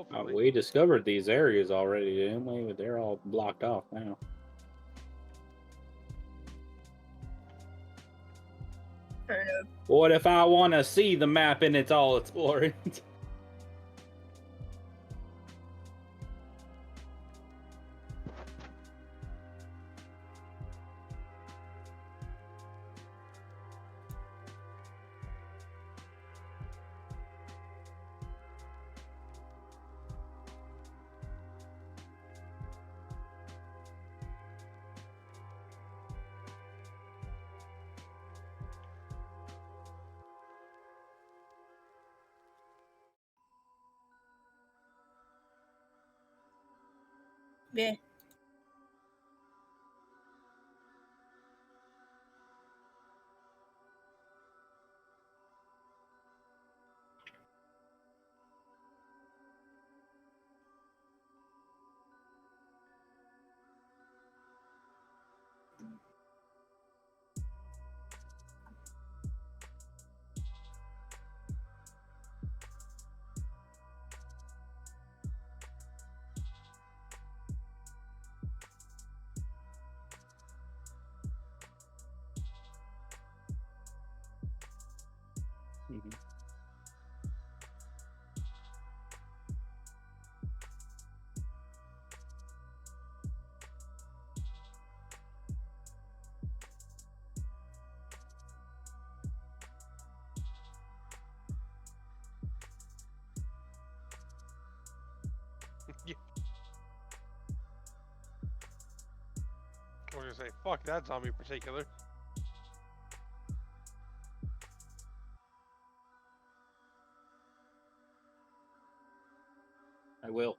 Hopefully. We discovered these areas already, didn't we? But they're all blocked off now. Fair enough. What if I want to see the map in its all its glory? Yeah. Mhm. Yeah. I was gonna say, fuck that zombie in particular. I will.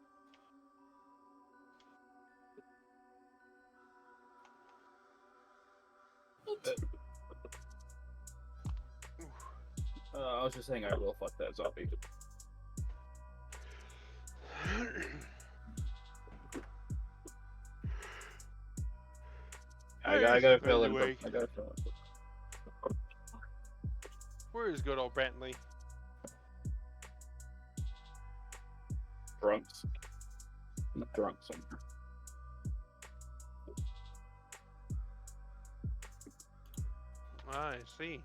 I was just saying I will fuck that zombie. I gotta fill in. Anyway. I gotta fill in. Where is good old Brantley? Drunks. I'm drunk somewhere. I see.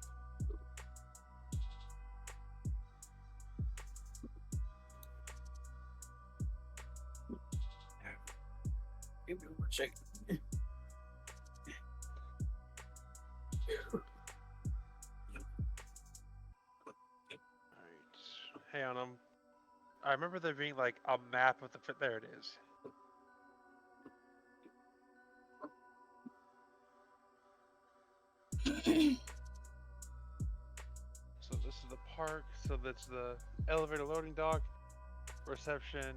Give me one second. Alright. Hang on, I remember there being like a map of the. There it is. So this is the park. So that's the elevator loading dock, reception, and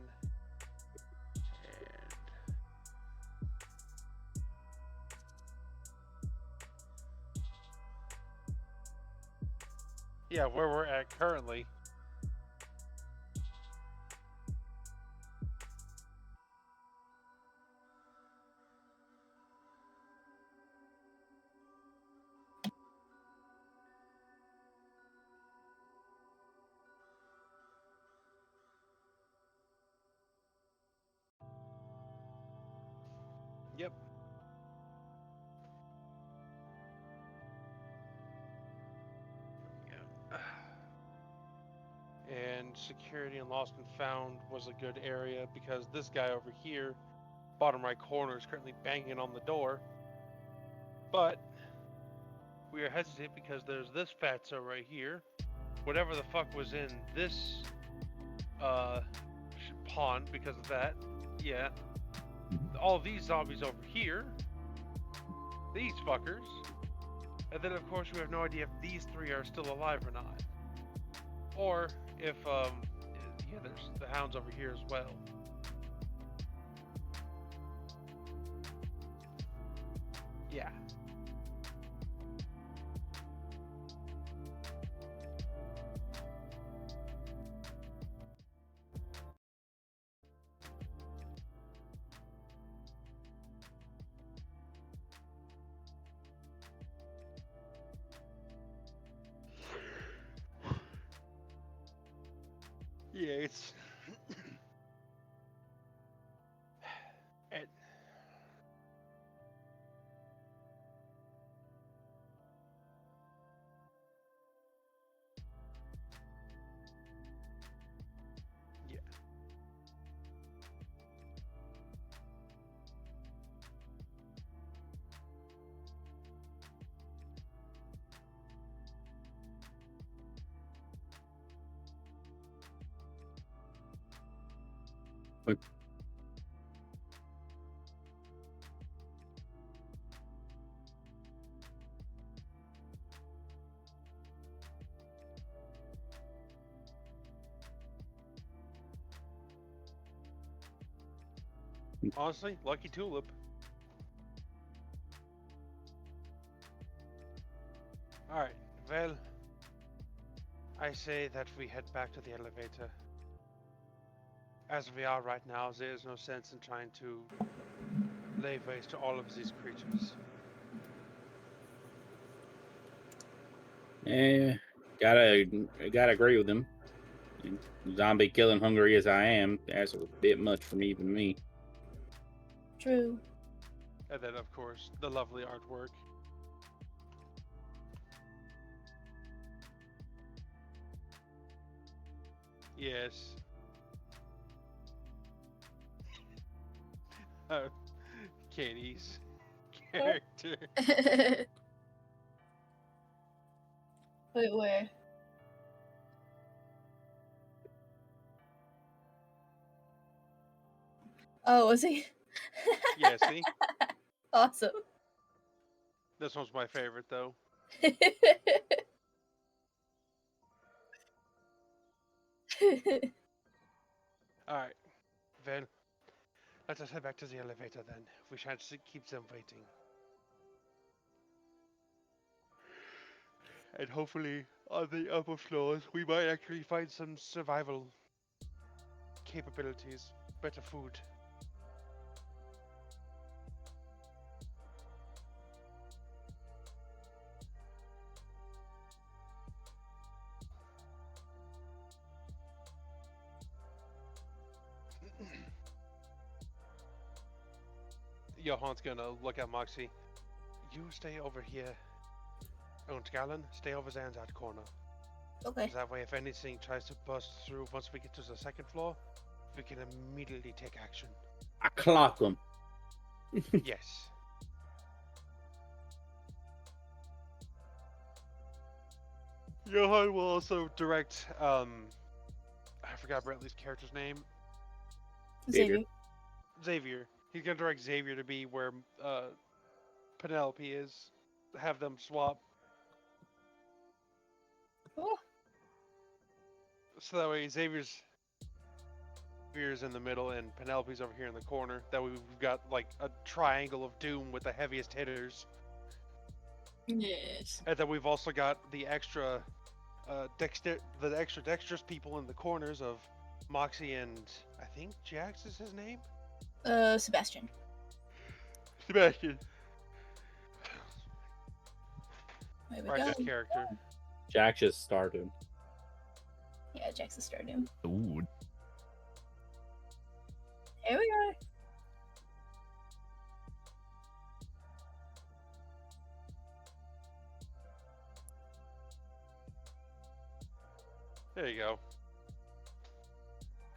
yeah, where we're at currently. Yep. Yeah. And security and lost and found was a good area because this guy over here, bottom right corner, is currently banging on the door. But we are hesitant because there's this fatso right here. Whatever the fuck was in this pond because of that. Yeah. All these zombies over here. These fuckers. And then of course we have no idea if these three are still alive or not. Or if yeah, there's the hounds over here as well. Yeah. Yeah, it's open. Honestly, lucky tulip. Alright, well, I say that we head back to the elevator. As we are right now, there is no sense in trying to lay waste to all of these creatures. Yeah, gotta agree with him. And zombie killing hungry as I am, that's a bit much for even me. True. And then, of course, the lovely artwork. Yes. Katie's character. Wait, where? Oh, was he? Yeah, see? Awesome. This one's my favorite, though. Alright, well, let us head back to the elevator then. We shan't keep them waiting. And hopefully, on the upper floors, we might actually find some survival capabilities, better food. Johan's gonna look at Moxie. You stay over here. And Galen, stay over there in that corner. Okay. That way, if anything tries to bust through once we get to the second floor, we can immediately take action. I clock him. Yes. Johan will also direct, I forgot Brentley's character's name. Xavier. Xavier. He's gonna direct Xavier to be where Penelope is. Have them swap. Oh, So that way Xavier's in the middle and Penelope's over here in the corner. That way we've got like a triangle of doom with the heaviest hitters. yes. And then we've also got the extra dexterous people in the corners of Moxie and I think Jax is his name? Sebastian. Sebastian. There we Right, go. this character. Jack just started. Yeah, Jax is starting. Ooh. Here we go. There you go.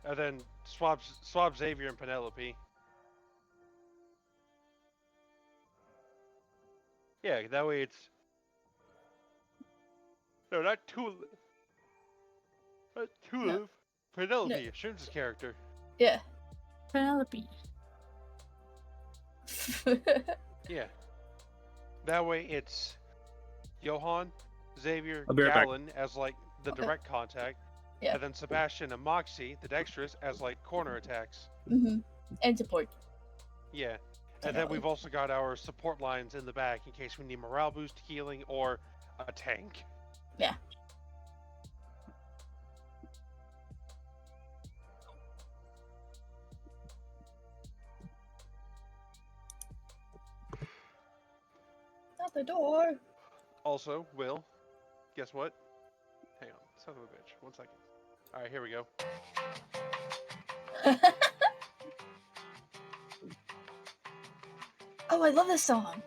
And then swap Xavier and Penelope. Yeah, that way it's no, not Tulip. Not Tulip. Penelope, Shin's character. Yeah. Penelope. Yeah. That way it's Johan, Xavier, I'll be right back. Galen as like the Okay. direct contact. Yeah. And then Sebastian and Moxie, the dexterous, as like corner attacks. And support. Yeah. And then Definitely. we've also got our support lines in the back in case we need morale boost, healing, or a tank. Yeah. Out the door. Also, Will, guess what? Hang on, son of a bitch. 1 second. Alright, here we go. Oh, I love this song.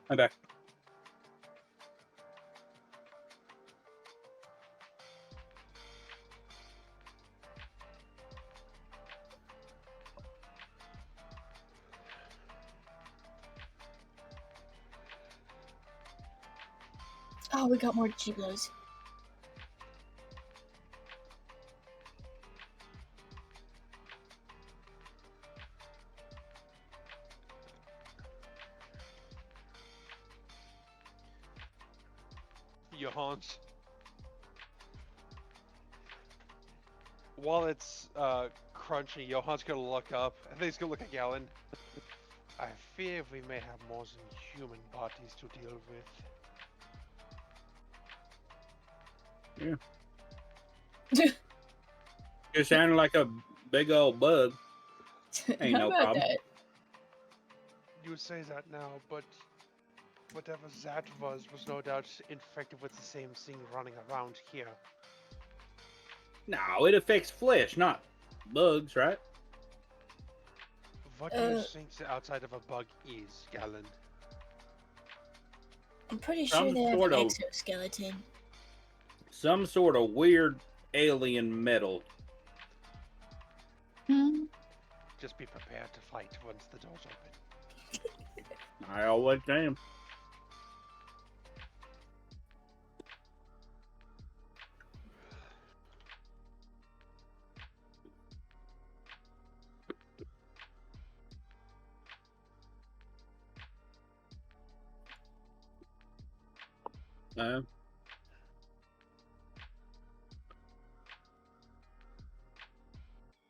I'm back. Oh, we got more G-blows. Johans. While it's crunching, Johan's gonna look up, and then he's gonna look at Galen. I fear we may have more than human bodies to deal with. Yeah. You sound like a big old bug. Ain't How no about problem. that? You say that now, but whatever that was no doubt infected with the same thing running around here. No, it affects flesh, not bugs, right? What do you think the outside of a bug is, Galen? I'm pretty sure Some they have sort an of- exoskeleton. Some sort of weird alien metal. Just be prepared to fight once the door's open. I always am.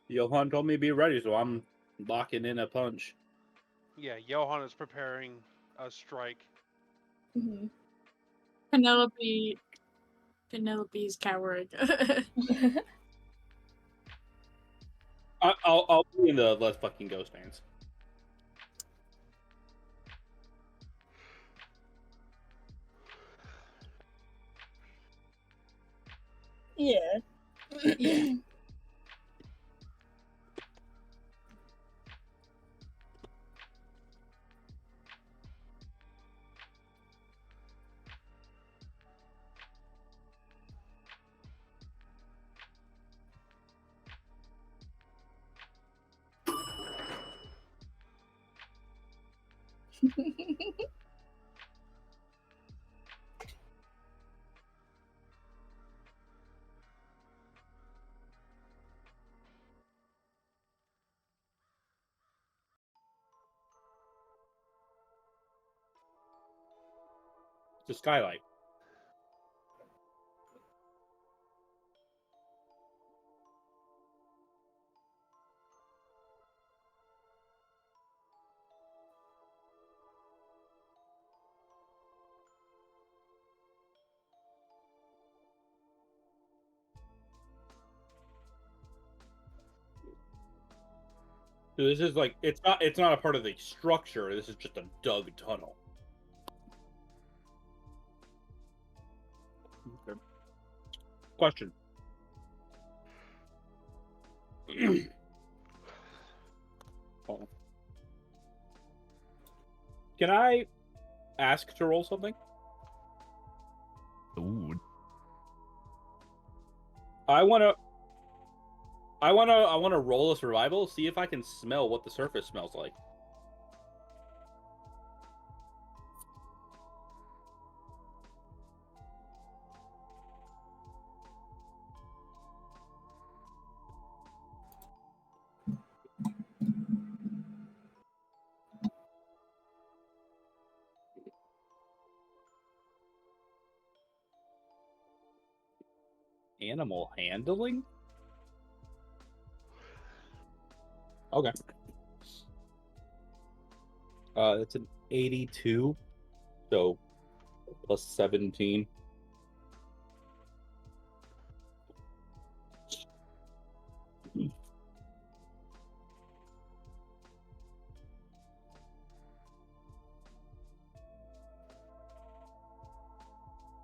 Johan told me to be ready, so I'm locking in a punch. Yeah, Johan is preparing a strike. Mhm. Penelope's coward. I'll be in the let's fucking go stance. Yeah. Yeah. It's a skylight. So this is like it's not a part of the structure. This is just a dug tunnel. Okay. Question. Oh. Can I ask to roll something? Ooh. I wanna roll a survival, see if I can smell what the surface smells like. Animal handling? Okay. It's an 82, so plus 17.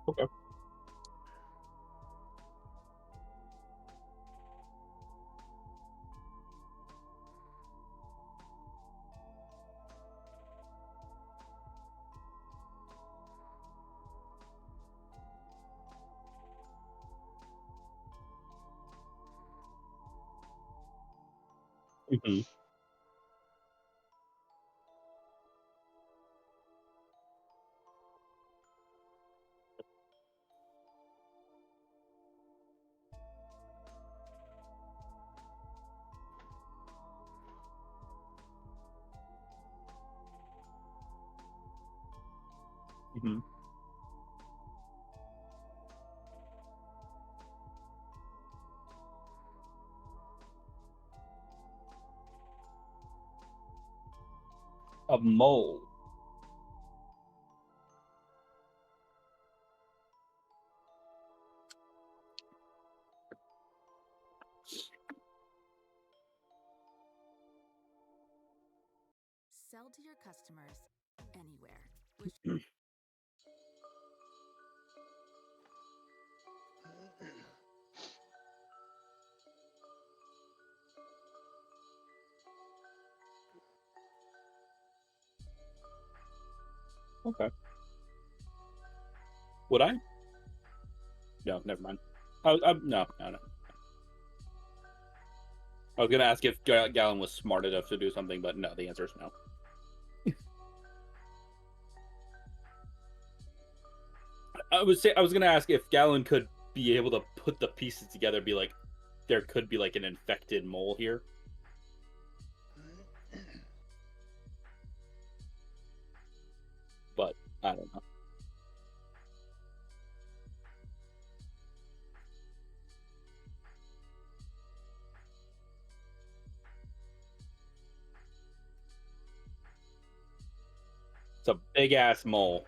Okay. Mm-hmm. Mm-hmm. A mole. Sell to your customers anywhere. Okay. Would I? No, never mind. No. I was gonna ask if Gallon was smart enough to do something, but no. The answer is no. I was gonna ask if Gallon could be able to put the pieces together. Be like, there could be like an infected mole here. But I don't know. It's a big ass mole.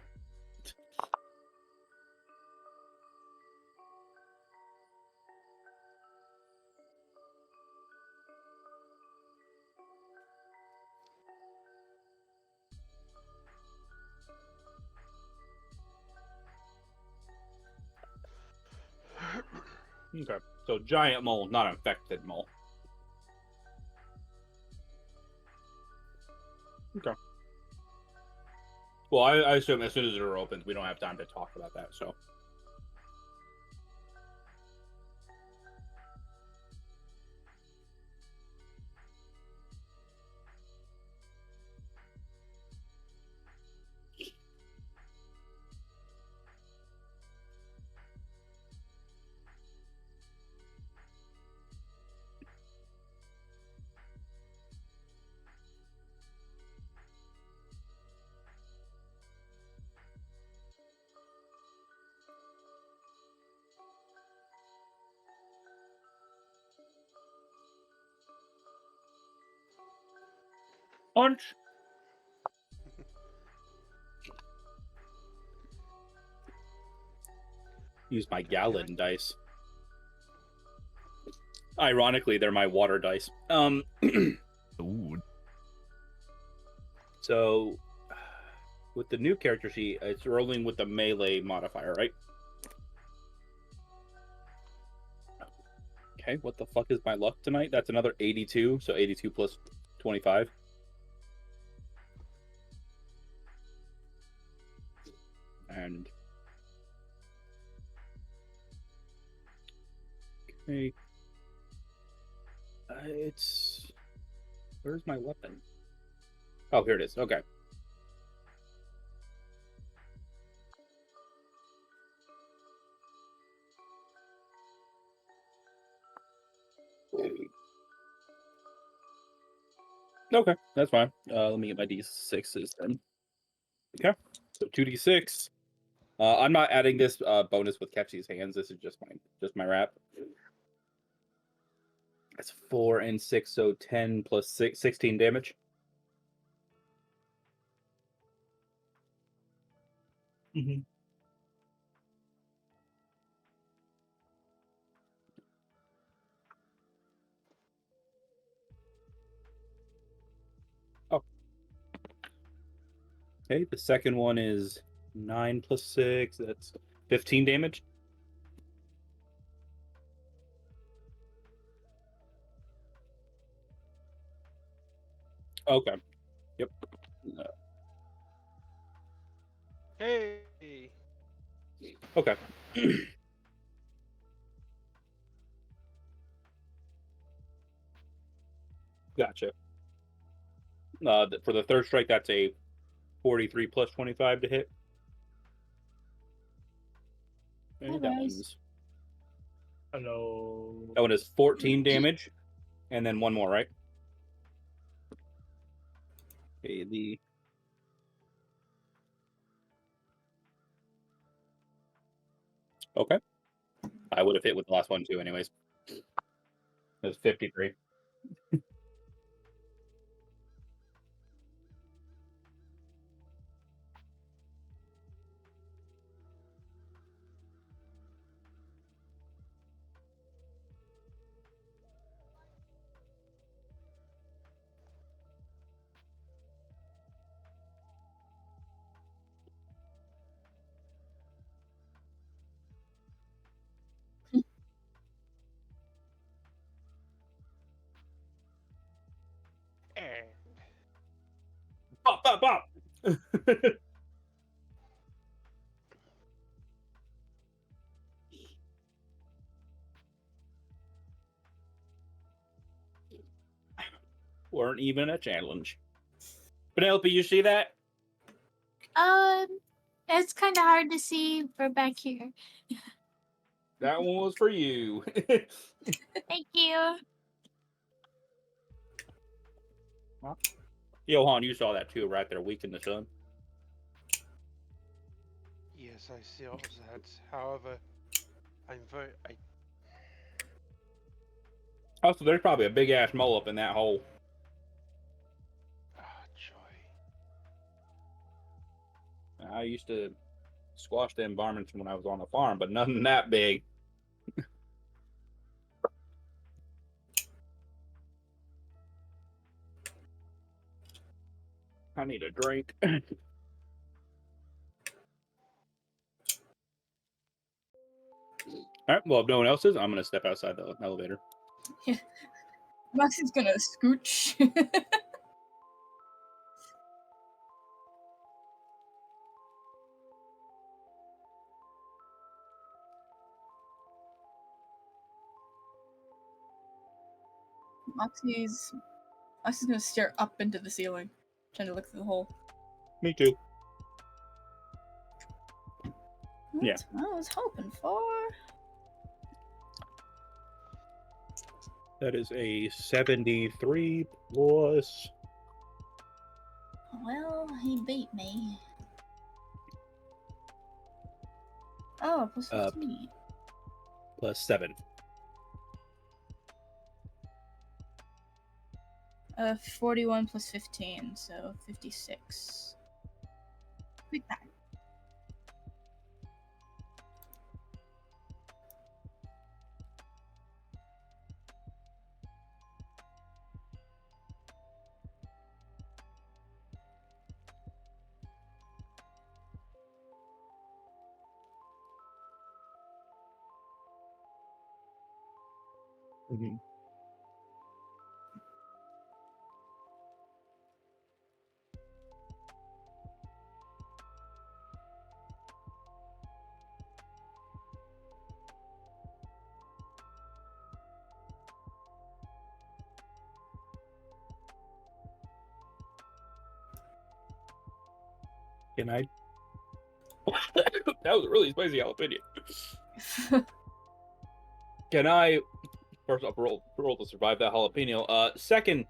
Okay, so giant mole, not infected mole. Okay. Well, I assume as soon as the door opens, we don't have time to talk about that. So. Punch. Use my Gallon dice. Ironically, they're my water dice. Ooh. So, with the new character sheet, it's rolling with the melee modifier, right? Okay, what the fuck is my luck tonight? That's another 82, so 82 plus 25. And... okay. It's... where's my weapon? Oh, here it is. Okay. Okay, that's fine. Let me get my D6s then. Okay, so 2D6. I'm not adding this bonus with Kepsi's hands. This is just my wrap. That's 4 and 6, so 10 plus 6, 16 damage. Mm-hmm. Oh. Okay, the second one is 9 plus 6. That's 15 damage. Okay. Yep. Hey. Okay. Gotcha. For the third strike, that's a 43 plus 25 to hit. And that Nice. one's... Hello. that one is 14 damage, and then one more, right? Okay, Okay. I would have hit with the last one too, anyways. It was 53. And Bop, bop, bop. Weren't even a challenge. Penelope, you see that? It's kind of hard to see from back here. That one was for you. Thank you. Johan, you saw that too, right there, weak in the sun. yes, I see all that. However, Also, there's probably a big ass mole up in that hole. joy. I used to squash them varmints when I was on the farm, but nothing that big. I need a drink. All right. Well, if no one else is, I'm going to step outside the elevator. Moxie's gonna scooch. Moxie's gonna stare up into the ceiling, trying to look through the hole. Me too. Yeah. That's what I was hoping for. That is a 73 plus. Well, he beat me. Oh, plus 15. Plus 7. 41 plus 15, so 56. Big bag. Mm-hmm. Can I? That was a really spicy jalapeno. Can I? First off, roll to survive that jalapeno. Second,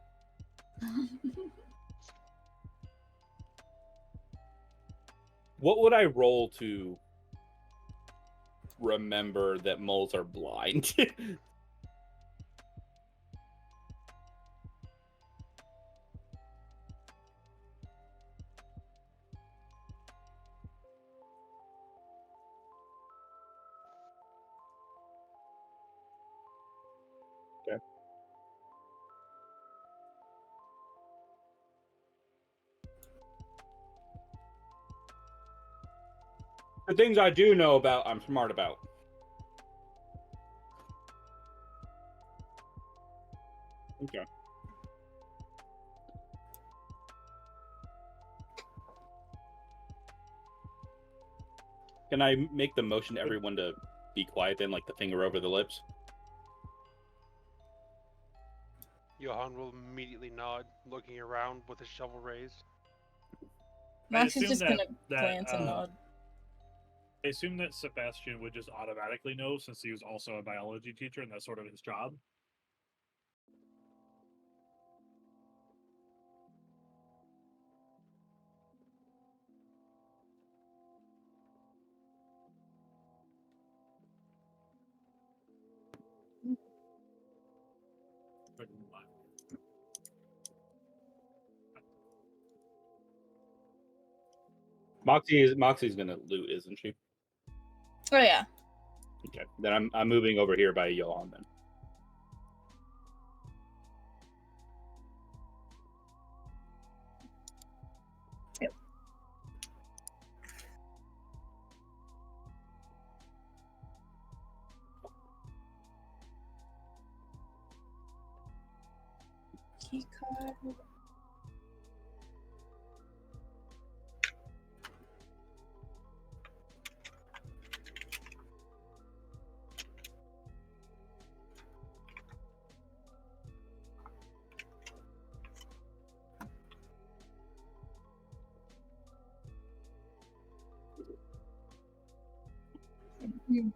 what would I roll to remember that moles are blind? Okay. The things I do know about, I'm smart about. Okay. Can I make the motion to everyone to be quiet then, like the finger over the lips? Johan will immediately nod, looking around with his shovel raised. Max is assume just that- gonna that, glance and nod. I assume that Sebastian would just automatically know since he was also a biology teacher and that's sort of his job. Moxie's gonna loot, isn't she? Oh yeah. Okay. Then I'm moving over here by Johan then. Yep. Key card. Mhm.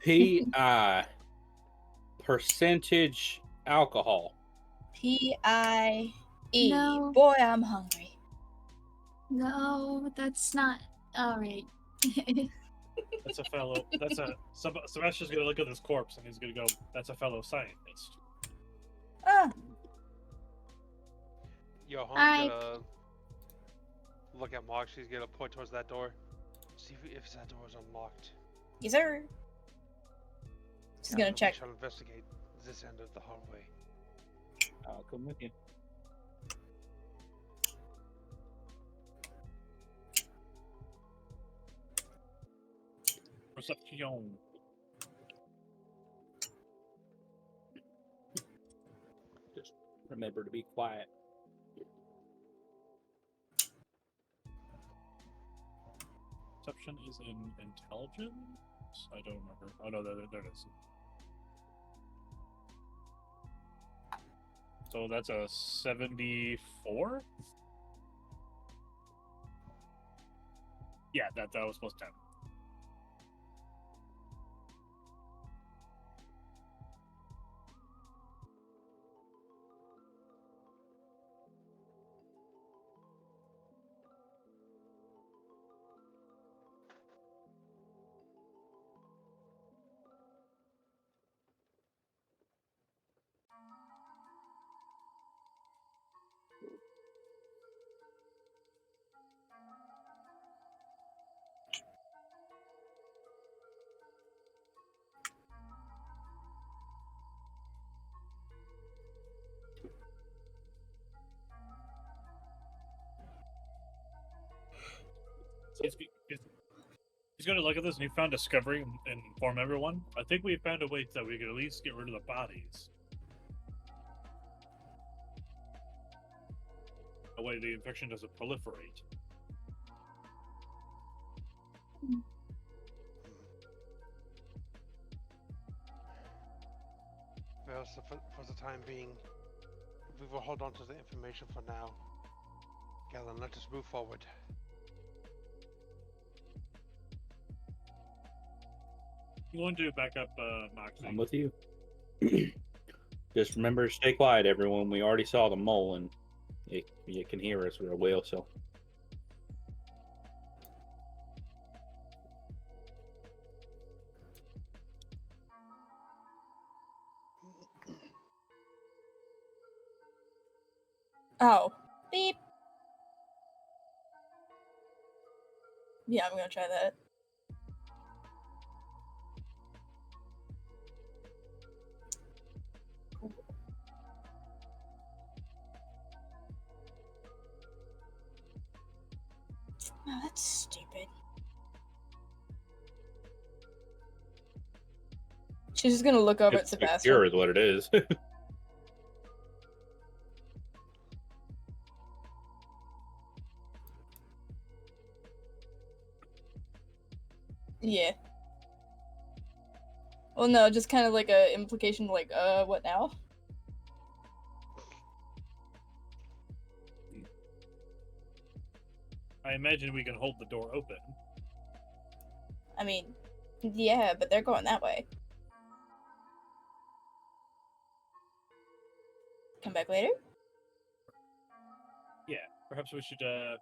PI percentage alcohol. P-I-E. No. Boy, I'm hungry. No, that's not all right. That's a fellow. Sebastian's gonna look at this corpse and he's gonna go, "That's a fellow scientist." Ah, Johan's Alright. gonna look at Mox. She's gonna point towards that door. See if that door is unlocked. yes sir. She's And gonna then we check. shall investigate this end of the hallway. I'll come with you. Perception. Just remember to be quiet. Perception is in intelligence. I don't remember. Oh no, there it is. So that's a 74. Yeah, that was plus 10. He's going to look at this newfound discovery and inform everyone. I think we found a way that we could at least get rid of the bodies. The way the infection doesn't proliferate. Well, so for the time being, we will hold on to the information for now. Galen, let us move forward. I'm going to back up Moxie. I'm with you. Just remember to stay quiet, everyone. We already saw the mole, and you can hear us real well. So Oh. Beep. Yeah, I'm gonna try that. Oh, that's stupid. She's just gonna look over at it's Sebastian. secure is what it is. Yeah. Well, no, just kind of like a implication, like, what now? I imagine we can hold the door open. I mean, yeah, but they're going that way. come back later? Yeah, perhaps we should at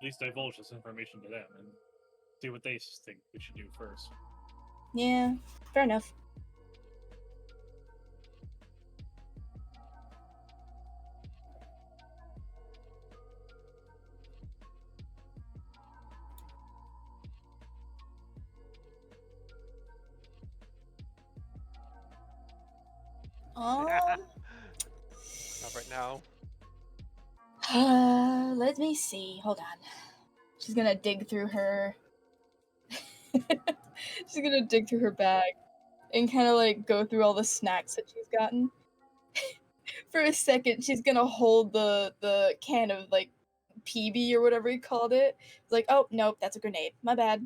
least divulge this information to them and see what they think we should do first. Yeah, fair enough. Not right now. Let me see. Hold on. She's gonna dig through her. She's gonna dig through her bag and kind of like go through all the snacks that she's gotten. For a second, she's gonna hold the can of like PB or whatever he called it. It's like, oh nope, that's a grenade. My bad.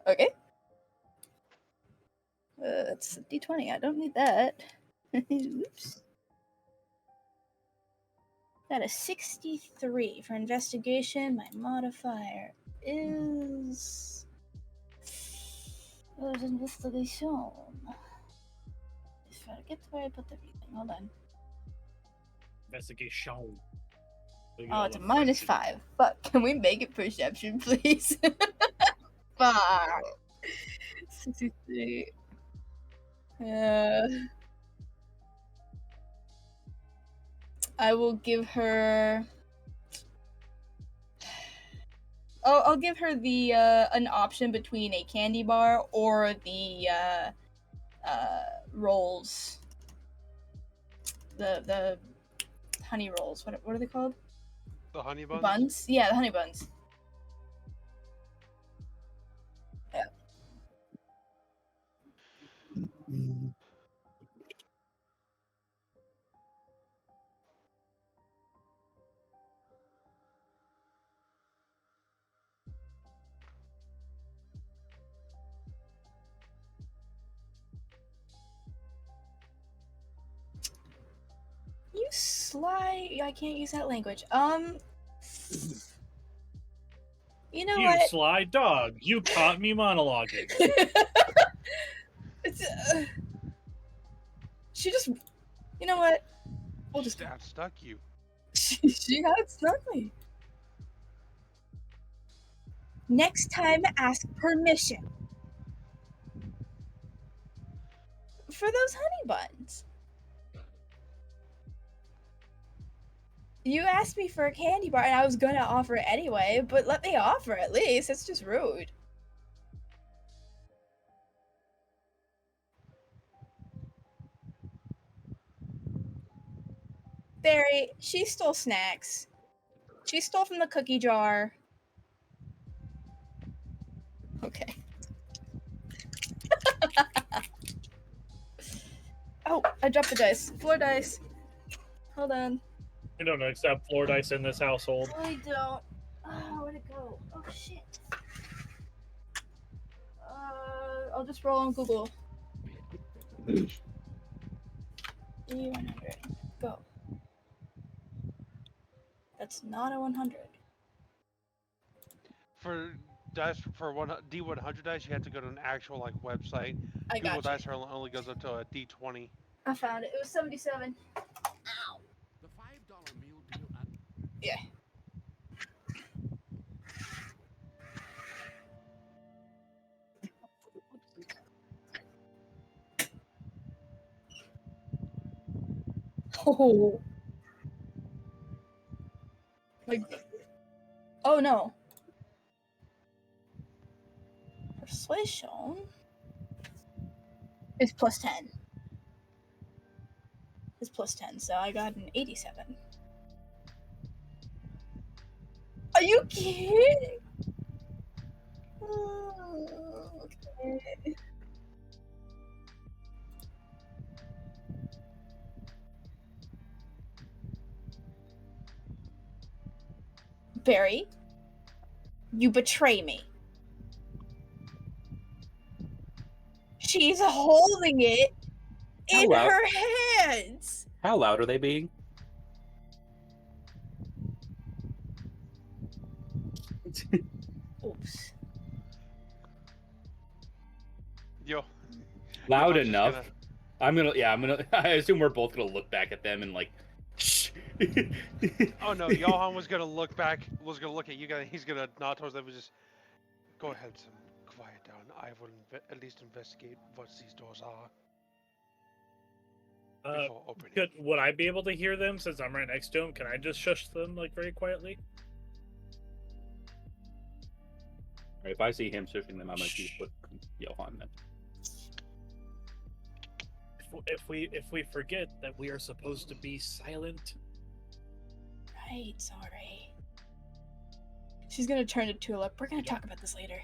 Okay. That's a D20. I don't need that. Oops. Got a 63 for investigation. My modifier is. Investigation. If I get where I put everything. Hold on. Investigation. Oh, it's a -5. Fuck. Can we make it perception, please? Fuck. 63. I will give her. I'll give her the an option between a candy bar or the rolls. The honey rolls. What are they called? The honey buns? Buns? Yeah, the honey buns. Yeah. You sly. I can't use that language. You know You what? sly dog! You caught me monologuing. It's, she just. You know what? We'll just. That stuck you. She had stuck me. Next time, ask permission. For those honey buns. You asked me for a candy bar and I was gonna offer it anyway, but let me offer at least. It's just rude. Barry, she stole snacks. She stole from the cookie jar. Okay. Oh, I dropped the dice. Floor dice. Hold on. We don't accept floor dice in this household. I don't. Oh, where'd it go? Oh, shit. I'll just roll on Google. D100. Go. That's not a 100. For dice for D100 dice, you have to go to an actual like website. I Google got you. Dice only goes up to a D20. I found it. It was 77. Ow. The $5 meal deal at Yeah. Oh. Like. Oh no. Persuasion is plus 10. It's plus 10, so I got an 87. Are you kidding? Oh, okay. Barry, you betray me. She's holding it in How loud? her hands. How loud are they being? Oops. Yo, Loud Johan's just enough. gonna- I'm gonna. I assume we're both gonna look back at them and like, shh. Oh no, Johan was gonna look back. Was gonna look at you guys. He's gonna nod towards them and just go ahead and quiet down. I will at least investigate what these doors are before opening. Would I be able to hear them since I'm right next to them? Can I just shush them like very quietly? If I see him shushing them, I'm gonna keep with Johan then. If we forget that we are supposed to be silent. Right, sorry. She's gonna turn to Tulip. We're gonna talk about this later.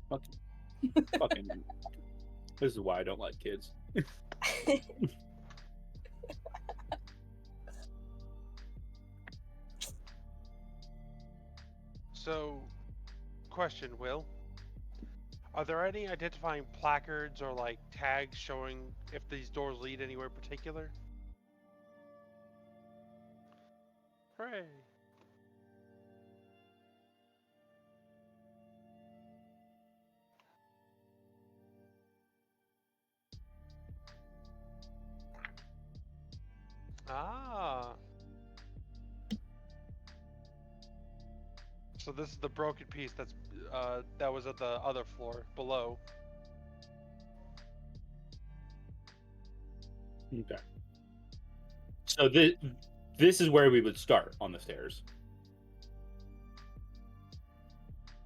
Fucking. This is why I don't like kids. So, question, Will. Are there any identifying placards or like tags showing if these doors lead anywhere particular? Hooray! Ah. So this is the broken piece that was at the other floor below. Okay. So this is where we would start on the stairs.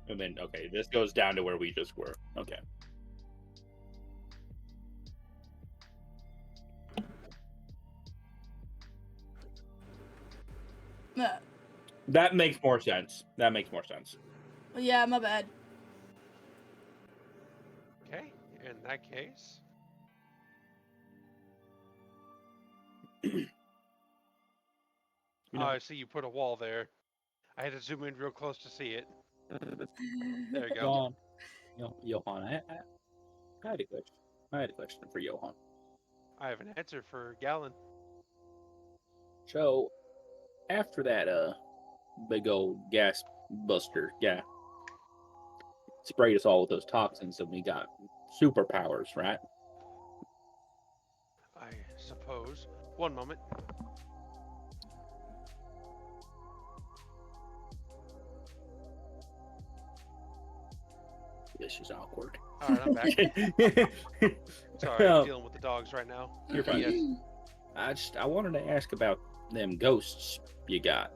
And then, okay, this goes down to where we just were. Okay. That makes more sense. That makes more sense. Yeah, my bad. Okay, in that case. Oh, I see you put a wall there. I had to zoom in real close to see it. There you go. Johan, I had a question. I had a question for Johan. I have an answer for Gallon. So, after that big old gas buster guy sprayed us all with those toxins and we got superpowers, right? I suppose. One moment. This is awkward. Alright, I'm back. Sorry, I'm dealing with the dogs right now. You're fine. Yes. I wanted to ask about them ghosts you got.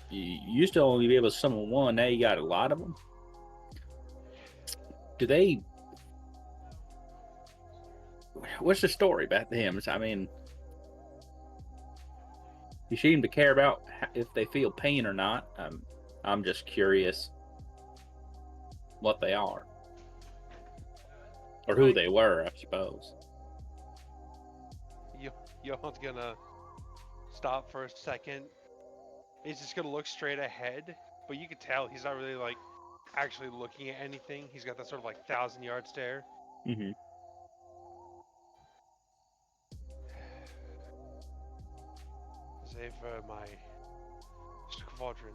You used to only be able to summon one. Now you got a lot of them. Do they? What's the story about them? I mean, you seem to care about if they feel pain or not. I'm just curious what they are, or who they were, I suppose. Johan's gonna stop for a second. He's just gonna look straight ahead, but you can tell he's not really like actually looking at anything. He's got that sort of like 1,000-yard stare. Mm-hmm. They were my squadron.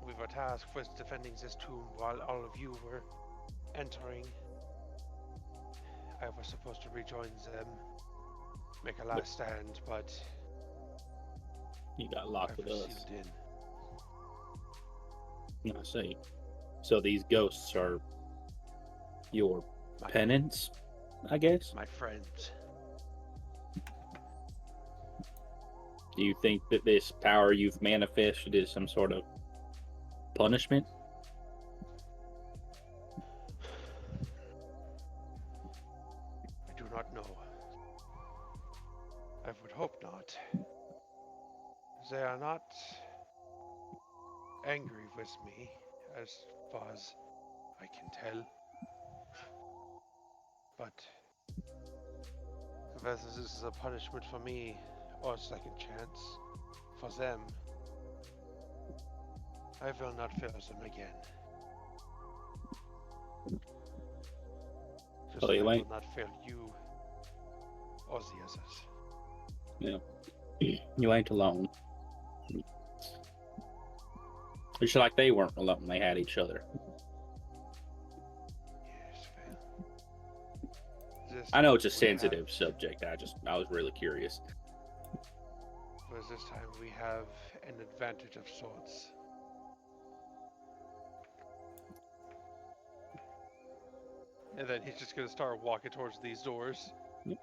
We were tasked with defending this tomb while all of you were entering. I was supposed to rejoin them, make a last stand, but You got locked with us. received in. I see. So these ghosts are your My- penance, I guess? My friends. Do you think that this power you've manifested is some sort of punishment? I do not know. I would hope not. They are not angry with me, as far as I can tell. But whether this is a punishment for me or a second chance for them, I will not fail them again. Just Well, as I you will ain't- not fail you or the others. You ain't alone. It's like they weren't alone; they had each other. Yes, this I know it's a time we have- sensitive subject. I was really curious. Was this time we have an advantage of sorts. And then he's just gonna start walking towards these doors. Yep.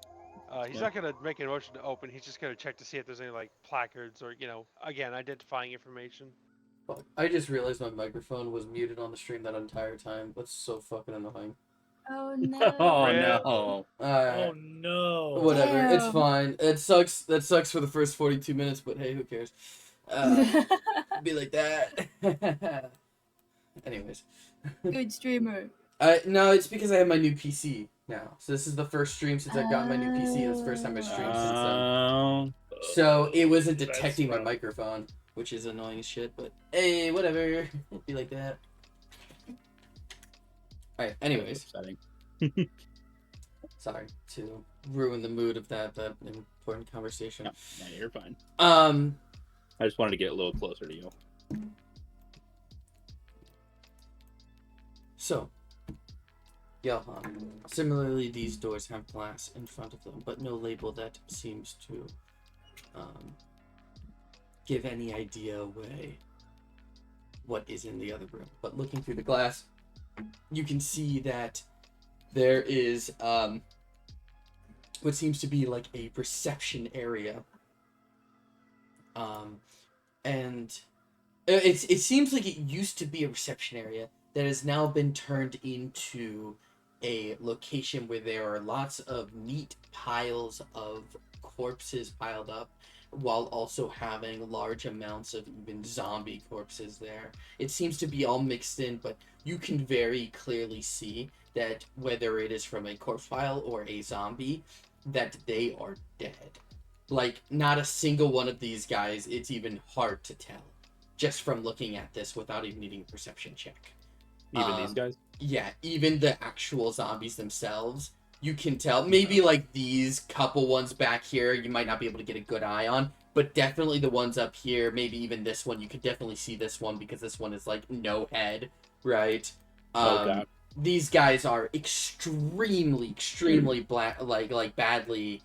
He's Yeah. not gonna make an motion to open. He's just gonna check to see if there's any like placards or again identifying information. Fuck. I just realized my microphone was muted on the stream that entire time. That's so fucking annoying. Oh no. Oh Really? no! Oh no. Whatever, it's Damn. fine. It sucks. That sucks for the first 42 minutes, but hey, who cares? Be like that. Anyways. Good streamer. No, it's because I have my new PC now. So this is the first stream since I've gotten my new PC. That's the first time I streamed since then. So it wasn't That's detecting my rough. microphone, which is annoying as shit, but hey, whatever. Be like that. Alright, anyways. Upsetting. Sorry to ruin the mood of that important conversation. No, you're fine. I I just wanted to get a little closer to you. So, Johan, similarly, these doors have glass in front of them, but no label that seems to give any idea away what is in the other room. But looking through the glass, you can see that there is what seems to be like a reception area. And it seems like it used to be a reception area that has now been turned into a location where there are lots of neat piles of corpses piled up, while also having large amounts of even zombie corpses there. It seems to be all mixed in, but you can very clearly see that whether it is from a corpse pile or a zombie, that they are dead. Like, not a single one of these guys, it's even hard to tell, just from looking at this without even needing a perception check. Even these guys. Yeah, even the actual zombies themselves, you can tell. Maybe like these couple ones back here, you might not be able to get a good eye on, but definitely the ones up here, maybe even this one, you could definitely see this one because this one is like no head, right? Okay. These guys are extremely like badly,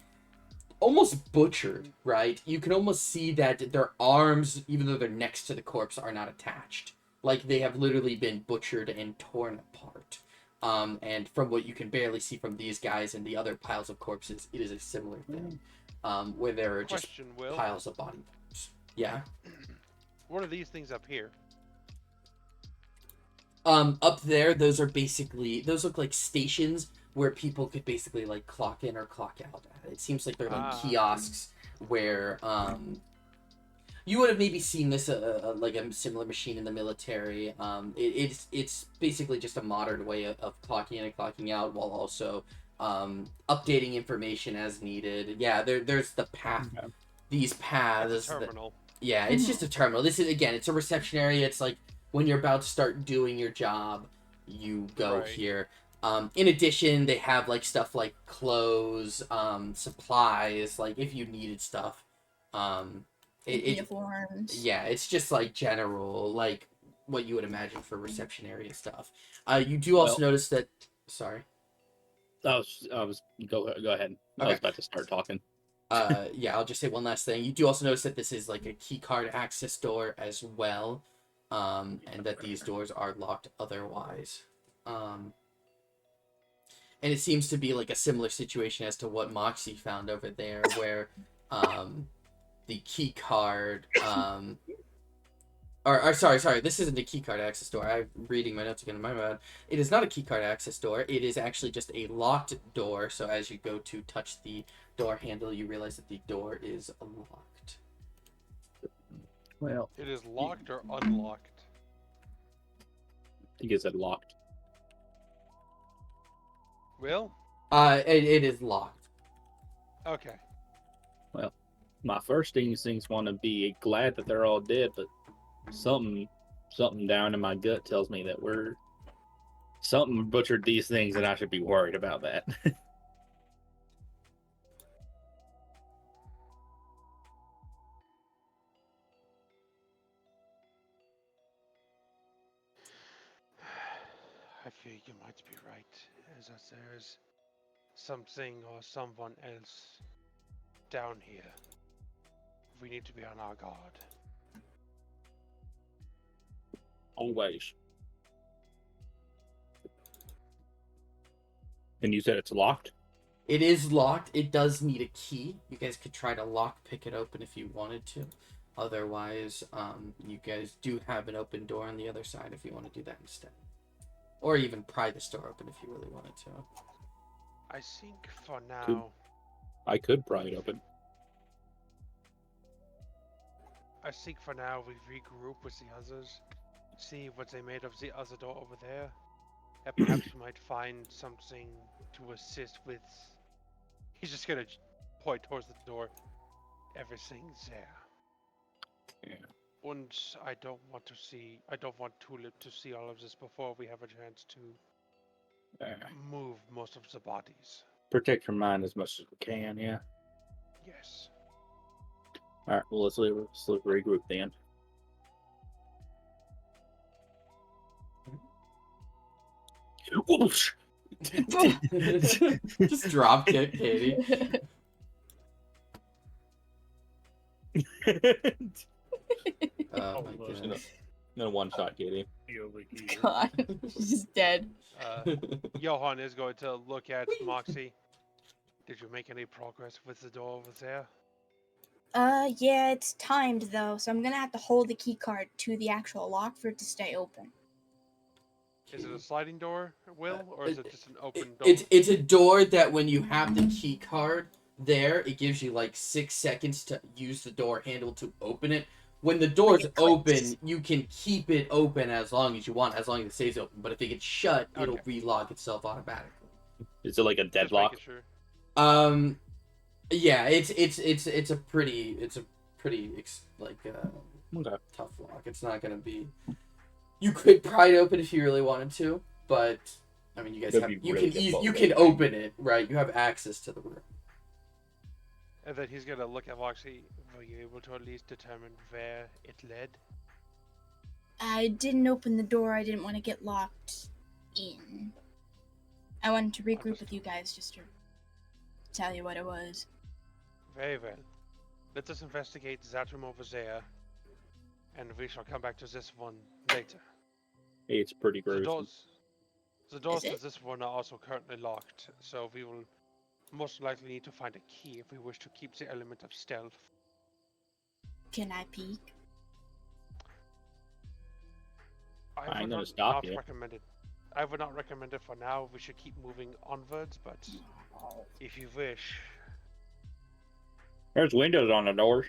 almost butchered, right? You can almost see that their arms, even though they're next to the corpse, are not attached. Like they have literally been butchered and torn apart. And from what you can barely see from these guys and the other piles of corpses, it is a similar thing, where there are just Question, Will. piles of body parts. Yeah. What are these things up here? Up there, those look like stations where people could basically like clock in or clock out at. It seems like they're like kiosks where you would have maybe seen this like a similar machine in the military. It's basically just a modern way of clocking in and clocking out while also updating information as needed. Yeah, there's the path. Okay. These paths. Terminal. Yeah, it's just a terminal. This is, again, it's a reception area. It's like when you're about to start doing your job, you go Right. here. In addition, they have like stuff like clothes, supplies, like if you needed stuff. Uniforms. Yeah, it's just like general, like what you would imagine for reception area stuff. You do also notice that. Sorry. I was go ahead. I Okay. was about to start talking. Yeah, I'll just say one last thing. You do also notice that this is like a key card access door as well, and that these doors are locked otherwise. And it seems to be like a similar situation as to what Moxie found over there, where the key card, sorry, this isn't a key card access door. I'm reading my notes again, my bad. It is not a key card access door. It is actually just a locked door. So as you go to touch the door handle, you realize that the door is locked. Well, It is locked or unlocked. I think it said locked. Will? It is locked. Okay. My first instincts want to be glad that they're all dead, but something down in my gut tells me that something butchered these things, and I should be worried about that. I fear you might be right, as there's something or someone else down here. We need to be on our guard. Always. And you said it's locked? It is locked. It does need a key. You guys could try to lock pick it open if you wanted to. Otherwise, you guys do have an open door on the other side if you want to do that instead. Or even pry this door open if you really wanted to. I think for now, I could pry it open. I think for now we regroup with the others, see what they made of the other door over there, and perhaps we might find something to assist with. He's just gonna point towards the door. Everything's there. Yeah. And I don't want Tulip to see all of this before we have a chance to move most of the bodies. Protect your mind as much as we can, yeah. Yes. Alright, well, let's regroup then. Whoosh! Just drop kick, Katie. Oh my goodness. No one shot, Katie. God, she's just dead. Johan is going to look at Moxie. Did you make any progress with the door over there? Yeah, it's timed though, so I'm gonna have to hold the key card to the actual lock for it to stay open. Is it a sliding door, Will, or is it just an open door? It's a door that when you have the key card there, it gives you like 6 seconds to use the door handle to open it. When the door's open, you can keep it open as long as you want, as long as it stays open. But if it gets shut, it'll relock itself automatically. Is it like a deadlock? Sure. Yeah, it's a pretty tough lock. It's not gonna be. You could pry it open if you really wanted to, but I mean, you guys have you can open it, right? You have access to the room. And then he's gonna look at Moxie. Were you able to at least determine where it led? I didn't open the door. I didn't want to get locked in. I wanted to regroup with you guys just to tell you what it was. Very well. Let us investigate that room over there, and we shall come back to this one later. It's pretty gruesome. The doors to this one are also currently locked, so we will most likely need to find a key if we wish to keep the element of stealth. Can I peek? I ain't gonna stop you. I would not recommend it for now. We should keep moving onwards, but if you wish. There's windows on the doors.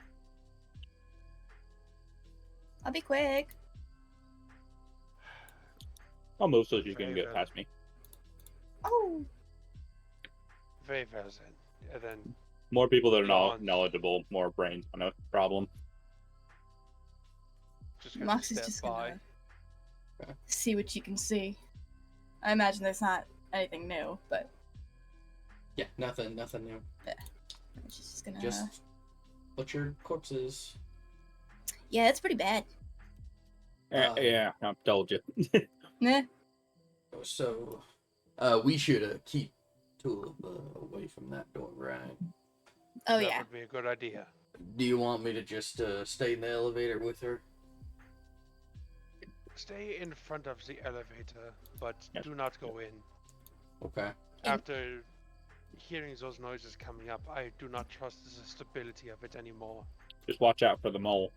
I'll be quick. I'll move so you can get past me. Oh. Very well then. And then more people that are knowledgeable, more brains on a problem. Moxie's just gonna see what you can see. I imagine there's not anything new, but yeah, nothing new. Yeah, she's just gonna butchered corpses. Yeah, it's pretty bad. Yeah, I told you. Nah. So, we should keep Tulip away from that door, right? Oh that yeah. That would be a good idea. Do you want me to just stay in the elevator with her? Stay in front of the elevator, but do not go in. Okay. After hearing those noises coming up, I do not trust the stability of it anymore. Just watch out for the mole.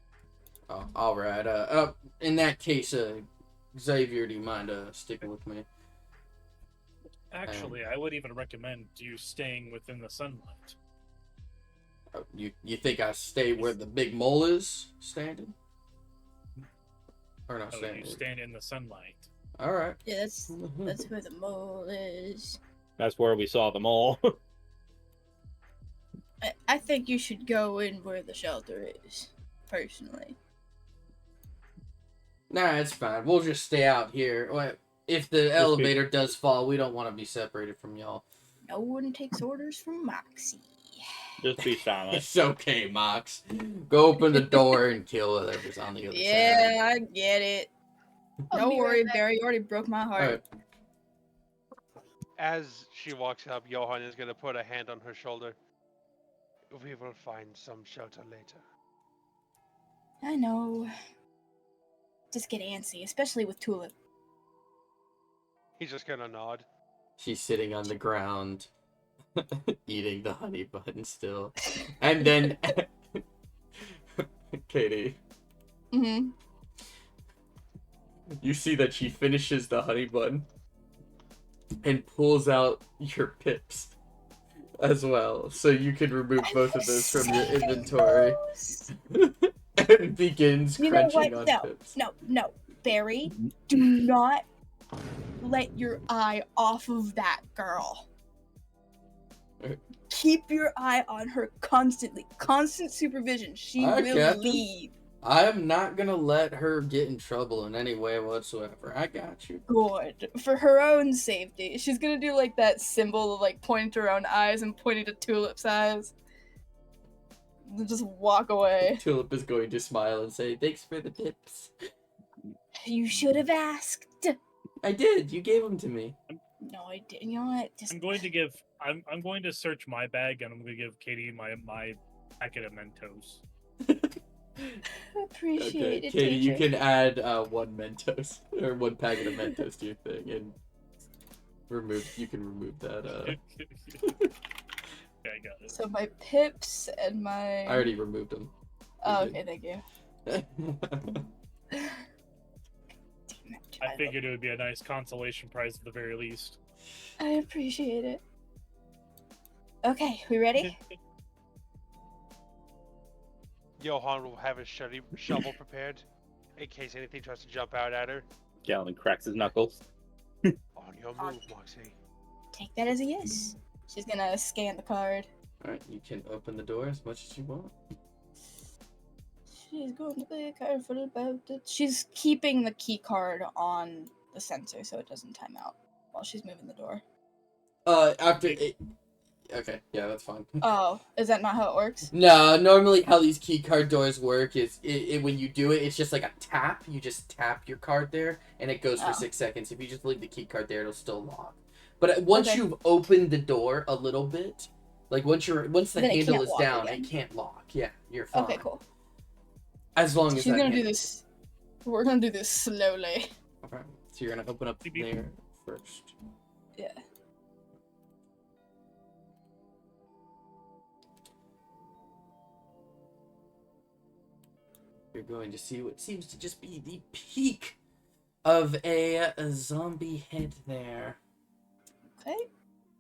Oh, all right. In that case, Xavier, do you mind sticking with me? Actually, I would even recommend you staying within the sunlight. You think I stay where the big mole is standing? Or not standing? You stand in the sunlight. All right. Yeah, that's where the mole is. That's where we saw the mole. I think you should go in where the shelter is, personally. Nah, it's fine. We'll just stay out here. If the elevator does fall, we don't want to be separated from y'all. No one takes orders from Moxie. Just be silent. It's okay, Mox. Go open the door and kill whatever's on the other side. Yeah, I get it. I'll Don't be worry, right back. Barry. You already broke my heart. As she walks up, Johan is going to put a hand on her shoulder. We will find some shelter later. I know. Just get antsy, especially with Tulip. He's just going to nod. She's sitting on the ground, eating the honey bun still. And then, Katie, Mm-hmm. you see that she finishes the honey bun and pulls out your pips as well. So you can remove both of those from your inventory. And begins You know crunching what? on No, pips. no, Barry. Do not let your eye off of that girl. Keep your eye on her constantly. Constant supervision. She Alright, will Captain. leave. I am not gonna let her get in trouble in any way whatsoever. I got you. Good. For her own safety. She's gonna do like that symbol of like pointing to her own eyes and pointing to Tulip's eyes. Then just walk away. Tulip is going to smile and say, "Thanks for the tips." You should have asked. I did. You gave them to me. No, I didn't. You know what? Just I'm going to give. I'm going to search my bag and I'm going to give Katie my packet of Mentos. Appreciate Okay, it, Katie, you teacher. can add one Mentos or one packet of Mentos to your thing and remove. You can remove that. Yeah, I got it. So my pips and my. I already removed them. Oh, okay, thank you. I figured it would be a nice consolation prize at the very least. I appreciate it. okay. We ready? Johan will have his shovel prepared in case anything tries to jump out at her. Galen cracks his knuckles. On your move, Moxie. Take that as a yes. She's gonna scan the card. Alright, you can open the door as much as you want. She's going to be careful about it. She's keeping the key card on the sensor so it doesn't time out while she's moving the door. After it... Okay, yeah, that's fine. Oh, is that not how it works? No, normally how these key card doors work is when you do it, it's just like a tap. You just tap your card there, and it goes for Oh. 6 seconds. If you just leave the key card there, it'll still lock. But once Okay. you've opened the door a little bit, like once the Then it handle can't is lock down, again. it can't lock. Yeah, you're fine. Okay, cool. As long as She's that gonna do handle- this. We're gonna do this slowly. Okay, so you're gonna open up Beep, beep. there first. Yeah. You're going to see what seems to just be the peak of a zombie head there, Okay.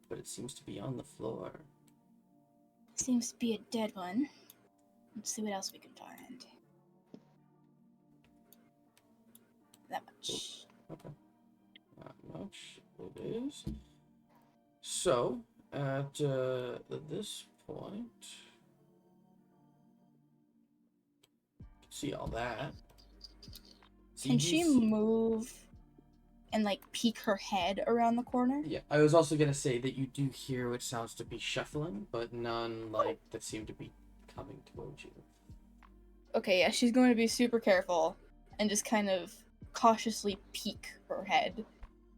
but it seems to be on the floor. Seems to be a dead one. Let's see what else we can find. That much. Okay. Not much. It is. So, at this point, see all that. See Can she these- move and like peek her head around the corner? Yeah, I was also gonna say that you do hear what sounds to be shuffling, but none like that seem to be coming towards you. Okay, yeah, she's going to be super careful and just kind of cautiously peek her head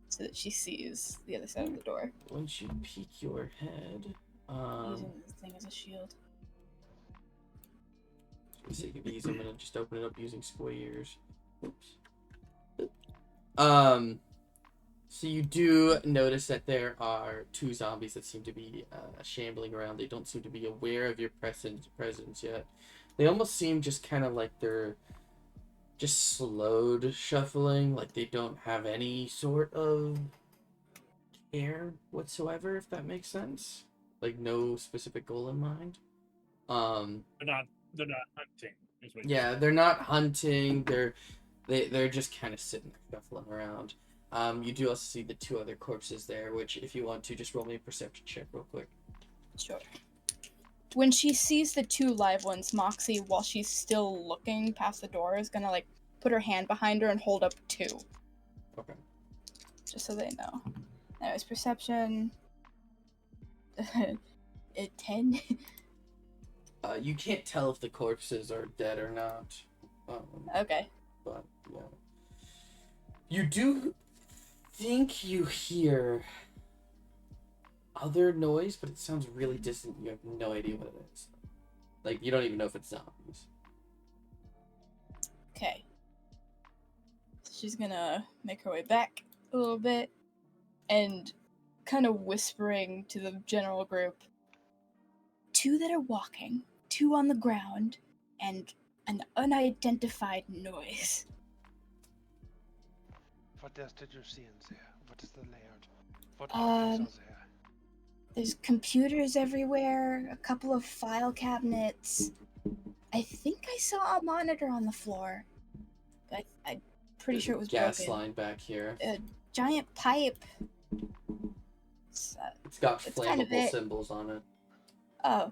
so that she sees the other side of the door. Once you peek your head, Using this thing as a shield. for the sake of ease, I'm gonna just open it up using squares. Oops. So you do notice that there are two zombies that seem to be shambling around. They don't seem to be aware of your presence yet. They almost seem just kind of like they're just slowed shuffling, like they don't have any sort of care whatsoever, if that makes sense. Like no specific goal in mind. They're not hunting. Is what Yeah, they're not hunting. They're just kind of sitting there shuffling around. You do also see the two other corpses there, which if you want to, just roll me a perception check real quick. Sure. When she sees the two live ones, Moxie, while she's still looking past the door, is gonna like put her hand behind her and hold up 2. Okay. Just so they know. Anyways, perception. 10. You can't tell if the corpses are dead or not. Okay. But yeah. You do think you hear other noise, but it sounds really distant. You have no idea what it is. Like, you don't even know if it's zombies. Okay. So she's gonna make her way back a little bit and kind of whispering to the general group. 2 that are walking, 2 on the ground, and an unidentified noise. What else did you see in there? What is the layout? What objects are there? There's computers everywhere, a couple of file cabinets. I think I saw a monitor on the floor. But I'm pretty sure it was gas broken. line back here. A giant pipe. It's got that's kind of flammable it. symbols on it. Oh,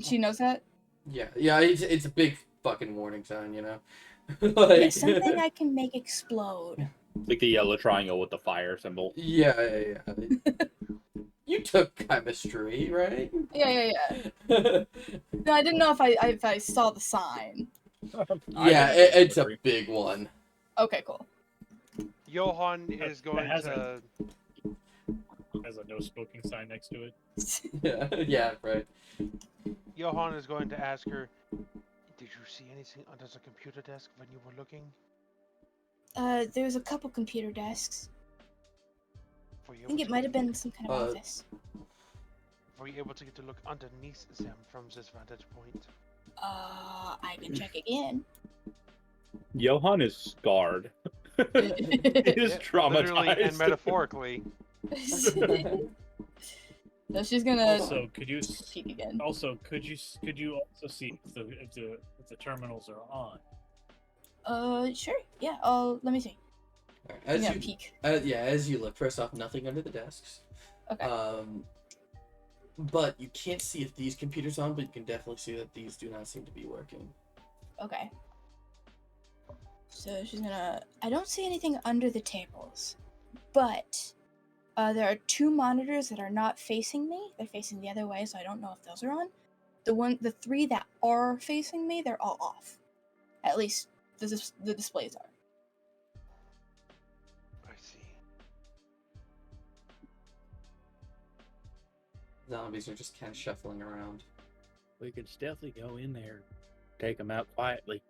she knows that? Yeah, it's a big fucking warning sign, you know. Yeah, something I can make explode. Like the yellow triangle with the fire symbol. Yeah. You took chemistry, right? Yeah. No, I didn't know if I saw the sign. Yeah, it's a big one. Okay, cool. Johan is going to. Has a no smoking sign next to it. Yeah, right. Johan is going to ask her, did you see anything under the computer desk when you were looking? There's a couple computer desks. Were you I think able it might to have been some kind of office. Were you able to get to look underneath them from this vantage point? I can check again. Johan is scarred. He is traumatized. Literally and metaphorically. So she's gonna Also, could you peek again. Also, could you also see if the terminals are on? Sure. Yeah. Let me see. All right, Yeah, peek. as you look, first off, nothing under the desks. Okay. But you can't see if these computers on, but you can definitely see that these do not seem to be working. Okay. So she's gonna. I don't see anything under the tables, but there are 2 monitors that are not facing me. They're facing the other way, so I don't know if those are on. The 3 that are facing me, they're all off. At least the displays are. I see. Zombies are just kind of shuffling around. We could stealthily go in there, take them out quietly.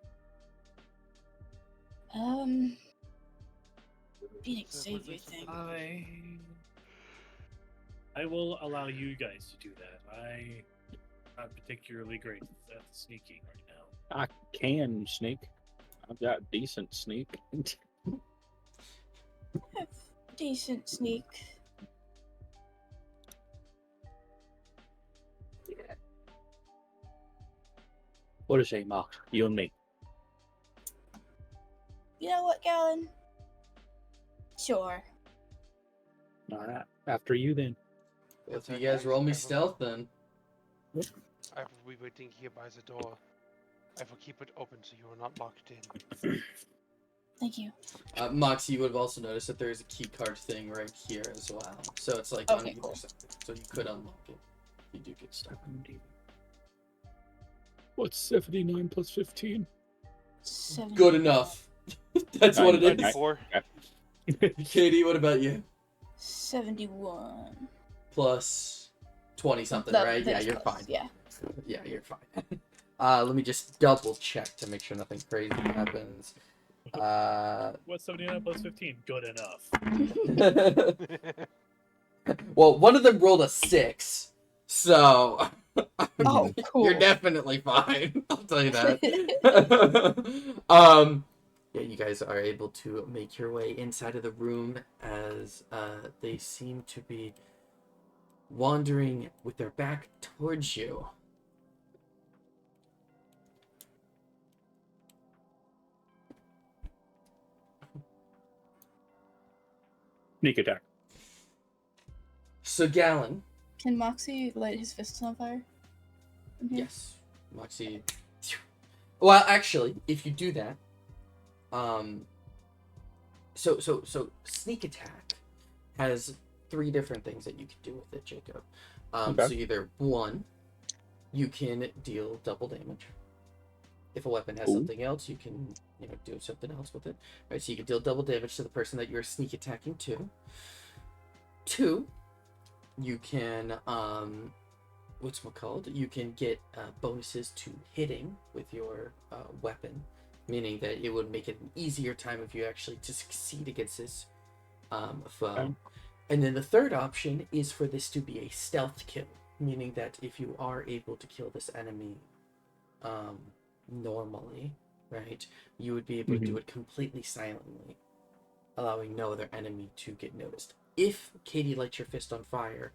Phoenix Xavier thing. I will allow you guys to do that. I'm not particularly great at sneaking right now. I can sneak. I've got decent sneak. Have decent sneak. What a shame, Mox. You and me. You know what, Galen? Sure. Alright. After you then. If you guys roll me stealth, then. I will be waiting here by the door. I will keep it open so you are not locked in. Thank you. Moxie, you would have also noticed that there is a key card thing right here as well. So it's like on either side. So you could unlock it if you do get stuck. What's 79 plus 15? 70. Good enough. That's what it is. 94. Katie, what about you? 71. Plus 20 something, right? Yeah, you're close. fine. Yeah. Yeah, you're fine. Let me just double check to make sure nothing crazy happens. What's 79 plus 15? Good enough. Well, one of them rolled a 6, so Oh, cool. you're definitely fine. I'll tell you that. Yeah, you guys are able to make your way inside of the room as they seem to be wandering with their back towards you. Sneak attack. So, Galen. Can Moxie light his fists on fire? Mm-hmm. Yes. Moxie. Well, actually, if you do that, so sneak attack has 3 different things that you can do with it, Jacob. Okay. So either 1, you can deal double damage. If a weapon has something else, you can, do something else with it. Right, so you can deal double damage to the person that you're sneak attacking to. 2, you can you can get bonuses to hitting with your weapon, meaning that it would make it an easier time if you actually to succeed against this foe. Okay. And then the third option is for this to be a stealth kill, meaning that if you are able to kill this enemy normally, right, you would be able to do it completely silently, allowing no other enemy to get noticed. If Katie lights your fist on fire,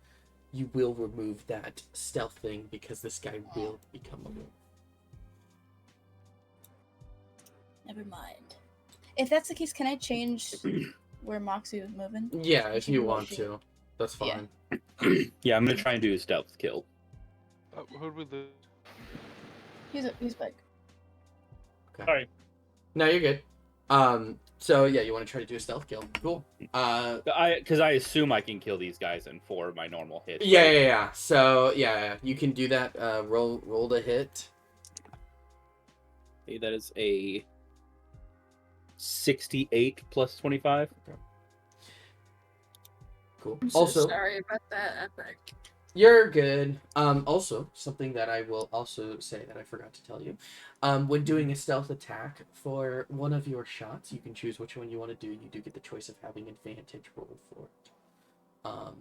you will remove that stealth thing because this guy will become aware. Never mind. If that's the case, can I change where Moxie was moving? Yeah, if She you can want move. to. That's Yeah. fine. Yeah, I'm gonna try and do a stealth kill. Who'd we lose? He's back. Sorry. No, you're good. So yeah, you want to try to do a stealth kill. Cool. Because I assume I can kill these guys in 4 of my normal hits. Yeah, right? yeah. So yeah, you can do that. Roll to hit. Okay, that is a 68 plus 25. Cool. I'm so Also, sorry about that, Epic. you're good. Also, something that I will also say that I forgot to tell you. When doing a stealth attack for one of your shots, you can choose which one you want to do. You do get the choice of having advantage roll for it.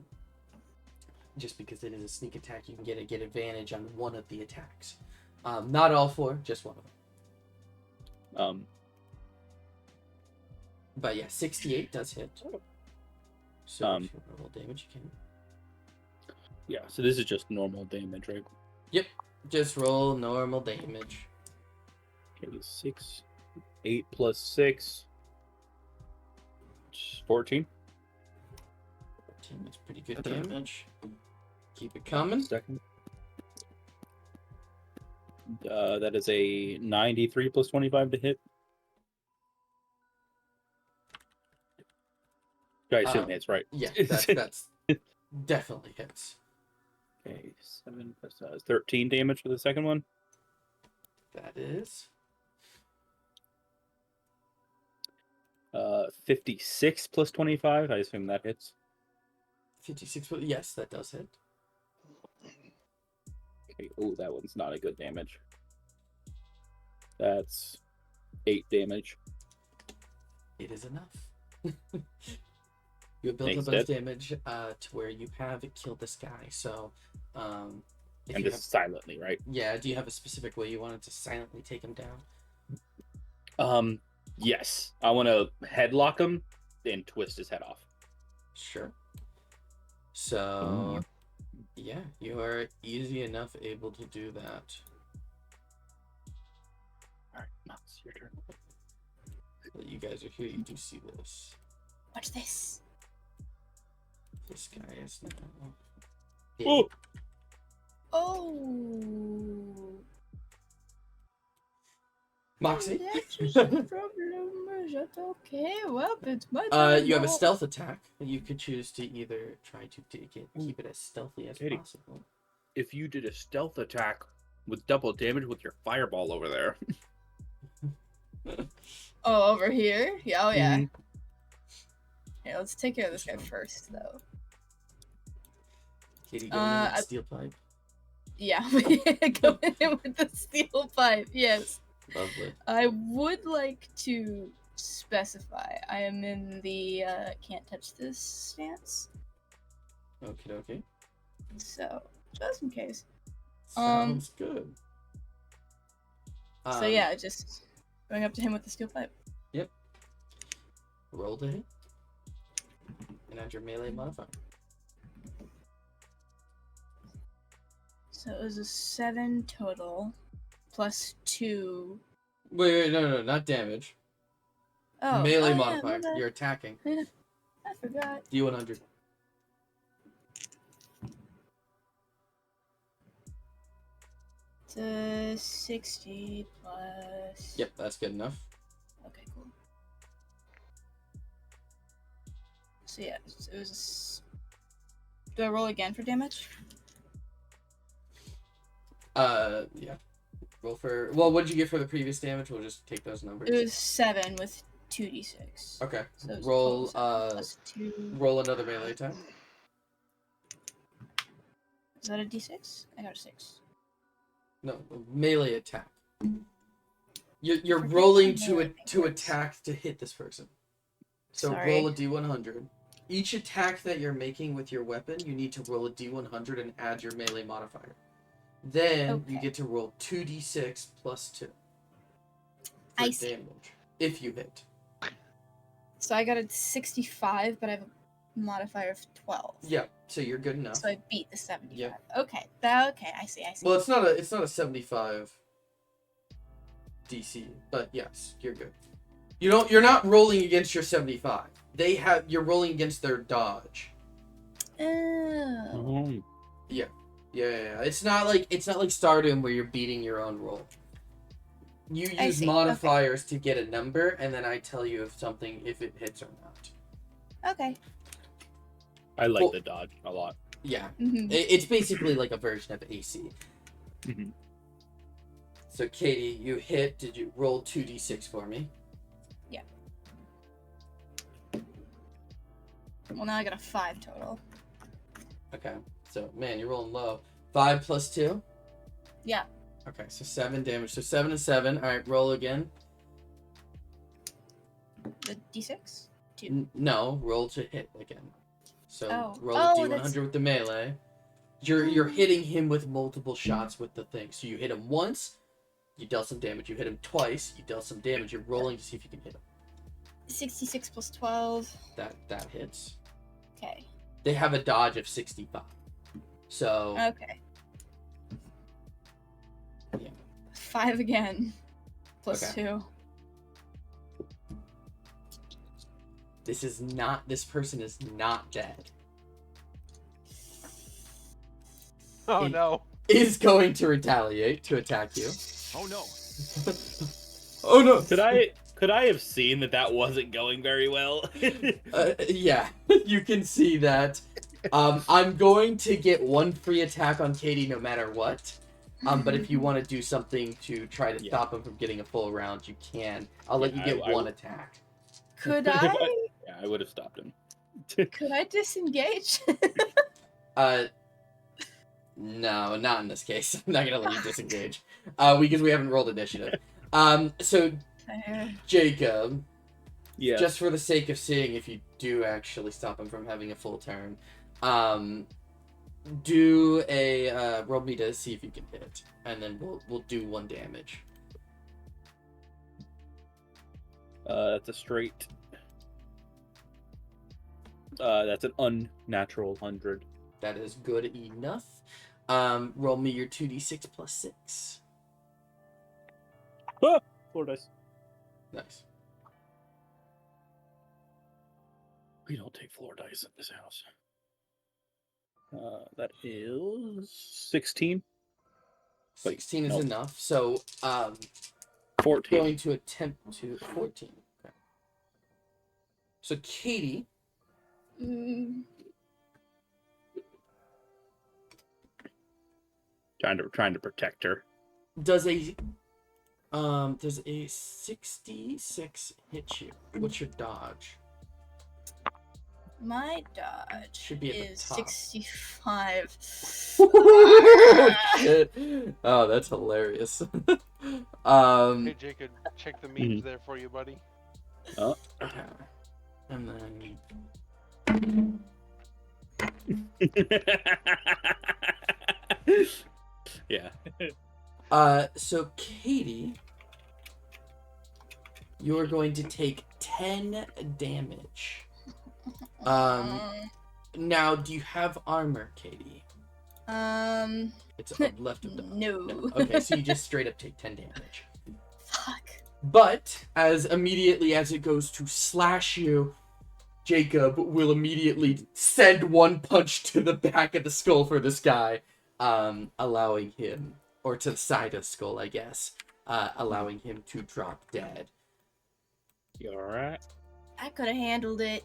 Just because it is a sneak attack, you can get advantage on one of the attacks. Not all 4, just one of them. But yeah, 68 does hit. So if you want to roll damage, you can. Yeah, so this is just normal damage, right? Yep, just roll normal damage. Okay, 8 plus 6. 14. 14 is pretty good damage. Keep it coming. Second. That is a 93 plus 25 to hit. I assume hits, right? Yeah, that's definitely hits. Okay, 7 plus 13 damage for the second one. That is 56 plus 25. I assume that hits. 56. Yes, that does hit. Okay, oh, that one's not a good damage. That's 8 damage. It is enough. You have built Thanks, up enough Dad. damage to where you have killed this guy. So, if And you just have, silently, right? yeah, do you have a specific way you wanted to silently take him down? Yes. I want to headlock him, then twist his head off. Sure. So, yeah, you are easy enough able to do that. All right, Mouse, your turn. But you guys are here. You do see this. Watch this. This guy is now. Oh! Oh. Moxie. That's just a problem. Is that okay? Well, it's my turn. You have a now. stealth attack. You could choose to either try to keep it as stealthy as Katie. possible. If you did a stealth attack with double damage with your fireball over there. Oh, over here? Yeah, oh yeah. Mhm. Here, let's take care of this guy first, though. Katie, going in with I- the steel pipe. Yeah, going in with the steel pipe, yes. Lovely. I would like to specify I am in the can't touch this stance, Okay, okay. so just in case. Sounds good. So yeah, just going up to him with the steel pipe. Roll to hit. And add your melee modifier. So it was a 7 total, plus 2. Wait, no, not damage. Oh, Melee yeah, modifier. my bad. You're attacking. I forgot. D100. It's a 60 plus. Yep, that's good enough. Okay, cool. So yeah, it was. Do I roll again for damage? Yeah. Roll for. Well, what did you get for the previous damage? We'll just take those numbers. It was 7 with 2d6. Okay. So it was Roll. 12, 7 plus 2. Roll another melee attack. Is that a D6? I got a 6. No, melee attack. You're Forget rolling how to melee to works. attack to hit this person. So Sorry. roll a d100. Each attack that you're making with your weapon, you need to roll a d100 and add your melee modifier. Then you Okay. get to roll 2d6 plus 2 for I see. damage if you hit. So I got a 65, but I have a modifier of 12. Yeah, so you're good enough. So I beat the 75. Yep. Okay. Okay, I see. Well, it's not a 75 DC, but yes, you're good. You're not rolling against your 75. You're rolling against their dodge. Oh. Yeah. It's not like Stardom where you're beating your own roll. You I use see, modifiers to get a number, and then I tell you if it hits or not. Okay. I like Well- the dodge a lot. Yeah. Mhm. It's basically like a version of AC. Mhm. So Katie, you hit. Did you roll 2d6 for me? Yeah. Well, now I got a 5 total. Okay. So man, you're rolling low. 5 plus 2. Yeah. Okay, so 7 damage. So 7 and 7. All right, roll again. The D6? 2. No, roll to hit again. So Oh. roll a Oh, d100 that's- with the melee. You're hitting him with multiple shots with the thing. So you hit him once, you dealt some damage. You hit him twice, you dealt some damage. You're rolling to see if you can hit him. 66 plus 12. That hits. Okay. They have a dodge of 65. So Okay. Yeah. 5 again. Plus Okay. 2. this person is not dead. Oh He- no. Is going to retaliate to attack you. Oh no. Oh no. Could I have seen that wasn't going very well? Yeah, you can see that. I'm going to get one free attack on Katie no matter what. But if you want to do something to try to Yeah. stop him from getting a full round, you can. I'll let Yeah, you get I one would- attack. Could I? Yeah, I would have stopped him. Could I disengage? No, not in this case. I'm not gonna let you disengage. Because we haven't rolled initiative. So Fair. Jacob, Yeah. just for the sake of seeing if you do actually stop him from having a full turn, do a roll me to see if you can hit, and then we'll do 1 damage. That's a straight. That's an unnatural 100. That is good enough. Roll me your 2d6 plus 6. 4 dice. Nice. We don't take floor dice in this house. That is 16. Wait, 16 is no. enough. So 14. going to attempt to 14. Okay. So Katie, Mm, Trying to protect her. does a 66 hit you? What's your dodge? my dodge Should be at the is top. 65. Shit. Oh, that's hilarious. Hey, Jacob, check the memes there for you, buddy. Oh. Okay. And then Yeah. so Katie, you're going to take 10 damage. Now, do you have armor, Katie? It's left of the No. Okay, so you just straight up take 10 damage. Fuck. But as immediately as it goes to slash you, Jacob will immediately send one punch to the back of the skull for this guy, allowing him, or to the side of the skull, I guess, allowing him to drop dead. You alright? I could have handled it.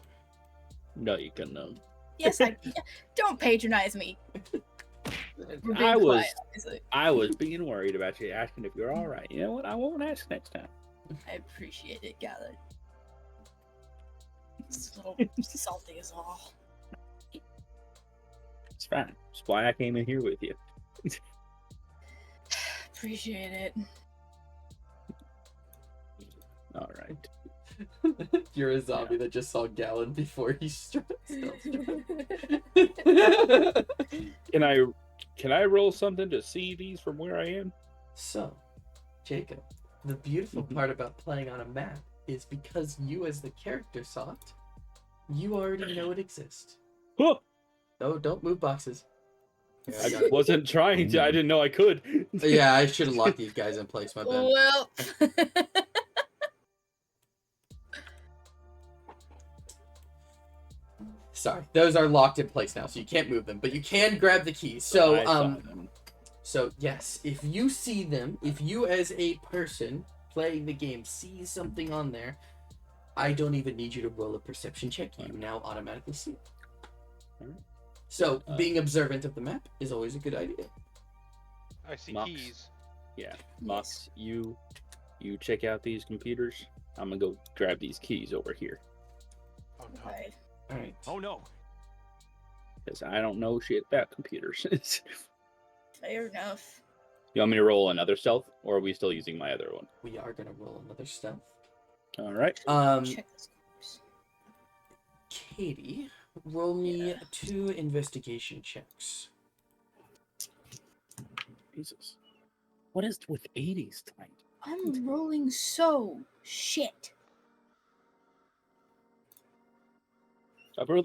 No, you can. Yes, I. Don't patronize me. We're being I was quiet, obviously. I was being worried about you, asking if you're all right. You know what? I won't ask next time. I appreciate it, Gallard. It's a little salty as all. It's fine. That's why I came in here with you. Appreciate it. All right. You're a zombie that just saw Gallon before he stealth Can I roll something to see these from where I am? So, Jacob, the beautiful part about playing on a map is because you as the character saw it, you already know it exists. Huh! No, don't move boxes. Yeah, I got I it. wasn't trying to. I didn't know I could. Yeah, I should have locked these guys in place, my bad. Well. Sorry, those are locked in place now, so you can't move them, but you can grab the keys. So, I saw them. So yes, if you see them, if you as a person playing the game see something on there, I don't even need you to roll a perception check. You now automatically see it. Alright. So being observant of the map is always a good idea. I see Mox. keys. Yeah, Mox, you check out these computers. I'm gonna go grab these keys over here Oh no. Alright. All right. Oh no. because I don't know shit about computers. Fair enough. You want me to roll another stealth, or are we still using my other one? We are gonna roll another stealth. All right. Check this corpse. Katie, roll me 2 investigation checks. Jesus, what is with 80s tonight? I'm rolling so shit.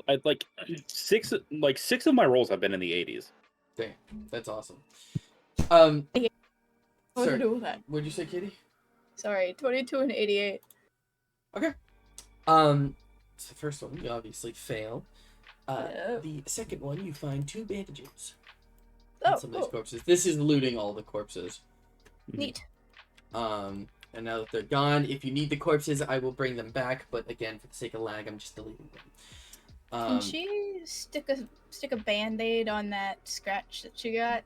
I'd like six of my rolls have been in the 80s. Damn, that's awesome. What Sorry, to do with that? what'd you say, Katie? Sorry, 22 and 88. Okay. It's the first one. You obviously fail. Yep. The second one, you find 2 bandages Oh, on some of these cool. corpses. This is looting all the corpses. Neat. And now that they're gone, if you need the corpses, I will bring them back. But again, for the sake of lag, I'm just deleting them. Can she stick a band-aid on that scratch that she got?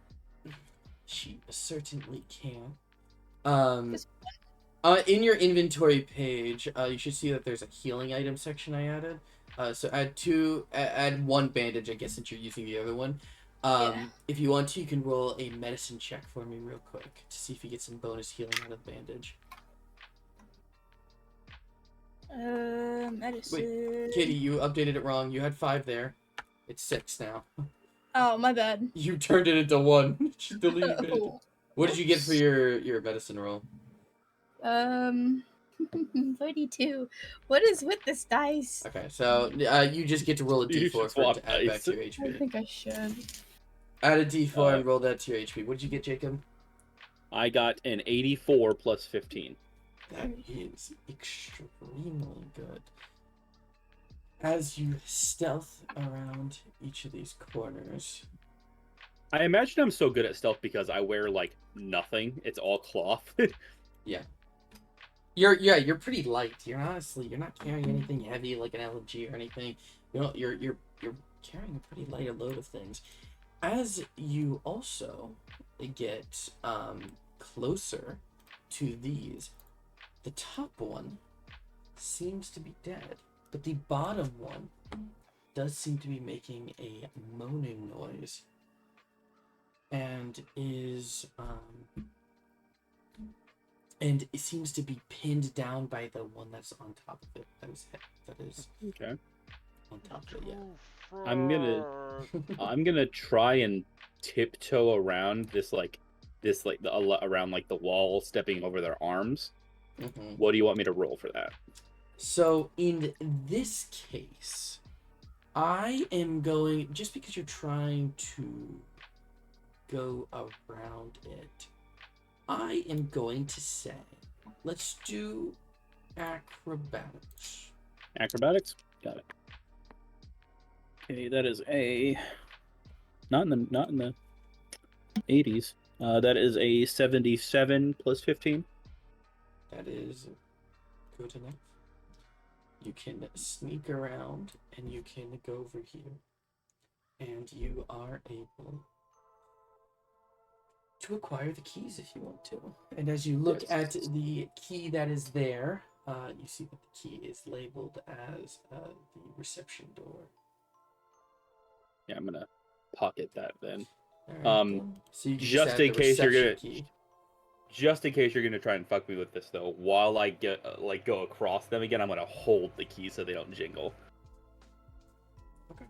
She certainly can. Just In your inventory page, you should see that there's a healing item section I added. So add 1 bandage, I guess, since you're using the other one. Yeah. If you want to, you can roll a medicine check for me real quick to see if you get some bonus healing out of the bandage. Medicine. Katie, you updated it wrong. You had 5 there. It's 6 now. Oh, my bad. You turned it into 1. She deleted it. Oh. What did you get for your medicine roll? 42. What is with this dice? Okay, so you just get to roll a You d4 should for it to swap add back dice. to your I HP. think I should. Add a d4 and roll that to your HP. What did you get, Jacob? I got an 84 plus 15. That is extremely good. As you stealth around each of these corners, I imagine I'm so good at stealth because I wear like nothing. It's all cloth. you're pretty light. You're not carrying anything heavy like an LMG or anything. You're carrying a pretty lighter load of things. As you also get closer to these, the top one seems to be dead, but the bottom one does seem to be making a moaning noise and and it seems to be pinned down by the one that's on top of it. That is Okay. on top of it. Yeah. I'm gonna try and tiptoe around around like the wall, stepping over their arms. Mhm. What do you want me to roll for that? So in this case, I am going, just because you're trying to go around it, I am going to say, let's do acrobatics. Acrobatics? Got it. Okay, that is a not in the 80s. That is a 77 plus 15. That is good enough. You can sneak around and you can go over here. And you are able to acquire the keys if you want to. And as you look at the key that is there, you see that the key is labeled as the reception door. Yeah, I'm gonna pocket that then. Alright, then. So you can just add in the case you're reception gonna- key. Just in case you're gonna try and fuck me with this, though, while I get go across them again, I'm gonna hold the key so they don't jingle. Okay.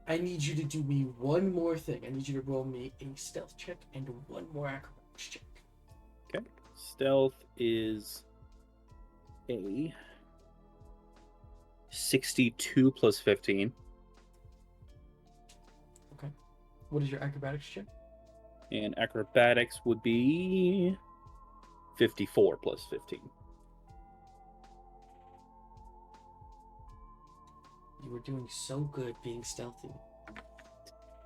I need you to do me one more thing. I need you to roll me a stealth check and one more acrobatics check. Okay. Stealth is a 62 plus 15. Okay. What is your acrobatics check? And acrobatics would be 54 plus 15. You were doing so good being stealthy.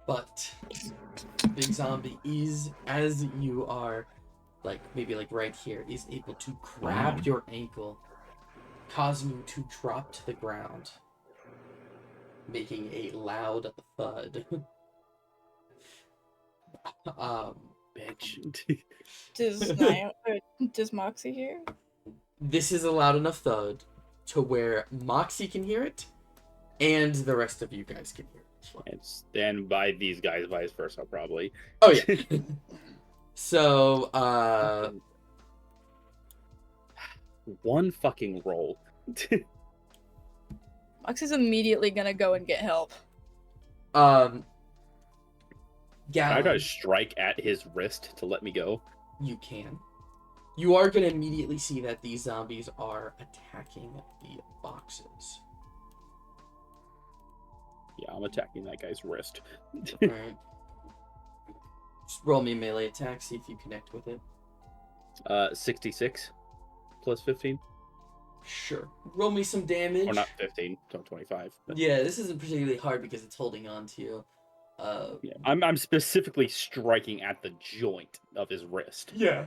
But Big Zombie is, as you are, maybe right here, is able to grab your ankle, causing you to drop to the ground, making a loud thud. Bitch. Does Moxie hear? This is a loud enough thud to where Moxie can hear it, and the rest of you guys can hear it as well. And stand by these guys, vice versa, probably. Oh yeah. So, one fucking roll. Moxie's immediately gonna go and get help. Can I Gallon, try to strike at his wrist to let me go? you can. You are going to immediately see that these zombies are attacking the boxes. Yeah, I'm attacking that guy's wrist. Alright. Just roll me a melee attack, see if you connect with it. 66 plus 15. Sure. Roll me some damage. Or not 15, so 25. But Yeah, this isn't particularly hard because it's holding on to you. yeah, I'm specifically striking at the joint of his wrist. Yeah.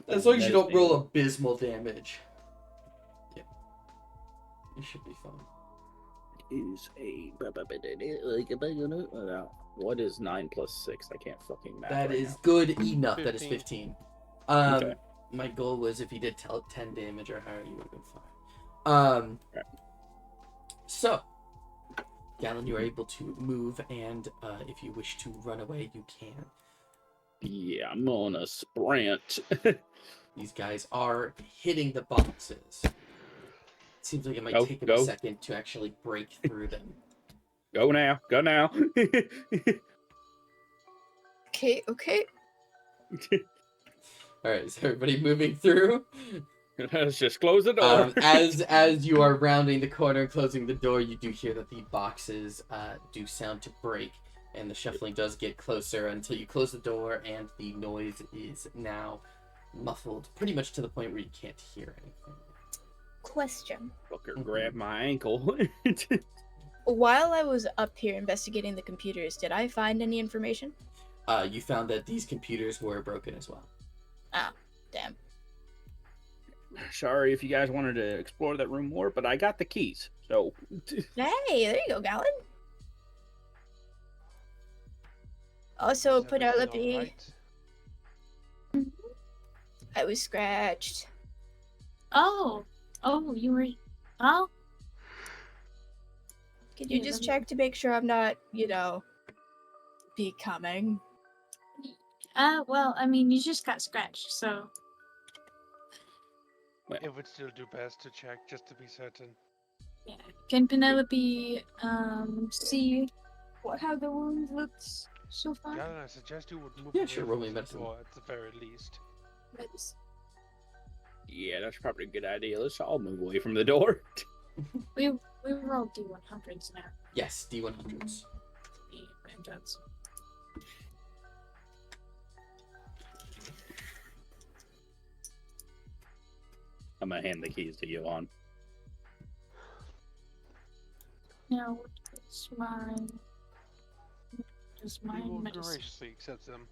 As long as you That is don't roll abysmal damage. Yeah. You should be fine. Is a what is 9 plus 6? I can't fucking math. That right is now. good enough. That is 15. 15. Okay. My goal was if you did 10 damage or higher, you would have been fine. Right. So, Gallon, you are able to move, and if you wish to run away, you can. Yeah, I'm on a sprint. These guys are hitting the boxes. It seems like it might Go, take them go. a second to actually break through them. Go now. Go now. Okay. Alright, is everybody moving through? Let's just close the door. As you are rounding the corner and closing the door, you do hear that the boxes do sound to break, and the shuffling does get closer until you close the door, and the noise is now muffled, pretty much to the point where you can't hear anything. Question. Fucker grabbed my ankle. While I was up here investigating the computers, did I find any information? You found that these computers were broken as well. Damn. Sorry if you guys wanted to explore that room more, but I got the keys. So Hey, there you go, Gallon. Also, Is everything Penelope, alright? I was scratched. Oh, you were. Oh, Could you Yeah, just let me- check to make sure I'm not, becoming? well, I mean, you just got scratched, so. It would still do best to check just to be certain. Yeah. Can Penelope see how the wound looks so far? Galen, I suggest you would move Yeah, away sure, from roll me the medicine. door at the very least. Let's- yeah, that's probably a good idea. Let's all move away from the door. We rolled D100s now. Yes, D100s. And that's I'm gonna hand the keys to you on. now. What's mine? Does We will mine medicine? graciously accept them.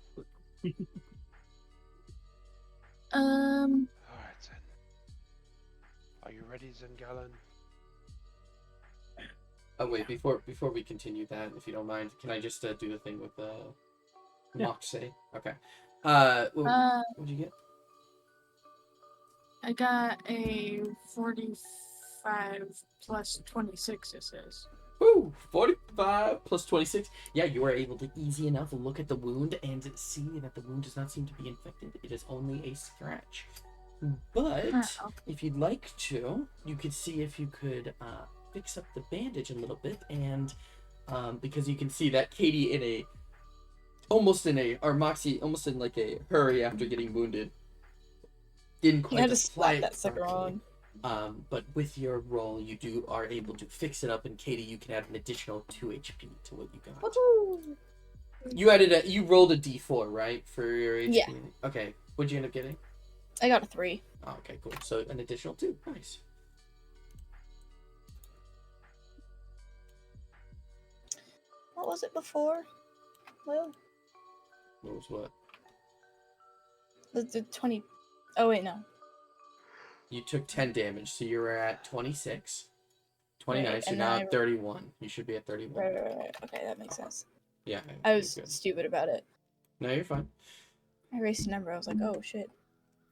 Um. Alright then. Are you ready, Zengalen? Oh wait, before we continue that, if you don't mind, can I just do the thing with Moxie? Okay. What'd you get? I got a 45 plus 26. It says. Woo! 45 plus 26. Yeah, you are able to easy enough look at the wound and see that the wound does not seem to be infected. It is only a scratch. But Oh. if you'd like to, you could see if you could fix up the bandage a little bit, and because you can see that Katie almost in like a hurry after getting wounded, didn't You quite had to apply slap it that sucker properly. on. But with your roll, you are able to fix it up, and Katie, you can add an additional 2 HP to what you got. Woohoo! You rolled a D4, right, for your HP? Yeah. Okay. What'd you end up getting? I got a 3. Oh, okay, cool. So an additional 2. Nice. What was it before? Well, What was what? the 20. Oh, wait, no. You took 10 damage, so you were at 26. 29, Right, so and now then at 31. You should be at 31. Right. Okay, that makes sense. Yeah. I you're was good. stupid about it. No, you're fine. I erased a number. I was like, oh, shit.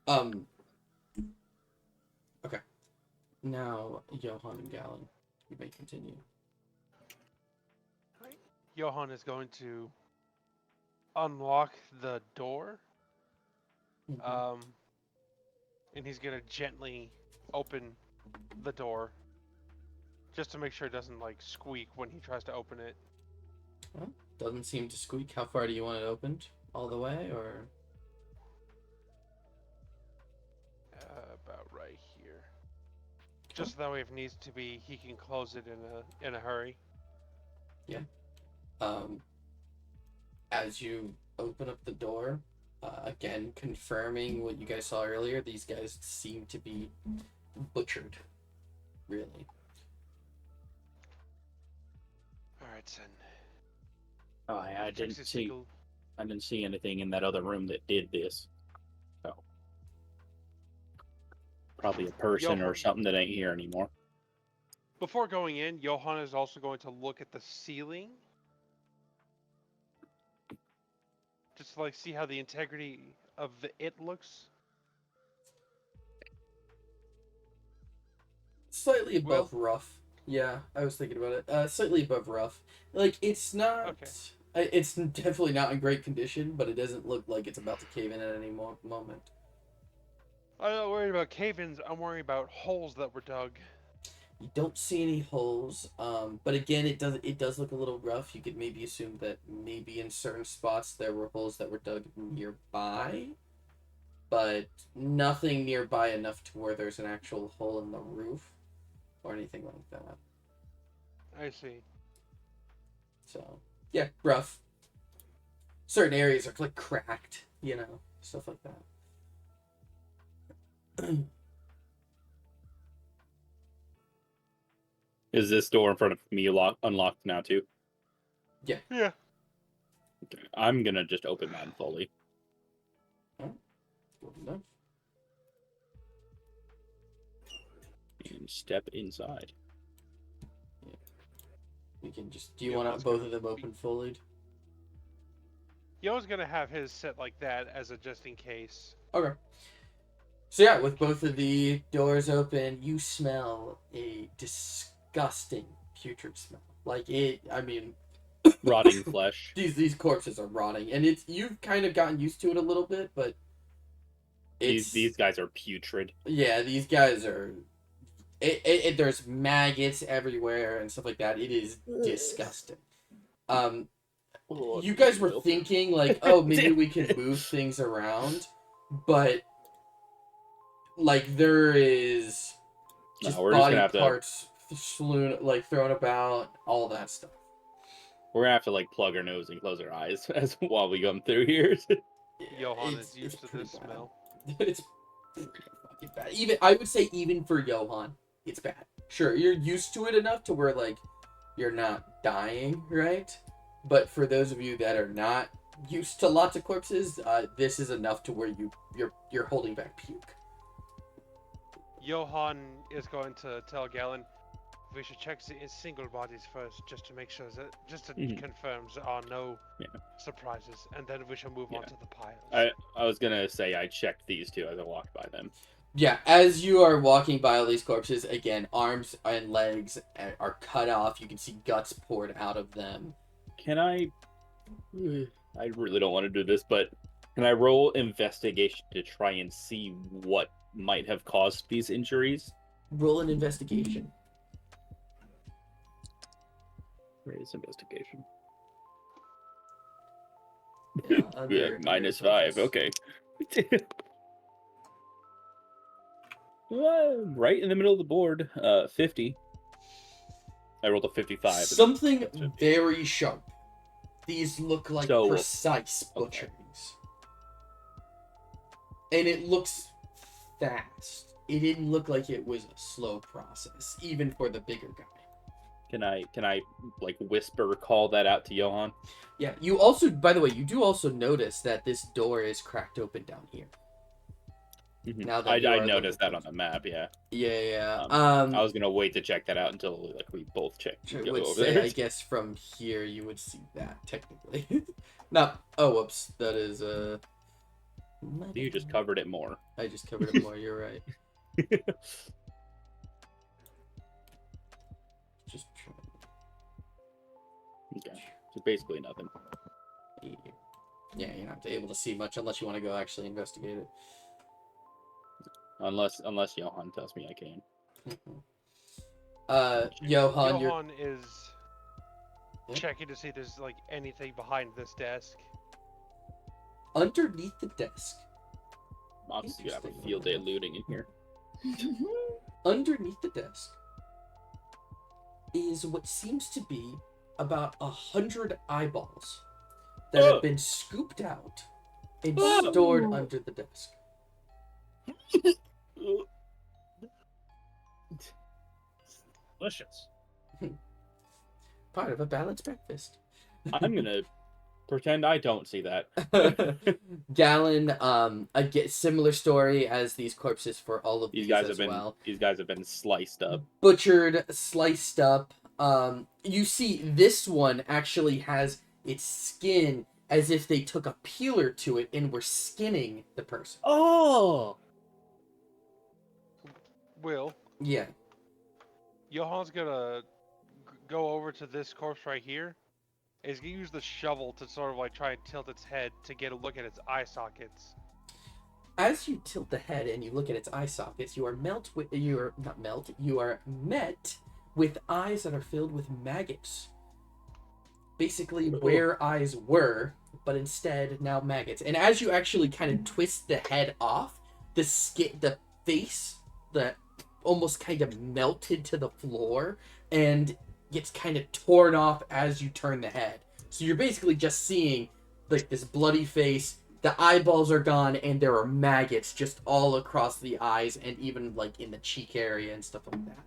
Okay. Now, Johan and Galen, you may continue. Johan is going to unlock the door. And he's gonna gently open the door just to make sure it doesn't like squeak when he tries to open it. Well, doesn't seem to squeak. How far do you want it opened? All the way, or? About right here. Just that way, if needs to be, he can close it in a hurry. Yeah. As you open up the door, again confirming what you guys saw earlier, these guys seem to be butchered. Really. All right, son. Oh, I Checks didn't his see. single- I didn't see anything in that other room that did this. So probably a person or Johan. something that ain't here anymore. Before going in, Johan is also going to look at the ceiling. Just to, like, see how the integrity of it looks. Slightly above rough. Yeah, I was thinking about it. Slightly above rough. Like, it's not... Okay. It's definitely not in great condition, but it doesn't look like it's about to cave in at any moment. I'm not worried about cave-ins. I'm worried about holes that were dug. You don't see any holes, but again, it does look a little rough. You could maybe assume that maybe in certain spots there were holes that were dug nearby, but nothing nearby enough to where there's an actual hole in the roof or anything like that. I see. So, yeah, rough. Certain areas are like cracked, stuff like that. Is this door in front of me unlocked now too? Yeah. Okay. I'm gonna just open that fully. Good enough. And step inside. We can just. Do you want both of them open fully? Yo's gonna have his set like that as a just in case. Okay. So yeah, with both of the doors open, you smell a disgusting putrid smell. Like it. I mean, Rotting flesh. These corpses are rotting, and you've kind of gotten used to it a little bit, but These guys are putrid. Yeah, these guys are. There's maggots everywhere and stuff like that. It is disgusting. You guys were thinking like, oh, maybe we could move things around, but like there is just body parts thrown about, all that stuff. We're gonna have to like plug our nose and close our eyes while we come through here. Johan is used to this smell. It's pretty fucking bad. I would say even for Johan, it's bad. Sure, you're used to it enough to where like you're not dying, right? But for those of you that are not used to lots of corpses, this is enough to where you're holding back puke. Johan is going to tell Galen, we should check the single bodies first, just to make sure confirm there are no surprises, and then we shall move on to the piles. I was gonna say I checked these two as I walked by them. Yeah, as you are walking by all these corpses, again, arms and legs are cut off. You can see guts poured out of them. Can I? I really don't want to do this, but can I roll investigation to try and see what might have caused these injuries? Roll an investigation. Where is investigation? Yeah, Yeah, -5. focus. Okay. Right in the middle of the board. 50. I rolled a 55. Something That's 50. very sharp. These look like So, precise okay. butcherings. And it looks fast. It didn't look like it was a slow process, even for the bigger guy. Can I like whisper call that out to Johan? Yeah, you also, by the way, you do also notice that this door is cracked open down here. Now that I noticed that on the map, yeah. Yeah. I was gonna wait to check that out until like we both checked. I would say, I guess from here you would see that technically. No. Oh, whoops. That is You just covered it more. I just covered it more. You're right. Just trying. Okay. So basically nothing. Yeah, you're not able to see much unless you want to go actually investigate it. Unless Johan tells me I can. Johan, Johan is checking to see if there's like anything behind this desk. underneath the desk. Obviously, you have a field day looting in here. Underneath the desk is what seems to be about 100 eyeballs that have been scooped out and stored under the desk. Delicious. Part of a balanced breakfast. I'm gonna pretend I don't see that. Gallon, a similar story as these corpses for all of these guys as well. These guys have been sliced up. Butchered, sliced up. You see this one actually has its skin as if they took a peeler to it and were skinning the person. Oh! Will. Yeah. Johan's gonna go over to this corpse right here. He's gonna use the shovel to sort of like try and tilt its head to get a look at its eye sockets. As you tilt the head and you look at its eye sockets, you are met with eyes that are filled with maggots. Basically where eyes were, but instead now maggots. And as you actually kind of twist the head off, the face, that almost kind of melted to the floor and gets kind of torn off as you turn the head. So you're basically just seeing like this bloody face, the eyeballs are gone, and there are maggots just all across the eyes and even like in the cheek area and stuff like that.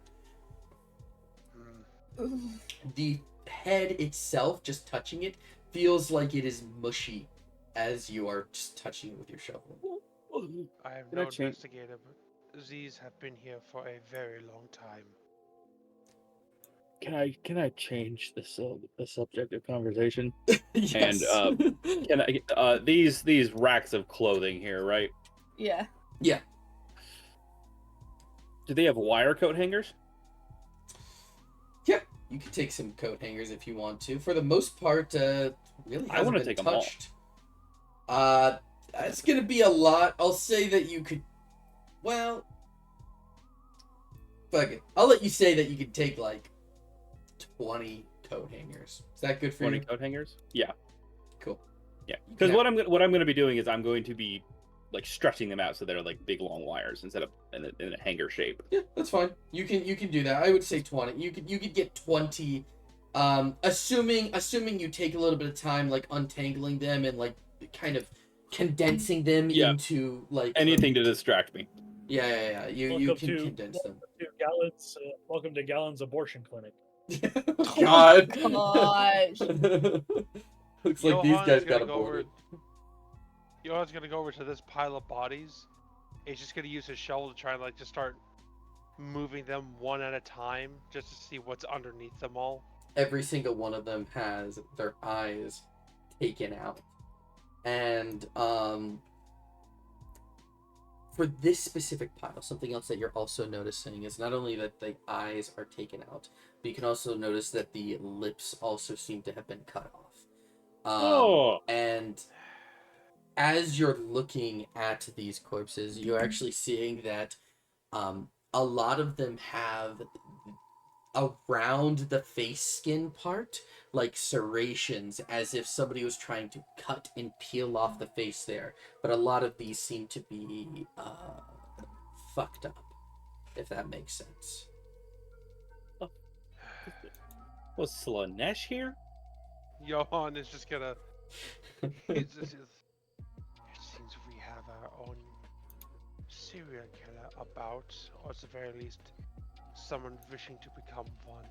The head itself, just touching it, feels like it is mushy as you are just touching it with your shovel. I have no investigator, but these have been here for a very long time. Can I change the subject of conversation? Yes. And can I these racks of clothing here, right? Yeah. Yeah. Do they have wire coat hangers? Yeah. You can take some coat hangers if you want to. For the most part, really hasn't I want to been take touched. them all. It's gonna be a lot. I'll say that you could. Well, fuck it. I'll let you say that you could take like 20 coat hangers. Is that good for 20 you? coat hangers? Yeah. Cool. Yeah. Because what I'm going to be doing is I'm going to be like stretching them out so they're like big long wires instead of in a hanger shape. Yeah, that's fine. You can do that. I would say 20. You could get 20. Assuming you take a little bit of time like untangling them and like kind of condensing them into like anything to distract me. Yeah. You can condense them. Welcome to Gallon's abortion clinic. God. Gosh. Looks like these guys got aborted. Johan's gonna go over to this pile of bodies. He's just gonna use his shovel to try and like just start moving them one at a time, just to see what's underneath them all. Every single one of them has their eyes taken out, and For this specific pile, something else that you're also noticing is not only that the eyes are taken out, but you can also notice that the lips also seem to have been cut off. And as you're looking at these corpses, you're actually seeing that a lot of them have around the face skin part like serrations, as if somebody was trying to cut and peel off the face there. But a lot of these seem to be fucked up, if that makes sense. Was Slanesh here? Johan is just gonna. It seems we have our own serial killer about, or at the very least, someone wishing to become one.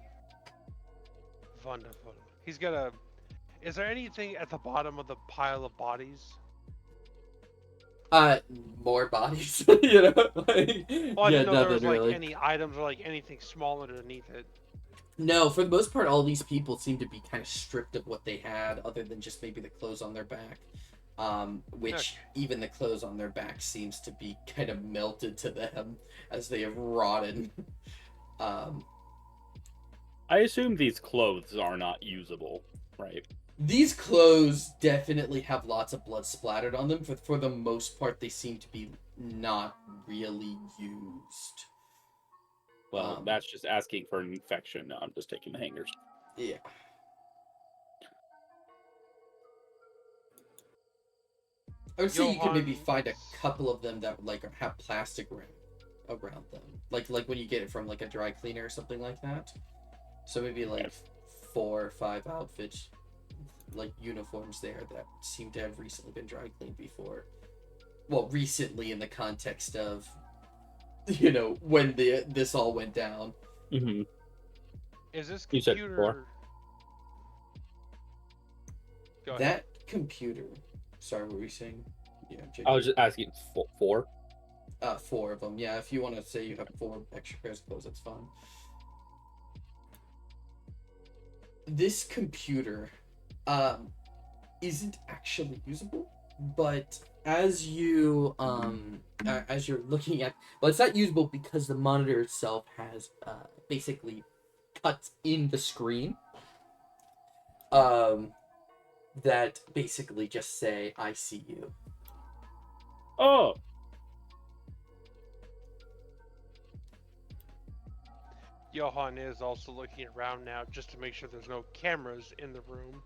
Wonderful. He's gonna. Is there anything at the bottom of the pile of bodies? More bodies, you know? Like, Well, I yeah, didn't know there was nothing like really. any items or like anything small underneath it. No, for the most part, all these people seem to be kind of stripped of what they had, other than just maybe the clothes on their back. Which even the clothes on their back seems to be kind of melted to them as they have rotted. I assume these clothes are not usable, right? These clothes definitely have lots of blood splattered on them, but for the most part, they seem to be not really used. Well, that's just asking for an infection. No, I'm just taking the hangers. Yeah. I would say you could maybe find a couple of them that like have plastic around them, like when you get it from like a dry cleaner or something like that. So maybe like 4 or 5 outfits, like uniforms there that seem to have recently been dry cleaned before. Well, recently in the context of, you know, when this all went down. Mm-hmm. Is this You said computer? 4. Go ahead. That computer. Sorry, what were you saying? Yeah, JK. I was just asking 4. 4 of them. Yeah, if you want to say you have 4 extra pairs of clothes, that's fine. This computer isn't actually usable, but as you're looking at, well, it's not usable because the monitor itself has basically cuts in the screen that basically just say I see you. Oh. Johan is also looking around now just to make sure there's no cameras in the room.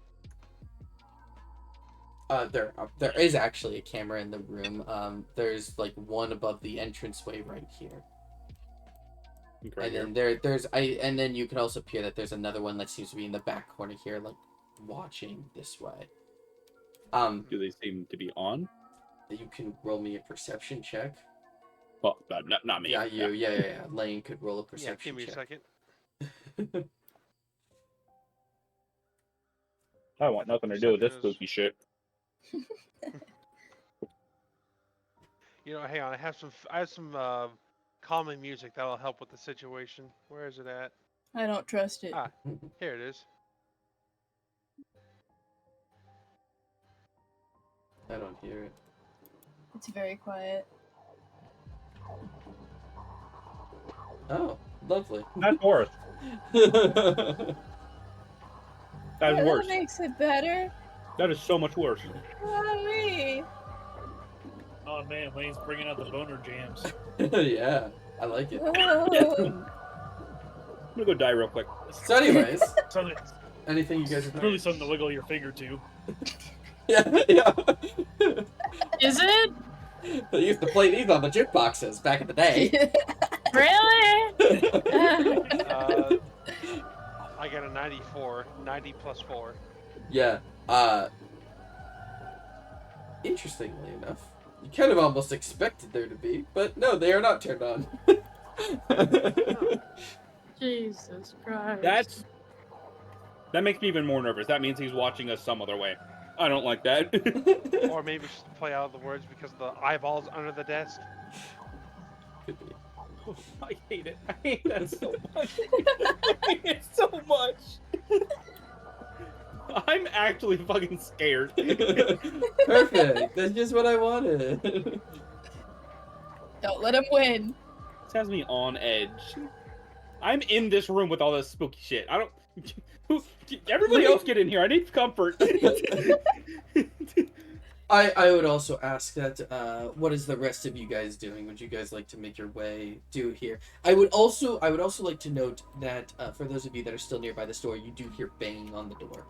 There is actually a camera in the room. There's like one above the entranceway right here. Right, and then and then you can also peer that there's another one that seems to be in the back corner here, like watching this way. Do they seem to be on? You can roll me a perception check. Well, not me. Yeah, you. Yeah. Lane could roll a perception check. check. Give me a second. I want nothing to do with this spooky shit. You know, hang on. I have some calming music that'll help with the situation. Where is it at? I don't trust it. Ah, here it is. I don't hear it. It's very quiet. Oh, lovely. That's worse. That's worse. That makes it better. That is so much worse. Not me. Oh man, Lane's bringing out the boner jams. Yeah, I like it. Oh. I'm gonna go die real quick. So anyways, It's anything you guys are really something to wiggle your finger to. Yeah. Is it? They used to play these on the jukeboxes back in the day. Really? I got a 94. 90 plus 4. Yeah. Interestingly enough, you kind of almost expected there to be, but no, they are not turned on. Jesus Christ. That makes me even more nervous. That means he's watching us some other way. I don't like that. Or maybe just play out the words because the eyeballs under the desk. Could be. Oh, I hate it. I hate that so much. I hate it so much. I'm actually fucking scared. Perfect. That's just what I wanted. Don't let him win. This has me on edge. I'm in this room with all this spooky shit. I don't. Everybody else get in here. I need comfort. I would also ask that what is the rest of you guys doing? Would you guys like to make your way do here? I would also like to note that for those of you that are still nearby the store, you do hear banging on the door.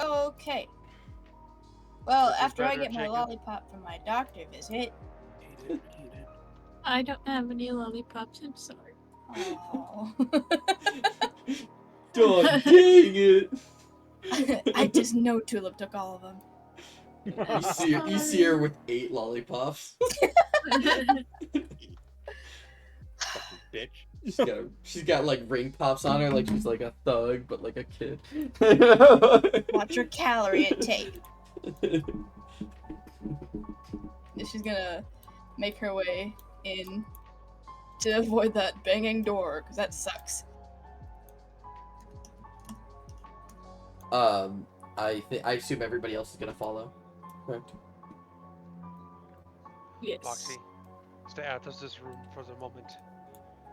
Okay. Well, This is after I better, get my Jacob. lollipop from my doctor visit. I don't have any lollipops. I'm sorry. Oh. Dog, dang it! I just know Tulip took all of them. You see her with 8 lollipops. Fucking bitch. She's got like ring pops on her, like she's like a thug, but like a kid. Watch your calorie intake. She's gonna make her way in to avoid that banging door, because that sucks. I assume everybody else is gonna follow, correct? Yes. Foxy, stay out of this room for the moment.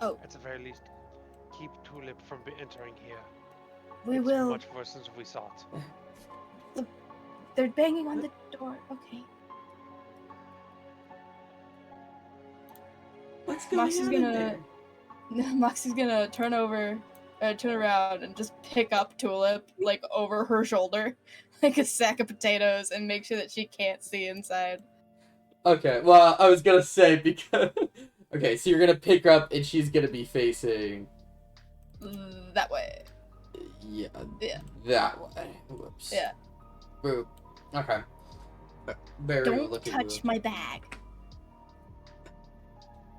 Oh. At the very least, keep Tulip from entering here. We It's will. much worse than we thought. They're banging on the door. Okay. What's going Moxie's on in gonna- there? Moxie's gonna turn around and just pick up Tulip, like, over her shoulder, like a sack of potatoes, and make sure that she can't see inside. Okay, well, I was gonna say because... Okay, so you're gonna pick her up and she's gonna be facing... That way. Yeah, Yeah. that way. Whoops. Yeah. Boop. Okay. Barry will Don't look at touch you. my bag.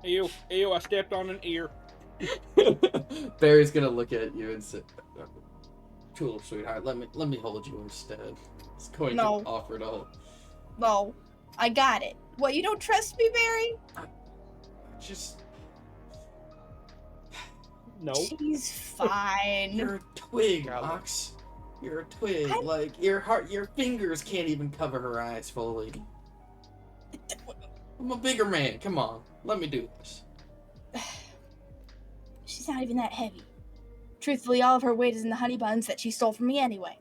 Ew, I stepped on an ear. Barry's gonna look at you and say, "Tulip, sweetheart, let me hold you instead." He's going No. to offer to hold. No, I got it. What, you don't trust me, Barry? Just No. She's fine. you're a twig, Gallon. Mox. You're a twig. I'm- Like your fingers can't even cover her eyes fully. I'm a bigger man. Come on, let me do this. She's not even that heavy. Truthfully, all of her weight is in the honey buns that she stole from me anyway.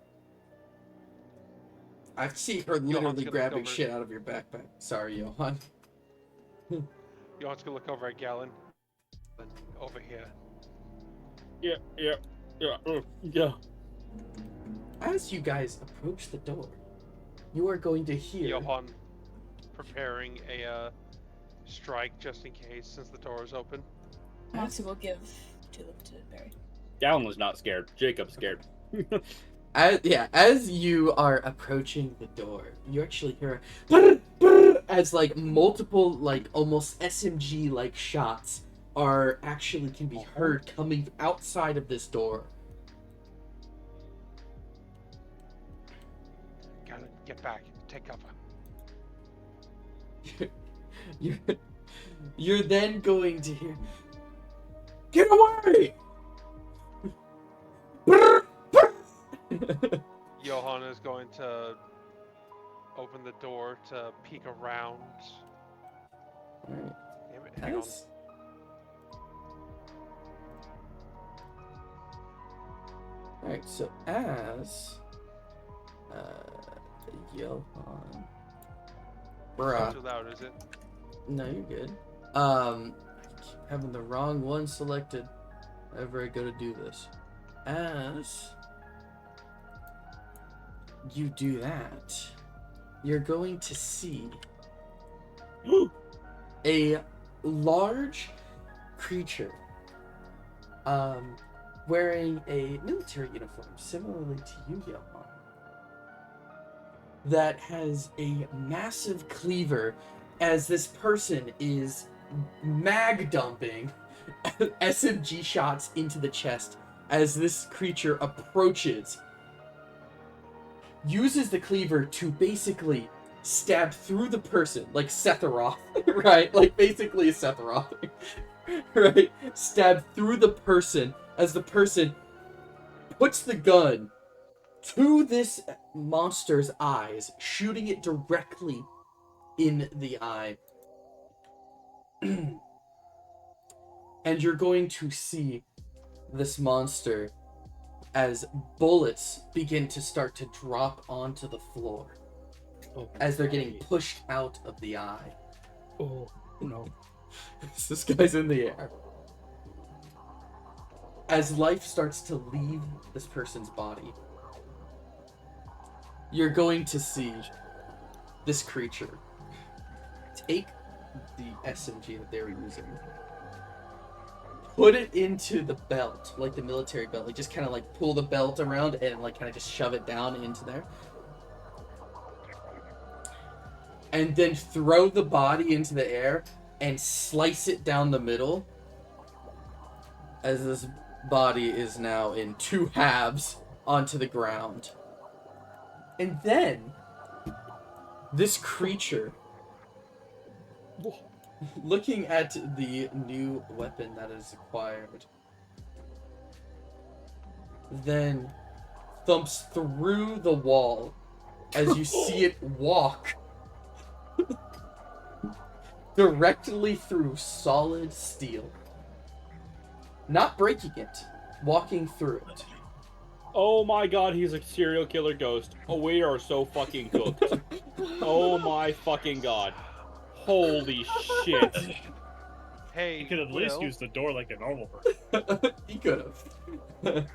I see her Johan's literally gonna grabbing cover- shit out of your backpack. Sorry, Johan. Johan's gonna look over at Gallon. And over here. Yeah. As you guys approach the door, you are going to hear. Johan preparing a strike just in case, since the door is open. Moxie will give Tulip to Barry. Gallon was not scared. Jacob's scared. As you are approaching the door, you actually hear as like multiple like almost SMG like shots are actually can be heard coming outside of this door. Gallon, get back. Take cover. You're then going to hear, "Get away!" Johan is going to open the door to peek around. Alright. Damn it, hang on. Alright, so as Johan. Not Bruh. too loud, is it? No, you're good. I keep having the wrong one selected whenever I go to do this. As you do that, you're going to see a large creature wearing a military uniform similarly to you, Johan, that has a massive cleaver as this person is mag dumping SMG shots into the chest as this creature approaches, uses the cleaver to basically stab through the person, like Sephiroth, right? Like basically a Sephiroth, right? Stab through the person as the person puts the gun to this monster's eyes, shooting it directly in the eye. and you're going to see this monster as bullets begin to start to drop onto the floor as they're getting pushed out of the eye. Oh no! This guy's in the air. As life starts to leave this person's body, you're going to see this creature take the SMG that they were using, put it into the belt, like the military belt, like just kind of like pull the belt around and like kind of just shove it down into there. And then throw the body into the air and slice it down the middle as this body is now in two halves onto the ground. And then this creature, looking at the new weapon that is acquired, then thumps through the wall as you see it walk directly through solid steel. Not breaking it, walking through it. Oh my god, he's a serial killer ghost. Oh, we are so fucking cooked. Oh my fucking god. Holy shit. Hey, You could at least Will, use the door like a normal person. He could have.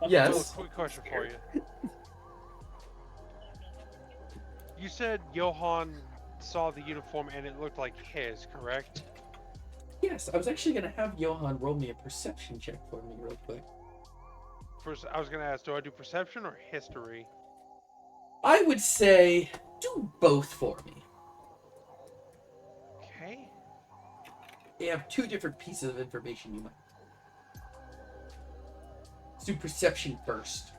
Yes. quick question for you. You said Johann saw the uniform and it looked like his, correct? Yes, I was actually going to have Johann roll me a perception check for me real quick. First, I was gonna ask, do I do perception or history? I would say do both for me. Okay. They have two different pieces of information you might. Let's do perception first.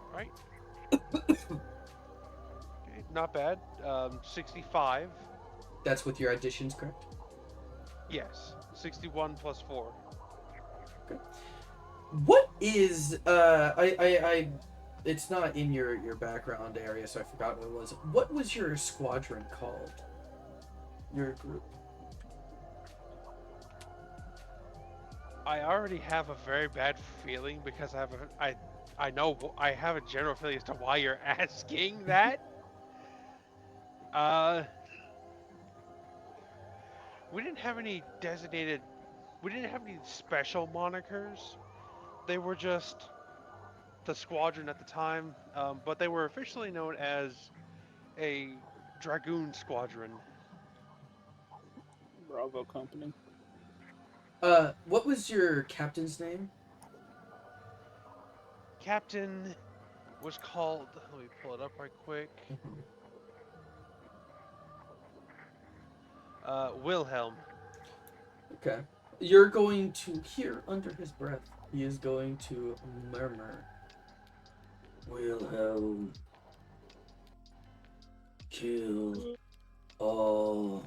Alright. Okay, not bad. 65. That's with your additions, correct? Yes. 61 plus 4. Okay. What is I it's not in your background area, so I forgot what it was. What was your squadron called? Your group. I already have a very bad feeling because I know I have a general feeling as to why you're asking that. We didn't have any designated. We didn't have any special monikers. They were just the squadron at the time, but they were officially known as a Dragoon Squadron. Bravo Company. What was your captain's name? Captain was called. Let me pull it up right quick. Wilhelm. Okay. You're going to hear under his breath. He is going to murmur. Wilhelm. Kill all.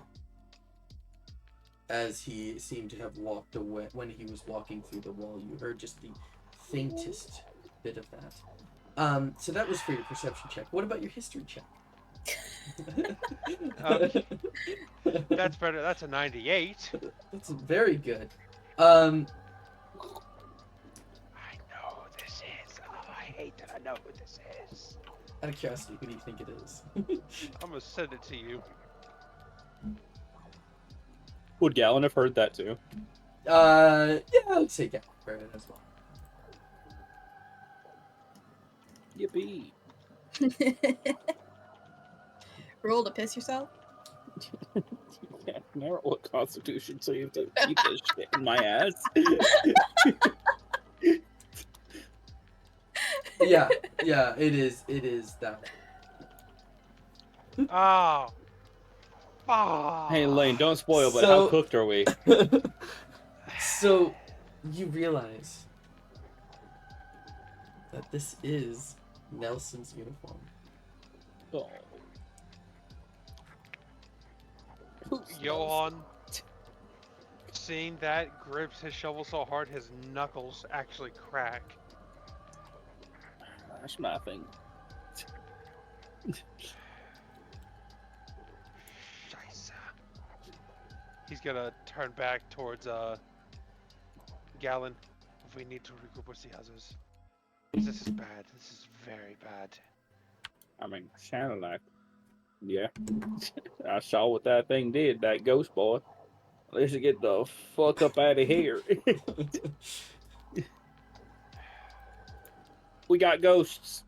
As he seemed to have walked away, when he was walking through the wall, you heard just the faintest bit of that. So that was for your perception check. What about your history check? That's better. That's a 98. That's very good. I know who this is. Oh, I hate that I know who this is. Out of curiosity, who do you think it is? I'm gonna send it to you. Would Gallon have heard that too? Yeah, I'd say Gallon heard it as well. Yippee. Roll to piss yourself? Yeah, never roll a constitution, so you have to keep this shit in my ass. Yeah, it is that. Oh. Oh. Hey Lane, don't spoil, but So- how cooked are we? So, you realize that this is Nelson's uniform. Oh. Johann, seeing that, grips his shovel so hard his knuckles actually crack. That's nothing. Scheiße. He's gonna turn back towards Gallon if we need to regroup with the others. 'Cause this is bad. This is very bad. I mean, sounded like, yeah. I saw what that thing did, that ghost boy. Let's get the fuck up out of here. We got ghosts.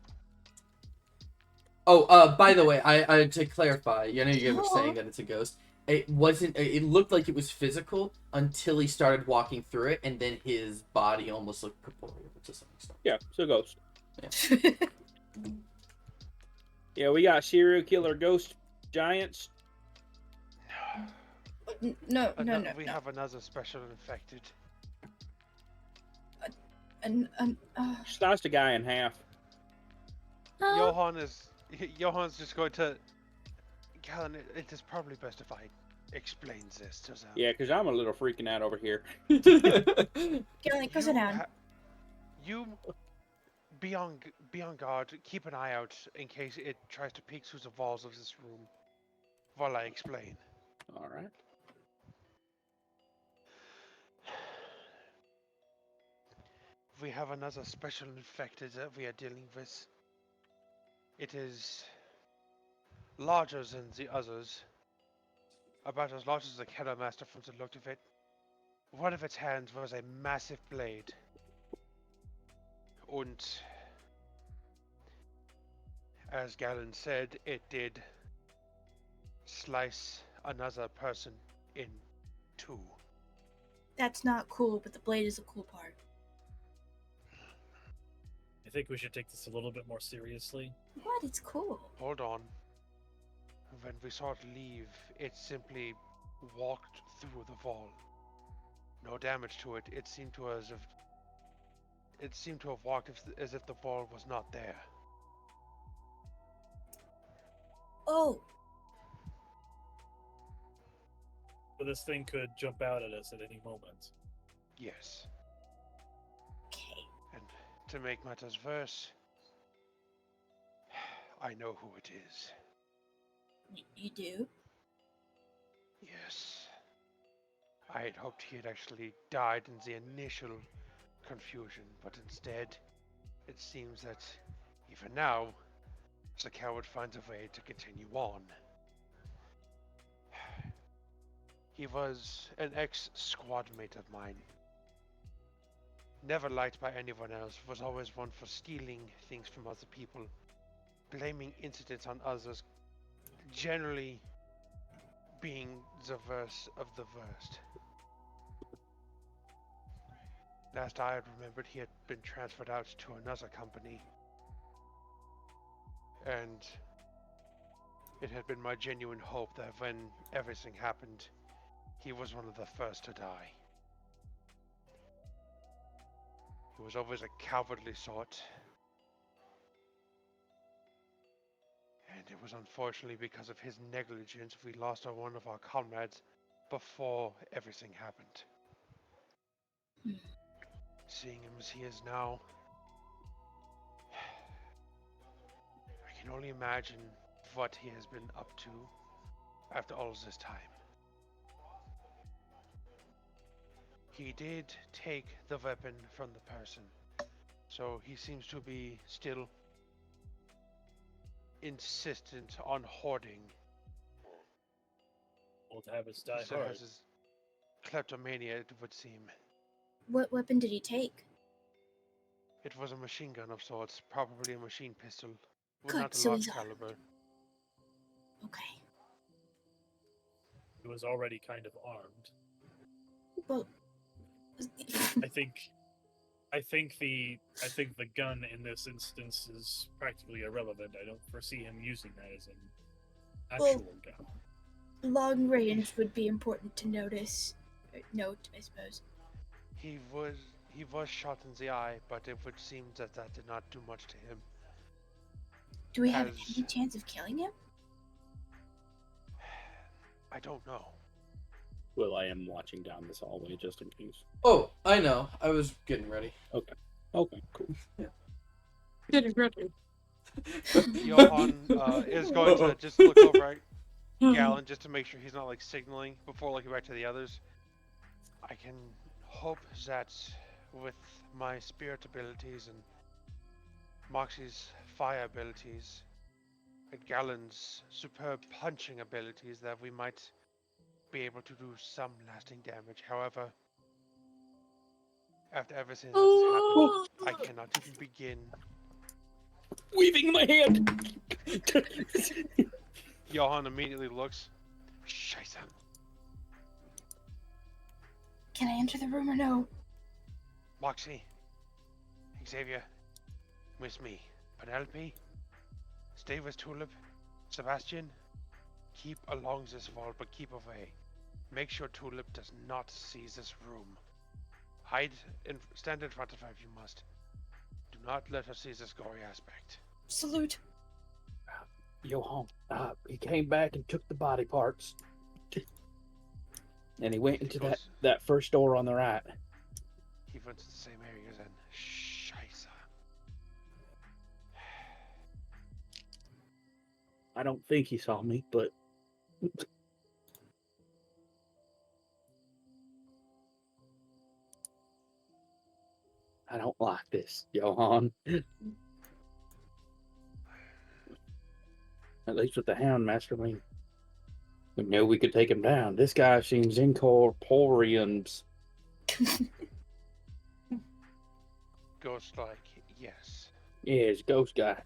Oh, by the way, I to clarify, you know, you were saying that it's a ghost. It wasn't. It looked like it was physical until he started walking through it, and then his body almost looked corporeal to some extent. Yeah, it's a ghost. Yeah. Yeah, we got serial killer ghost giants. No. We have another special infected. Sliced a guy in half. Johan's just going to. Gallon, it is probably best if I explains this to them. Yeah, because I'm a little freaking out over here. Gillian, go sit down. You be on guard. Keep an eye out in case it tries to peek through the walls of this room while I explain. All right. We have another special infected that we are dealing with. It is larger than the others. About as large as a Killer Master from the look of it. One of its hands was a massive blade. And as Galen said, it did slice another person in two. That's not cool, but the blade is a cool part. I think we should take this a little bit more seriously. What? It's cool. Hold on. When we saw it leave, it simply walked through the wall. No damage to it. It seemed to have walked as if the wall was not there. Oh. So this thing could jump out at us at any moment. Yes. Okay. And to make matters worse, I know who it is. You do? Yes. I had hoped he had actually died in the initial confusion, but instead, it seems that even now, the coward finds a way to continue on. He was an ex-squad mate of mine. Never liked by anyone else, was always one for stealing things from other people, blaming incidents on others, generally being the worst of the worst. Last I had remembered, he had been transferred out to another company, and it had been my genuine hope that when everything happened, he was one of the first to die. He was always a cowardly sort, and it was unfortunately because of his negligence we lost one of our comrades before everything happened. Seeing him as he is now, I can only imagine what he has been up to after all of this time. He did take the weapon from the person, so he seems to be still insistent on hoarding. Well, to have us die He still hard. has his kleptomania, it would seem. What weapon did he take? It was a machine gun of sorts, probably a machine pistol, but Good, not a so large he's armed. caliber. Okay. He was already kind of armed. Well, I think the gun in this instance is practically irrelevant. I don't foresee him using that as an actual gun. long range would be important to note, I suppose. He was shot in the eye, but it would seem that did not do much to him. Do we have As- any chance of killing him? I don't know. Well, I am watching down this hallway just in case. Oh, I know. I was getting ready. Okay, cool. Getting ready. Johan is going to just look over Gallon, just to make sure he's not like signaling before looking back to the others. I can hope that with my spirit abilities and Moxie's fire abilities and Gallon's superb punching abilities that we might be able to do some lasting damage. However, after everything that has happened, I cannot even begin. Weaving my hand. Johan immediately looks. Scheiße. Can I enter the room or no? Moxie, Xavier, with me. Penelope, stay with Tulip. Sebastian, keep along this wall, but keep away. Make sure Tulip does not see this room. Stand in front of her if you must. Do not let her see this gory aspect. Salute. Johan, he came back and took the body parts. And he went into that first door on the right. He went to the same area then. Scheiße. I don't think he saw me, but I don't like this, Johan. At least with the Houndmaster, we knew we could take him down. This guy seems incorporeans. Ghost-like, yes. Yeah, he's a ghost guy.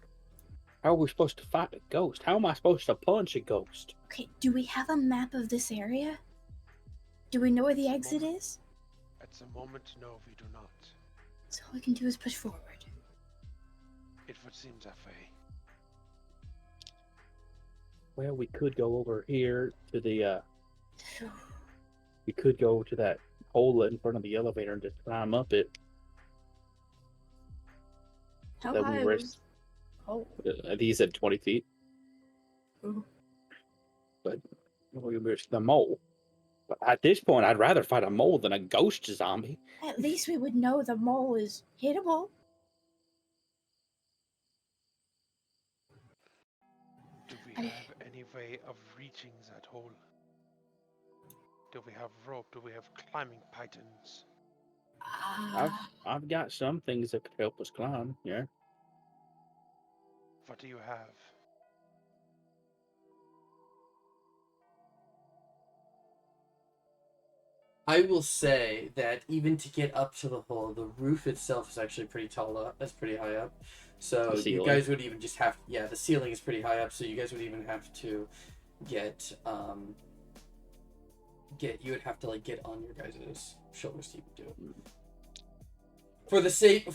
How are we supposed to fight a ghost? How am I supposed to punch a ghost? Okay, do we have a map of this area? Do we know where the exit is? At the moment, no, we do not. So all we can do is push forward. It would seem that way. Well, we could go over here to the, we could go to that hole in front of the elevator and just climb up it. How That high we was... Oh. I think he said 20 feet. Ooh. But we risk the mole. But at this point, I'd rather fight a mole than a ghost zombie. At least we would know the mole is hittable. Do we have any way of reaching that hole? Do we have rope? Do we have climbing pythons? I've got some things that could help us climb, yeah. What do you have? I will say that even to get up to the hole, the roof itself is actually pretty tall up. That's pretty high up. So you guys would even just have, yeah, the ceiling is pretty high up. So you guys would even have to get you would have to like get on your guys' shoulders to even do it. For the sake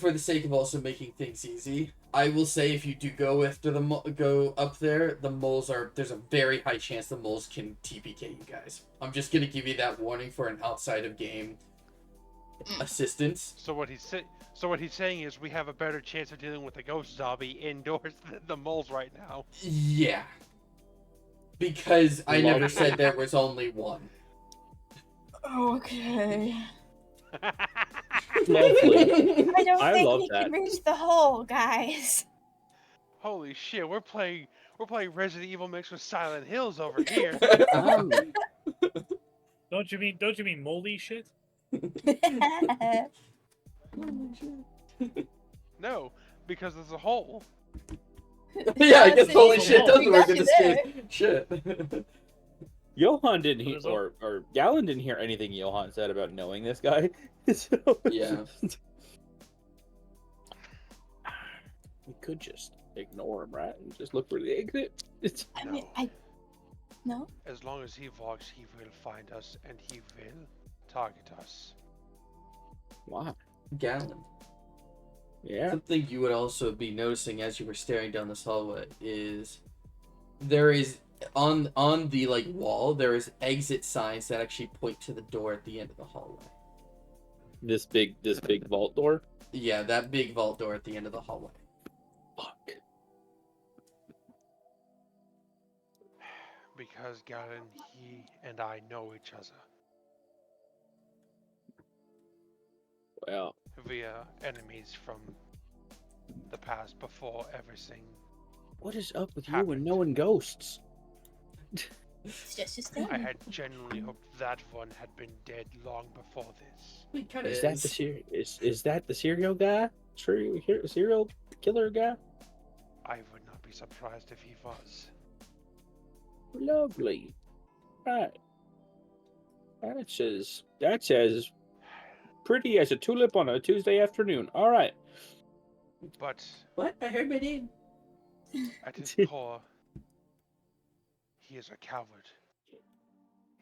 of also making things easy, I will say if you do go after go up there, there's a very high chance the moles can TPK you guys. I'm just gonna give you that warning for an outside of game assistance. So what he's saying is we have a better chance of dealing with a ghost zombie indoors than the moles right now. Yeah. Because I never said there was only one. Okay. Lovely. I don't think love we that. can reach the hole, guys. Holy shit, we're playing Resident Evil mixed with Silent Hills over here. Don't you mean moldy shit? No, because there's a hole. Yeah, I guess See, holy shit does we work got in you this there. game. Shit. Johan didn't hear, There's a- or Gallon didn't hear anything Johan said about knowing this guy. So, Yeah. we could just ignore him, right? And just look for the exit. I mean, No? As long as he walks, he will find us and he will target us. Wow. Gallon. Yeah. Something you would also be noticing as you were staring down this hallway is there is on the like wall there is exit signs that actually point to the door at the end of the hallway. This big vault door. Yeah, that big vault door at the end of the hallway. Fuck. Because Galen, he and I know each other. Well, We are enemies from the past before everything. what is up with you Happened. and knowing ghosts? It's just his thing. I had genuinely hoped that one had been dead long before this. It kind of Is that the is that the serial guy? Serial killer guy? I would not be surprised if he was. Lovely. Right. That's as pretty as a tulip on a Tuesday afternoon. All right. But What? I heard my name. at his core, he is a coward.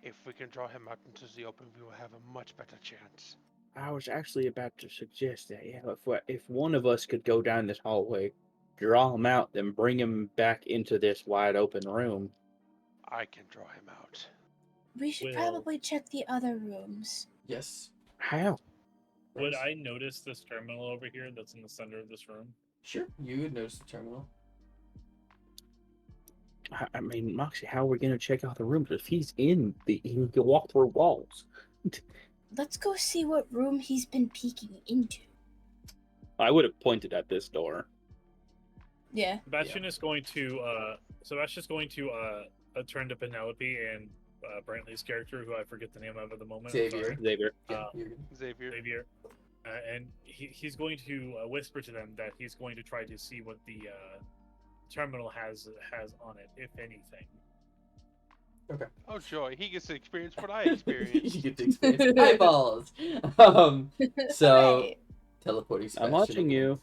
If we can draw him out into the open, we will have a much better chance. I was actually about to suggest that. Yeah, if one of us could go down this hallway, draw him out, then bring him back into this wide open room. I can draw him out. We should Well- probably check the other rooms. Yes. How? Would I notice this terminal over here that's in the center of this room? Sure. You would notice the terminal. I mean, Moxie, how are we gonna check out the rooms if he can walk through walls? Let's go see what room he's been peeking into. I would have pointed at this door. Yeah. Sebastian's going to turn to Penelope and Brantley's character, who I forget the name of at the moment. I'm Xavier. sorry. Xavier. Yeah, you're good. Xavier. And he's going to whisper to them that he's going to try to see what the terminal has on it, if anything. Oh joy, he gets to experience what I experienced. You get to experience eyeballs. So Hooray. teleporting. I'm watching you.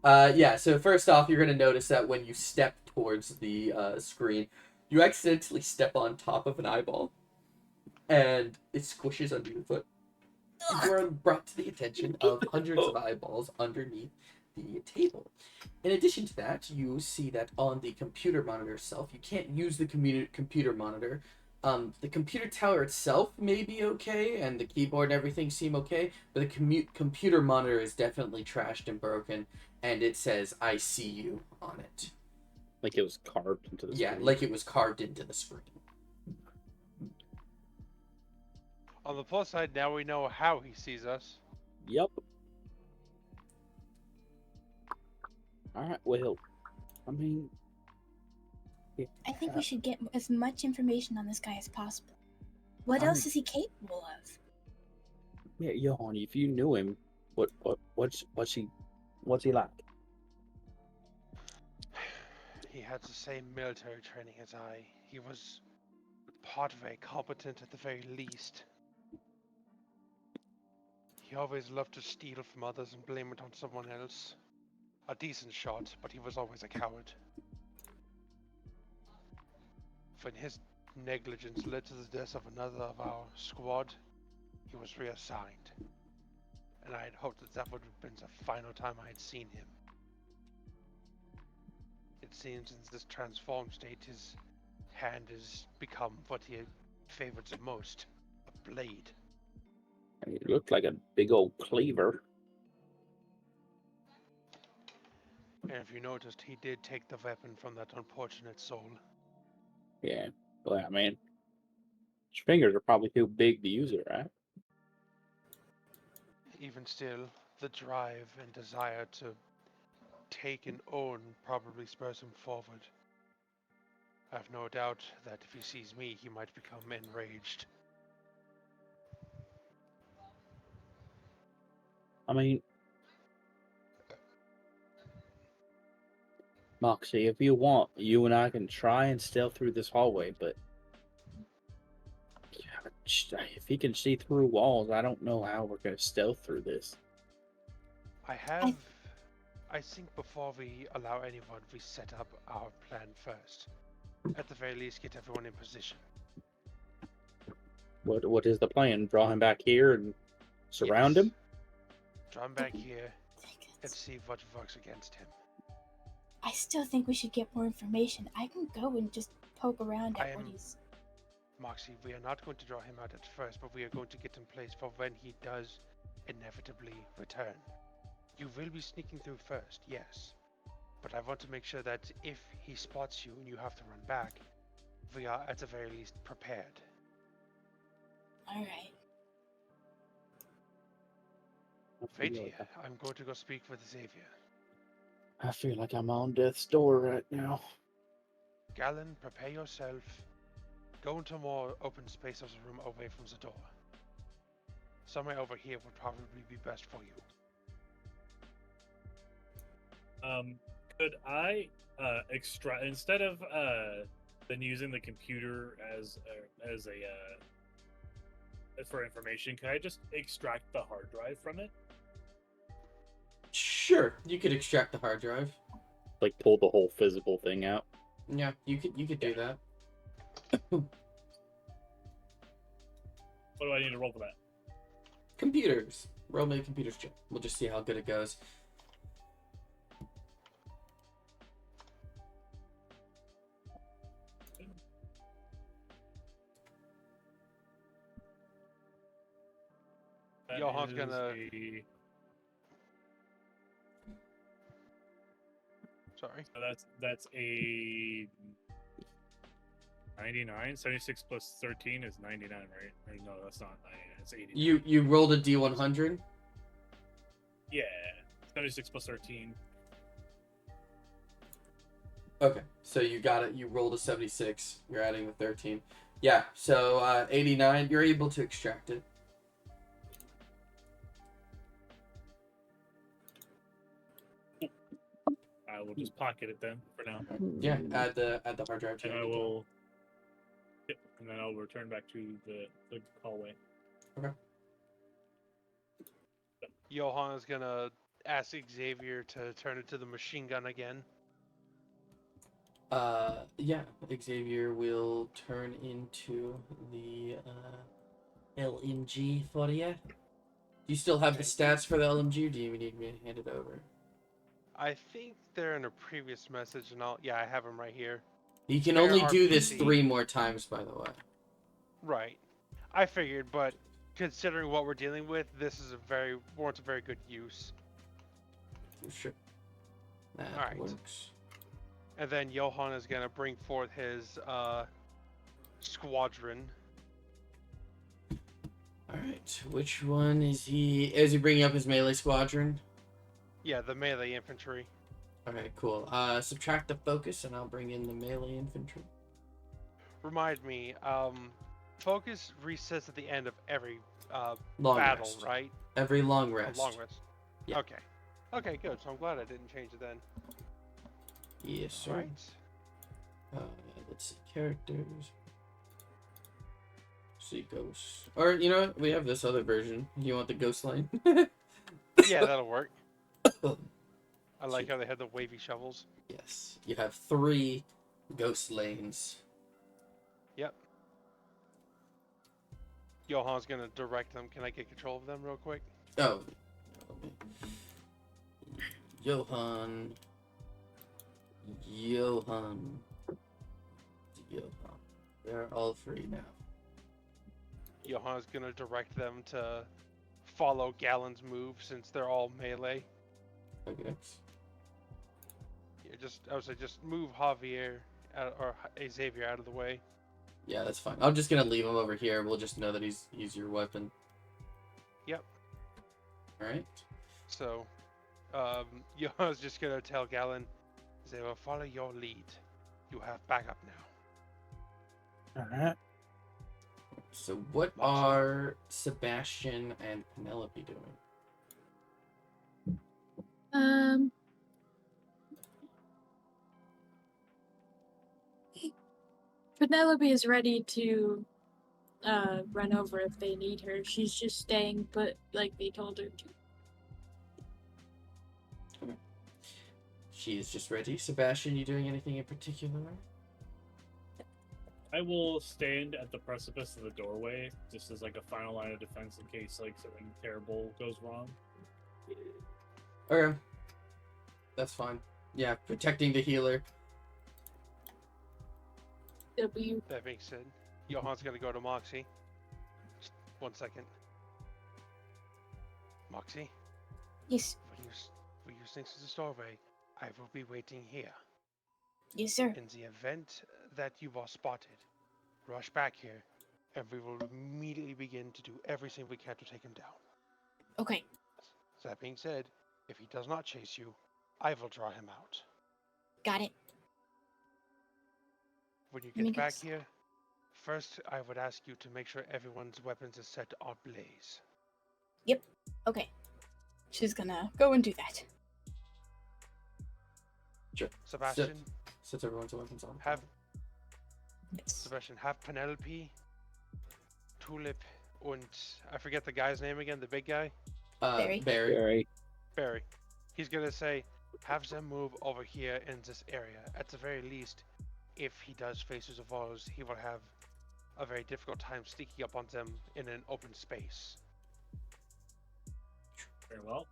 Yeah. So first off, you're gonna notice that when you step towards the screen, you accidentally step on top of an eyeball, and it squishes under your foot. You are brought to the attention of hundreds of eyeballs underneath the table. In addition to that, you see that on the computer monitor itself, you can't use the computer monitor. The computer tower itself may be okay, and the keyboard and everything seem okay, but the computer monitor is definitely trashed and broken, and it says "I see you" on it. Like it was carved into the Yeah, screen. like it was carved into the screen. On the plus side, now we know how he sees us. Yep. Alright, well, I mean... I think we should get as much information on this guy as possible. What Um, else is he capable of? Yeah, Johan, if you knew him, what's he like? He had the same military training as I. He was part of a competent at the very least. He always loved to steal from others and blame it on someone else. A decent shot, but he was always a coward. When his negligence led to the death of another of our squad, he was reassigned. And I had hoped that that would have been the final time I had seen him. It seems in this transformed state, his hand has become what he favored the most, a blade. He looked like a big old cleaver. And if you noticed, he did take the weapon from that unfortunate soul. Yeah, well, I mean, his fingers are probably too big to use it, right? Even still, the drive and desire to take and own probably spurs him forward. I have no doubt that if he sees me, he might become enraged. I mean, Moxie, if you want, you and I can try and stealth through this hallway, but if he can see through walls, I don't know how we're going to stealth through this. I think before we allow anyone, we set up our plan first. At the very least, get everyone in position. What is the plan? Draw him back here and surround Yes. him? Draw him back here and see what works against him. I still think we should get more information. I can go and just poke around at what he's... Moxie, we are not going to draw him out at first, but we are going to get in place for when he does inevitably return. You will be sneaking through first, yes. But I want to make sure that if he spots you and you have to run back, we are at the very least prepared. Alright. Wait here. I'm going to go speak with Xavier. I feel like I'm on death's door right now. Galen, prepare yourself. Go into a more open space of the room away from the door. Somewhere over here would probably be best for you. Could I extract instead of then using the computer as a for information? Can I just extract the hard drive from it? Sure, you could extract the hard drive. Like pull the whole physical thing out. Yeah, you could do that. What do I need to roll for that? Computers. Roll me a computers check. We'll just see how good it goes. That Johan's is gonna- a- Sorry. so that's a 99. 76 plus 13 is 99, right? Or no, that's not 99. It's 89. You rolled a D100. Yeah, 76 plus 13. Okay, so you got it. You rolled a 76. You're adding the 13. Yeah, so 89. You're able to extract it. I will just pocket it then for now, Yeah, add the hard drive to and it. I will. Yep, and then I'll return back to the hallway. Johan is gonna ask Xavier to turn it to the machine gun again. Yeah, Xavier will turn into the LMG for you. Do you still have the stats for the LMG, or do you need me to hand it over? I think they're in a previous message, and I have them right here. You can Spare only do this RPC. 3 more times, by the way. Right. I figured, but considering what we're dealing with, this is warrants a very good use. Sure. That Alright. works. And then Johan is gonna bring forth his squadron. Alright, which one is he? Is he bringing up his melee squadron? Yeah, the melee infantry. Okay, cool. Subtract the focus, and I'll bring in the melee infantry. Remind me, focus resets at the end of every Long battle, rest. right? Every long A rest. long rest. Yeah. Okay. Okay, good. So I'm glad I didn't change it then. Yes, sir. Right. Let's see, characters. See ghosts. Or, you know what? We have this other version. You want the ghost line? Yeah, that'll work. I like how they had the wavy shovels. Yes. You have 3 ghost lanes. Yep. Johan's gonna direct them. Can I get control of them real quick? Oh. Johan. They're all free now. Johan's gonna direct them to follow Gallon's move since they're all melee. Okay. Yeah, I would say just move Javier or Xavier out of the way. Yeah, that's fine. I'm just gonna leave him over here. We'll just know that he's your weapon. Yep. Alright. So, Johan's just gonna tell Gallon, they will follow your lead. You have backup now. Alright. So what Moxie. are Sebastian and Penelope doing? Penelope is ready to run over if they need her. She's just staying put like they told her to. She is just ready. Sebastian, you doing anything in particular? I will stand at the precipice of the doorway, just as like a final line of defense in case like something terrible goes wrong. Okay. That's fine. Yeah, protecting the healer. It'll be That being said, Johan's gonna go to Moxie. Just 1 second. Moxie, Yes, when you sneak to the doorway, I will be waiting here. yes, sir. In the event that you are spotted, rush back here, and we will immediately begin to do everything we can to take him down. Okay, That being said, if he does not chase you, I will draw him out. got it. When you Let me get back guess. here, First, I would ask you to make sure everyone's weapons is set on blaze. Okay. She's gonna go and do that. Sure. Sebastian, Sets everyone's weapons on. have Yes. Sebastian, have Penelope, Tulip, and I forget the guy's name again, the big guy? Barry. Barry. Very. Barry. He's gonna say, have them move over here in this area. At the very least, if he does faces of walls, he will have a very difficult time sneaking up on them in an open space. Very well.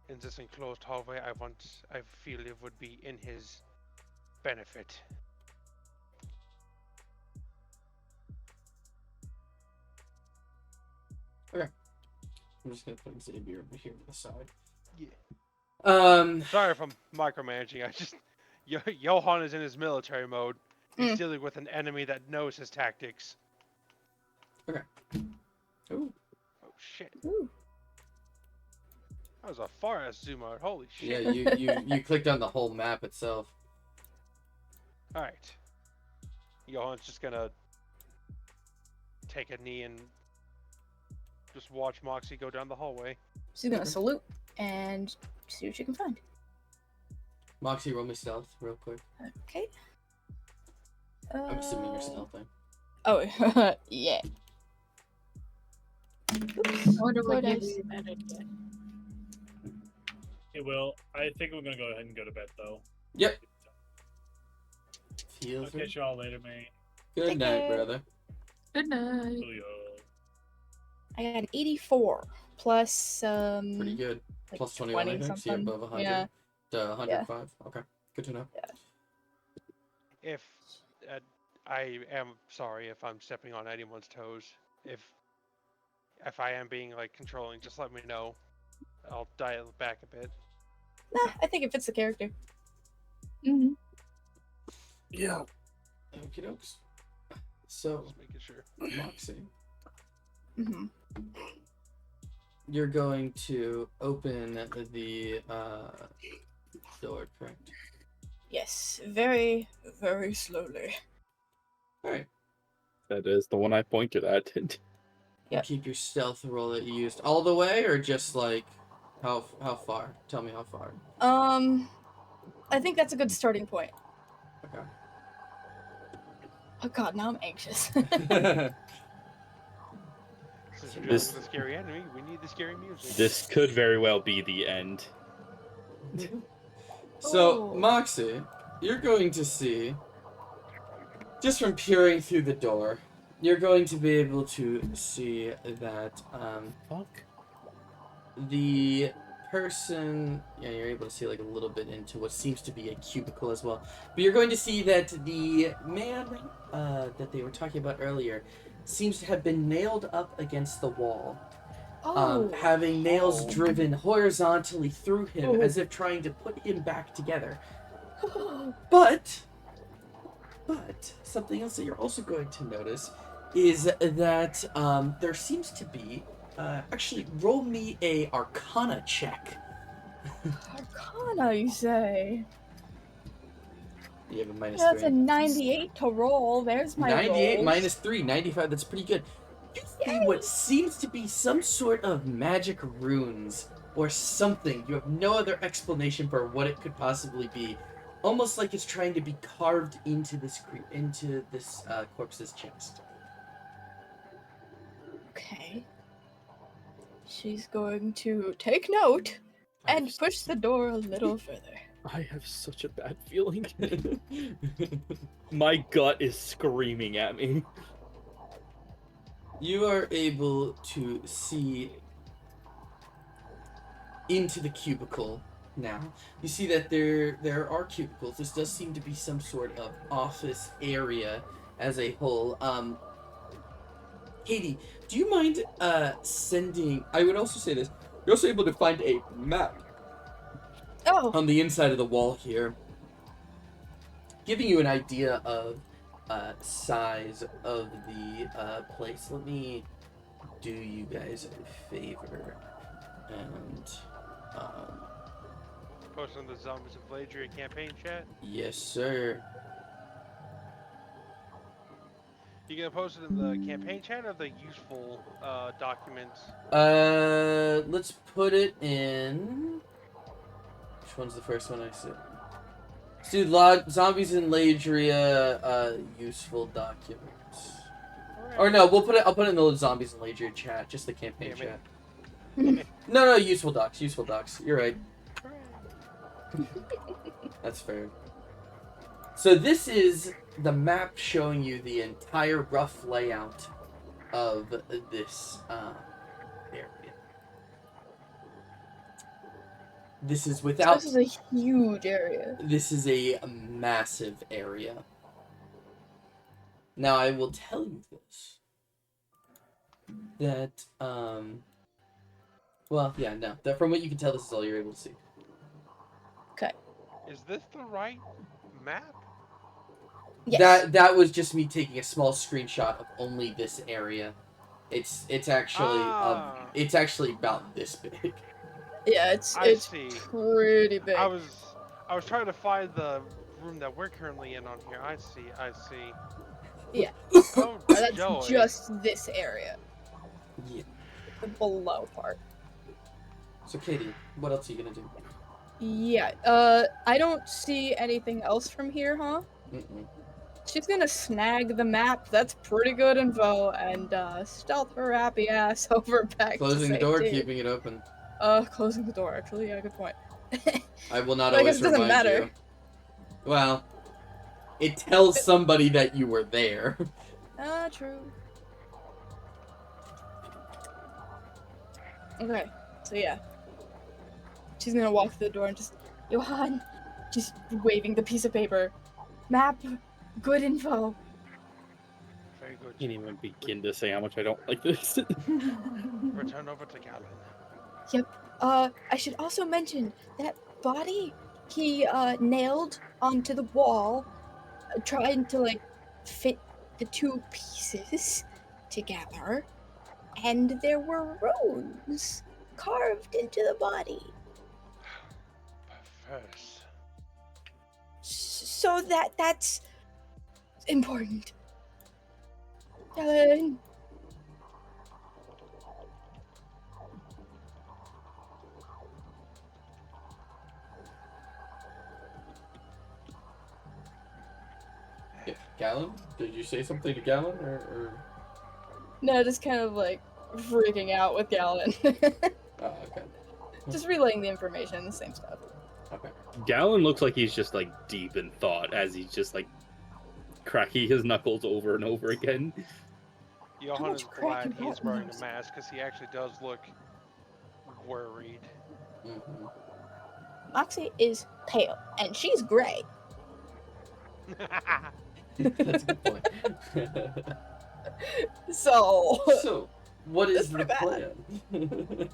In this enclosed hallway, I feel it would be in his benefit. I'm just gonna put Xavier over here to the side. Yeah. Sorry if I'm micromanaging. Johan is in his military mode. He's Mm. dealing with an enemy that knows his tactics. Ooh. Oh shit. Ooh. That was a far ass zoom out. Holy shit. Yeah, you clicked on the whole map itself. Alright. Johan's just gonna take a knee and just watch Moxie go down the hallway. She's gonna salute and see what she can find. Moxie, roll me stealth real quick. Okay. I'm assuming you're stealthing. Oh, yeah. I wonder Four what gives dice. you that idea. It will. I think we're gonna go ahead and go to bed though. Yep. Feel I'll free. catch y'all later, mate. Good Take night, care. brother. Good night. See ya. I got an 84 plus Pretty good. like Plus 21, I 20 think. So you're something. above 100. Yeah. 105. Okay. Good to know. If I am sorry if I'm stepping on anyone's toes. If I am being like controlling, just let me know. I'll dial it back a bit. Nah, I think it fits the character. Mm-hmm. Yeah. Okie dokes. So, Just making sure. Moxie, Mm-hmm. you're going to open the door, correct? Yes, very, very slowly. Alright. That is the one I pointed at. Yep. Keep your stealth roll that you used all the way, or just like how far? Tell me how far. I think that's a good starting point. Okay. Oh god, now I'm anxious. Since you're This- dealing with a scary enemy, we need the scary music. This could very well be the end. So, Oh. Moxie, you're going to see, just from peering through the door, you're going to be able to see that Fuck. the person, yeah, you're able to see like a little bit into what seems to be a cubicle as well. But you're going to see that the man that they were talking about earlier seems to have been nailed up against the wall. Oh. Having nails Oh. driven horizontally through him Oh. as if trying to put him back together. But something else that you're also going to notice is that there seems to be actually roll me a Arcana check. Arcana, you say? You have a minus That's a 3. 98 to roll. There's my 98 rolls. minus 3, 95. That's pretty good. You see what seems to be some sort of magic runes or something. You have no other explanation for what it could possibly be. Almost like it's trying to be carved into this corpse's chest. Okay. She's going to take note and push the door a little further. I have such a bad feeling. My gut is screaming at me. You are able to see into the cubicle now. You see that there are cubicles. This does seem to be some sort of office area as a whole. Katie, do you mind sending... I would also say this. You're also able to find a map Oh, on the inside of the wall here, giving you an idea of size of the place. Let me do you guys a favor and Post on the Zombies of Ladria campaign chat. yes sir. You gonna post it in the campaign chat or the useful documents? Let's put it in. Which one's the first one I see? Let's do Zombies in Ladria, useful documents. Or no, I'll put it in the Zombies in Ladria chat, just the campaign chat. No, useful docs. You're right. That's fair. So this is the map showing you the entire rough layout of this area. This is without. This is a huge area. This is a massive area. Now I will tell you this. That well, yeah, no. That from what you can tell, this is all you're able to see. Okay. Is this the right map? Yes. That was just me taking a small screenshot of only this area. It's actually it's actually about this big. Yeah, it's see. pretty big. I was trying to find the room that we're currently in on here. I see. Yeah. Oh, That's joy. just this area. Yeah. The below part. So Katie, what else are you gonna do? Yeah. I don't see anything else from here, huh? Mm-mm. She's gonna snag the map. That's pretty good info, and stealth her happy ass over back. Closing to the door, safety. keeping it open. Closing the door. Actually, yeah, good point. I will not But I guess always it doesn't remind matter. you. Well, it tells somebody that you were there. True. Okay, so yeah. She's gonna walk through the door and just, Johan, just waving the piece of paper. Map, good info. Very good. I can't even begin to say how much I don't like this. Return over to Galen. I should also mention that body he nailed onto the wall, trying to like fit the two pieces together, and there were runes carved into the body. Perverse. So that's important. Helen. Yeah. Galen? Did you say something to Galen or? No, just kind of like freaking out with Galen. Oh, okay. Just relaying the information, the same stuff. Okay. Galen looks like he's just like deep in thought as he's just like cracking his knuckles over and over again. Johan much is crack glad you he's got in wearing those? a mask because he actually does look worried. Mm-hmm. Moxie is pale, and she's gray. That's a good point. So, So, what is That's the pretty plan?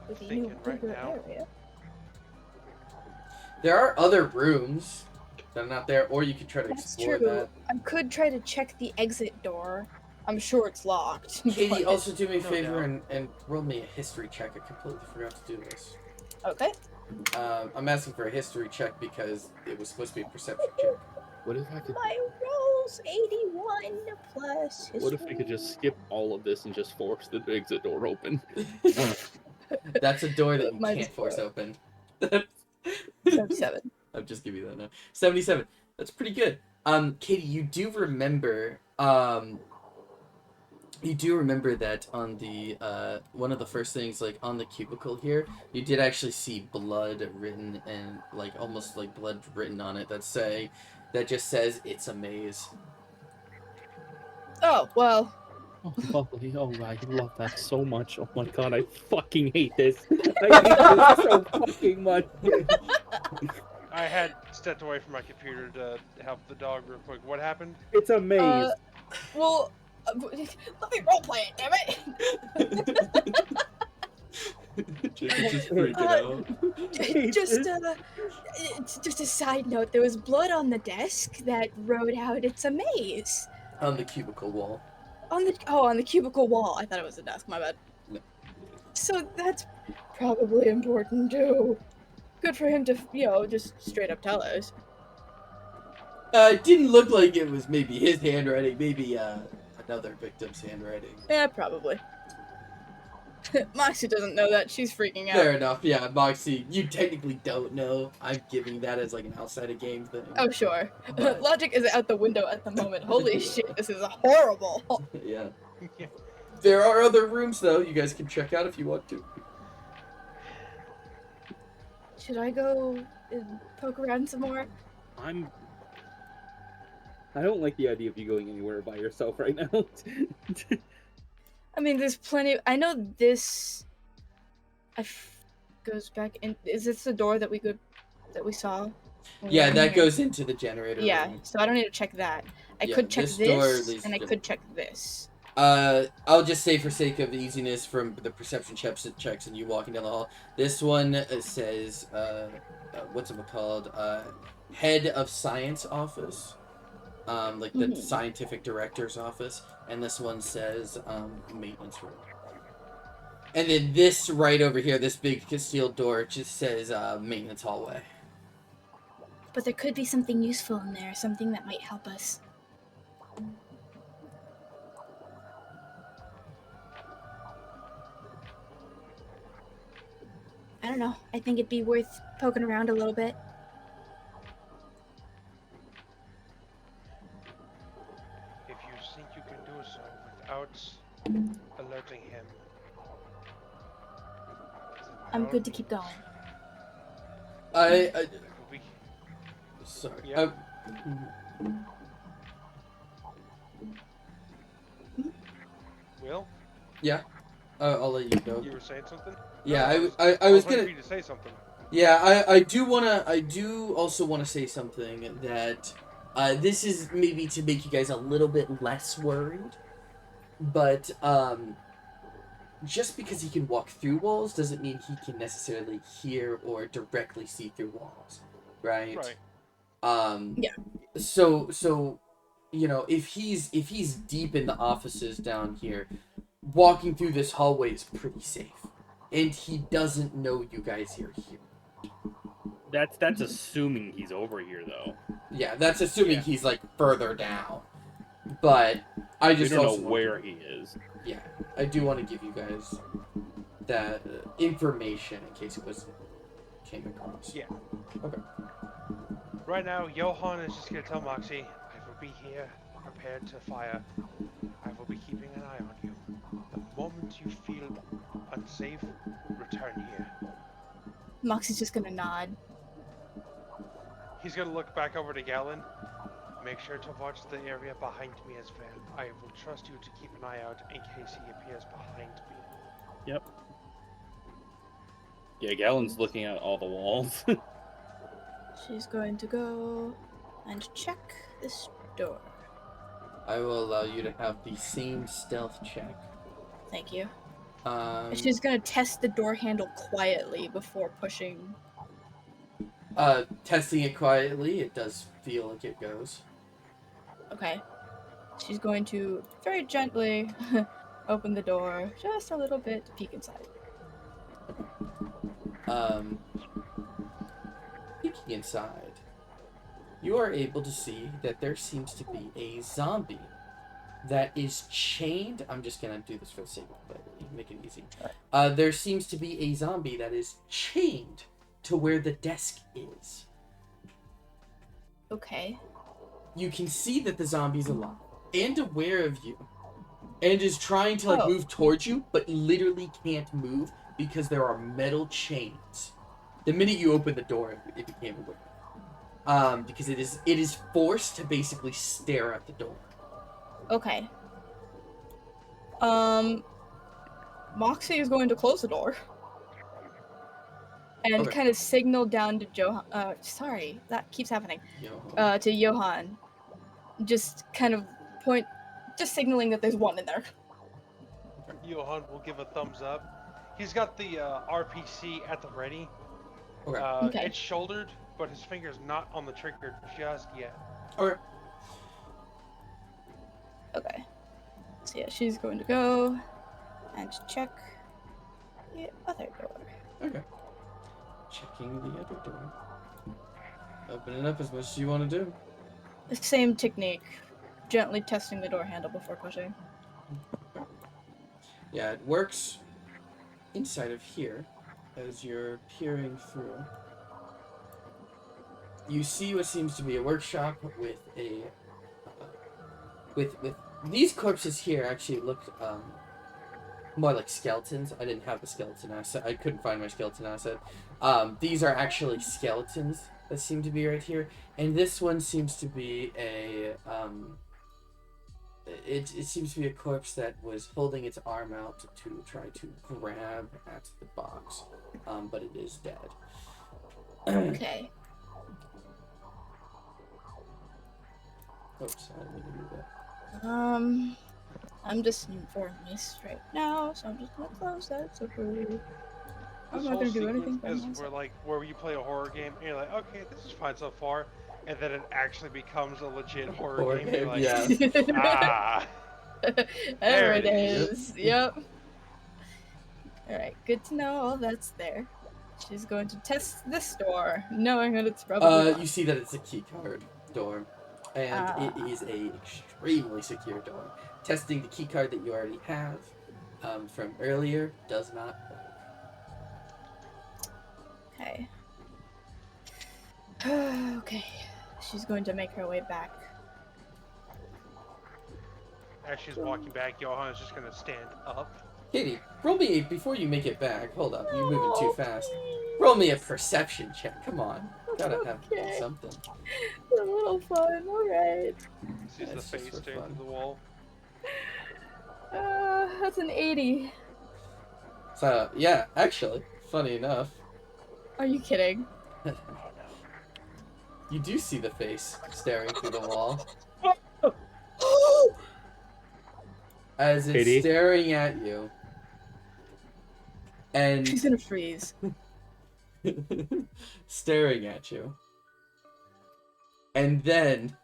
with a new Thinking right bigger now. area. There are other rooms that are not there, or you could try to That's explore true. that. I could try to check the exit door. I'm sure it's locked. Katie, but- also do me a No favor doubt. and roll me a history check. I completely forgot to do this. Okay. I'm asking for a history check because it was supposed to be a perception check. What if I could? My roll's 81 plus history. What if we could just skip all of this and just force the exit door open? That's a door that you Might can't as force well. open. 77. I'll just give you that now. 77. That's pretty good. Katie, you do remember that on the one of the first things, like on the cubicle here, you did actually see blood written and like almost like blood written on it that just says it's a maze. Oh, well. Oh, lovely. Oh, I love that so much. Oh my god, I fucking hate this. I hate this so fucking much. I had stepped away from my computer to help the dog real quick. What happened? It's a maze. Well, let me roleplay it, damn it! Just freaking out. It's just a side note. There was blood on the desk that wrote out "It's a maze" On the cubicle wall. on the cubicle wall. I thought it was a desk. My bad. No. So that's probably important too. Good for him to, just straight up tell us. It didn't look like it was maybe his handwriting, maybe another victim's handwriting. Yeah, probably. Moxie doesn't know that. She's freaking out. Fair enough, yeah, Moxie, you technically don't know. I'm giving that as like an outside of game thing. Oh, sure. But- Logic is out the window at the moment. Holy shit, this is horrible. Yeah. There are other rooms though, you guys can check out if you want to. Should I go and poke around some more? I don't like the idea of you going anywhere by yourself right now. I mean, there's plenty. I know this. Goes back in. Is this the door that we saw? when we Yeah, were in that here? goes into the generator Yeah, room. so I don't need to check that. I Yeah, could check this door this, leads and I to- could check this. I'll just say for sake of easiness from the perception checks and you walking down the hall, this one says, what's it called? Head of Science Office. Like the scientific director's office. And this one says, maintenance room. And then this right over here, this big concealed door, just says, maintenance hallway. But there could be something useful in there, something that might help us. I don't know. I think it'd be worth poking around a little bit. If you think you can do so without alerting him. I'm good to keep going. Sorry. Yeah. Will? Yeah. I'll let you go. You were saying something? Yeah, No, I was waiting gonna. for you to say something. Yeah, I do also wanna say something that this is maybe to make you guys a little bit less worried, but just because he can walk through walls doesn't mean he can necessarily hear or directly see through walls, right? Right. Yeah. So you know, if he's deep in the offices down here, walking through this hallway is pretty safe, and he doesn't know you guys are here. That's assuming he's over here, though. Yeah, that's assuming Yeah. he's like further down. But I We just don't also know want where to- he is. Yeah, I do want to give you guys that information in case it was came across. Yeah. Okay. Right now, Johan is just gonna tell Moxie, I will be here, prepared to fire. I will be keeping an eye on you. The moment you feel unsafe, return here. Moxie's just gonna nod. He's gonna look back over to Galen. Make sure to watch the area behind me as well. I will trust you to keep an eye out in case he appears behind me. Yep. Yeah, Galen's looking at all the walls. She's going to go and check this door. I will allow you to have the same stealth check. Thank you. Um, She's gonna test the door handle quietly before pushing. testing it quietly, it does feel like it goes. Okay. She's going to very gently open the door just a little bit to peek inside. Peeking inside, you are able to see that there seems to be a zombie that is chained. I'm just gonna do this for the sake of clarity, make it easy. There seems to be a zombie that is chained to where the desk is. Okay. You can see that the zombie's alive and aware of you, and is trying to Oh. move towards you, but literally can't move because there are metal chains. The minute you open the door, it became aware. Because it is forced to basically stare at the door. Okay. Moxie is going to close the door. And Okay. kind of signal down to Johan. Sorry, that keeps happening. You know, To Johan. Just kind of point, just signaling that there's one in there. Johan will give a thumbs up. He's got the RPC at the ready. Okay. Okay. It's shouldered, but his finger's not on the trigger just yet. Okay. Okay. So yeah, she's going to go and check the other door. Okay. Checking the other door. Open it up as much as you want to do. The same technique. Gently testing the door handle before pushing. Yeah, it works inside of here as you're peering through. You see what seems to be a workshop with a with these corpses here actually look more like skeletons. I didn't have a skeleton asset. I couldn't find my skeleton asset. These are actually skeletons that seem to be right here, and this one seems to be a it seems to be a corpse that was holding its arm out to try to grab at the box, but it is dead. Okay. Oops, I didn't mean to do that. I'm just informing this right now, so I'm just gonna close that. So I'm This not whole gonna do anything. sequence is where you play a horror game and you're like, okay, this is fine so far, and then it actually becomes a legit horror game. You're like, yeah. ah, there it is. Yep. All right, good to know all that's there. She's going to test this door, knowing that it's probably. You see that it's a keycard door, and it is a extremely secure door. Testing the keycard that you already have from earlier does not work. Okay. Okay. She's going to make her way back. as she's walking back, Johan is just gonna stand up. Katie, roll me before you make it back. Hold up, you're moving too fast. Roll me a perception check. Come on, gotta have something. A little fun. All right. Sees the face staring through the wall. That's an 80. So yeah, actually, funny enough. Are you kidding? You do see the face staring through the wall. As it's Katie? staring at you. And She's gonna freeze. staring at you. And then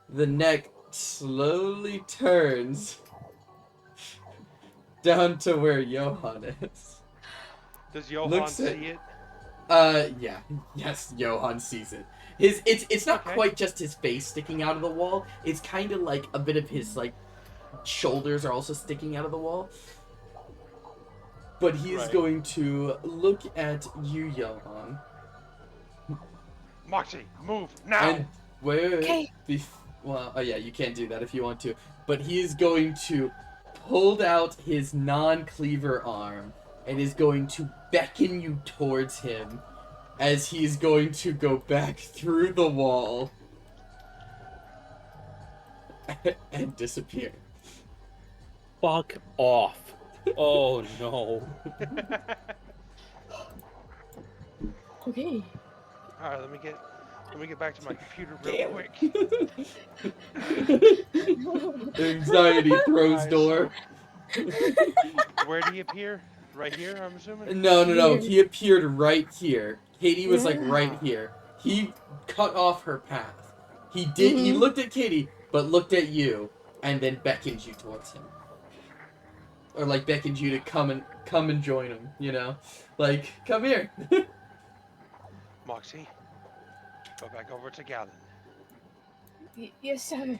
the neck slowly turns down to where Johan is. Does Johan Looks see at- it? Yeah. Yes, Johan sees it. It's not Okay. quite just his face sticking out of the wall. It's kind of like a bit of his like shoulders are also sticking out of the wall. But he is Right. going to look at you, Johan. Moxie, move now! And where Okay. well, oh yeah, you can't do that if you want to. But he is going to hold out his non-cleaver arm and is going to beckon you towards him as he's going to go back through the wall and disappear. Fuck off. Oh no. Okay. Alright, let me get back to my computer real Damn. quick. Anxiety throws Nice. door. Where do you appear? Right here, I'm assuming? No. He appeared right here. Katie was like Yeah. right here. He cut off her path. He did. He looked at Katie, but looked at you, and then beckoned you towards him, or like beckoned you to come and join him. You know, like come here. Moxie, go back over to Galen. Yes, sir.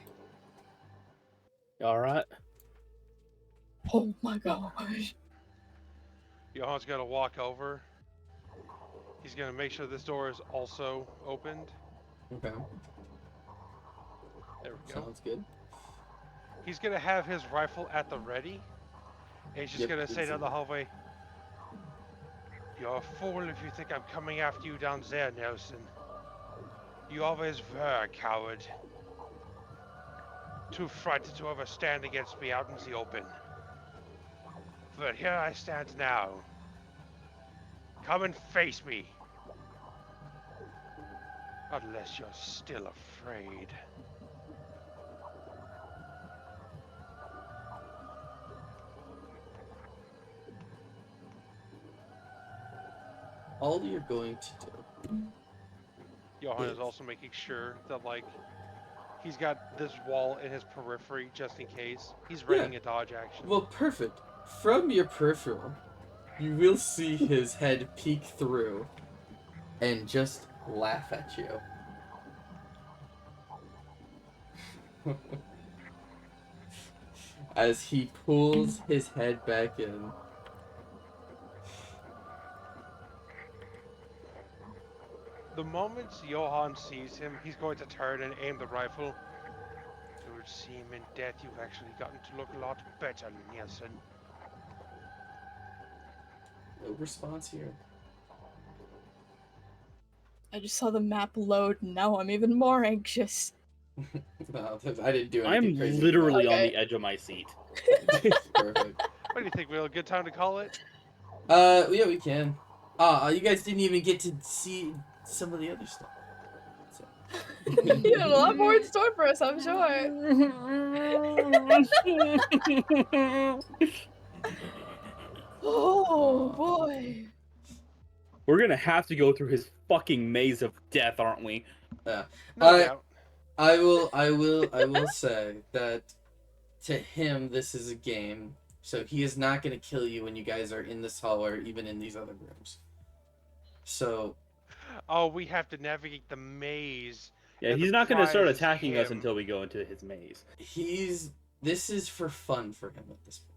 You alright? Oh my gosh. Johan's gonna walk over. He's gonna make sure this door is also opened. Okay, There we go. sounds good. He's gonna have his rifle at the ready. And he's just Yep, gonna say easy. down the hallway, "You're a fool if you think I'm coming after you down there, Nelson. You always were a coward. Too frightened to ever stand against me out in the open. But here I stand now. Come and face me. Unless you're still afraid." All you're going to do. Johan is Yes. also making sure that, like, he's got this wall in his periphery just in case. He's readying a dodge action. Well, perfect. From your peripheral, You will see his head peek through and just laugh at you. As he pulls his head back in. The moment Johan sees him, he's going to turn and aim the rifle. It would seem in death you've actually gotten to look a lot better, Nielsen. No response here. I just saw the map load, and now I'm even more anxious. No, I didn't do anything I'm crazy. literally on Okay. the edge of my seat. Perfect. What do you think, Will? Good time to call it? Yeah, we can. You guys didn't even get to see some of the other stuff. So. You have a lot more in store for us, I'm sure. Oh boy. We're gonna have to go through his fucking maze of death, aren't we? No I- doubt. I will say that to him, this is a game, so he is not going to kill you when you guys are in this hall or even in these other rooms. So, Oh, we have to navigate the maze. Yeah, And he's the not gonna start prize is attacking us him. until we go into his maze. this is for fun for him at this point.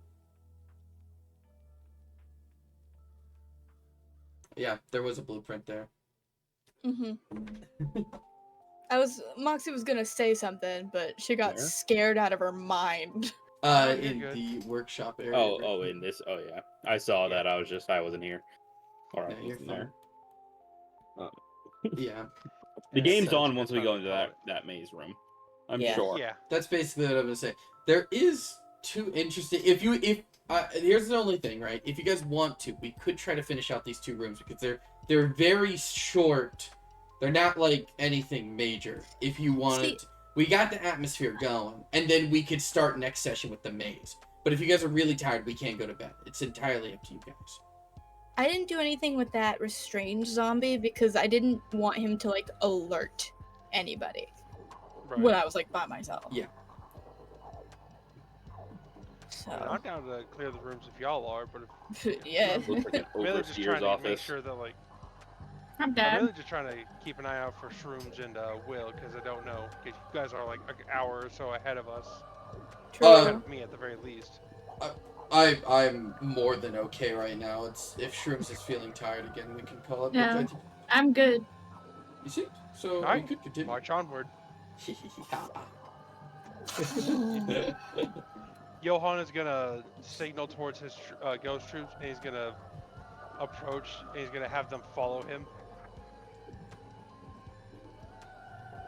Yeah, there was a blueprint there. Moxie was gonna say something, but she got Where? scared out of her mind. you're In good. the workshop area. Oh, in this. Oh, yeah. I saw that. I wasn't here. Or I No, you're wasn't there. Yeah. The Yeah, game's so- on once we Good go time to into call that maze room. I'm Yeah. sure. Yeah. That's basically what I'm gonna say. There is two interesting. Here's the only thing, right? If you guys want to, we could try to finish out these two rooms because they're very short. They're not like anything major. If you wanted, we got the atmosphere going, and then we could start next session with the maze. But if you guys are really tired, we can't go to bed. It's entirely up to you guys. I didn't do anything with that restrained zombie because I didn't want him to like alert anybody Right. when I was like by myself. Yeah. So I'm down to clear the rooms if y'all are, but yeah. Looks like an I'm really just overseer's trying to make office. sure that like I'm I'm dead. really just trying to keep an eye out for shrooms and Will because I don't know. Because you guys are like an hour or so ahead of us. Ahead of me at the very least. I'm more than okay right now. If Shrooms is feeling tired again, we can call it. Yeah. I'm good. You see? So we Alright. could continue. March onward. Johan is gonna signal towards his ghost troops, and he's gonna approach, and he's gonna have them follow him.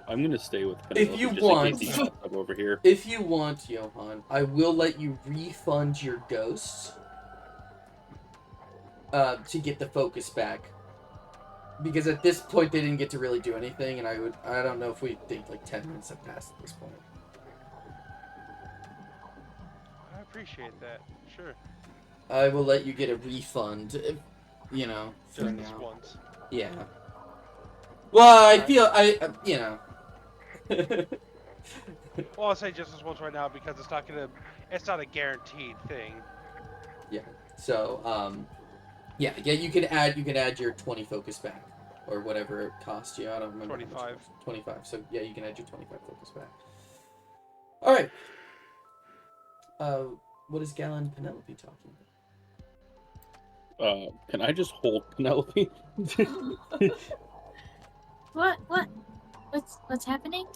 I'm gonna stay with If Penelope you just want. in case he pops up over here. If you want, Johan, I will let you refund your ghosts to get the focus back. Because at this point they didn't get to really do anything, and I don't know if we think like 10 minutes have passed at this point. I appreciate that. Sure. I will let you get a refund, for Just this now. once. Yeah. Well, I Alright. feel Well, I'll say just this once right now because it's not a guaranteed thing. So, yeah, you can add your 20 focus back, or whatever it cost you. I don't remember. 25. 25. So yeah, you can add your 25 focus back. All right. What is Galen Penelope talking about? Can I just hold Penelope? What's happening?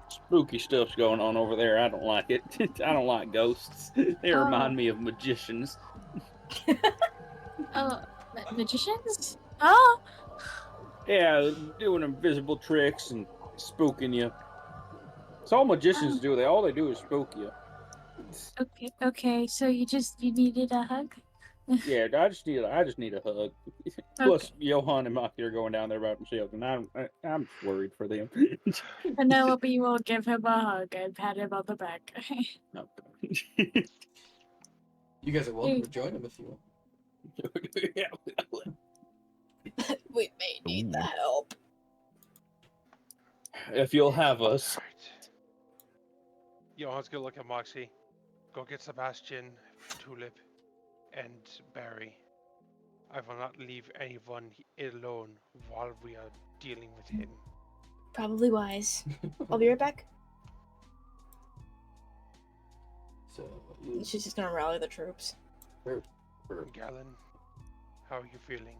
Spooky stuff's going on over there. I don't like it. I don't like ghosts. They remind me of magicians. Oh, magicians? Oh, Yeah, doing invisible tricks and spooking you. It's all magicians do. All they do is spook you. okay. So you needed a hug? Yeah, I just need a hug. Plus, Johan and Maki are going down there by themselves, and I'm worried for them. Penelope will give him a hug and pat him on the back. You guys are welcome to join him if you want. We may need that help. If you'll have us. Right. Johan's gonna look at Moxie. Go get Sebastian, Tulip, and Barry. I will not leave anyone alone while we are dealing with him. Probably wise. I'll be right back. So, She's just gonna rally the troops. Galen, how are you feeling?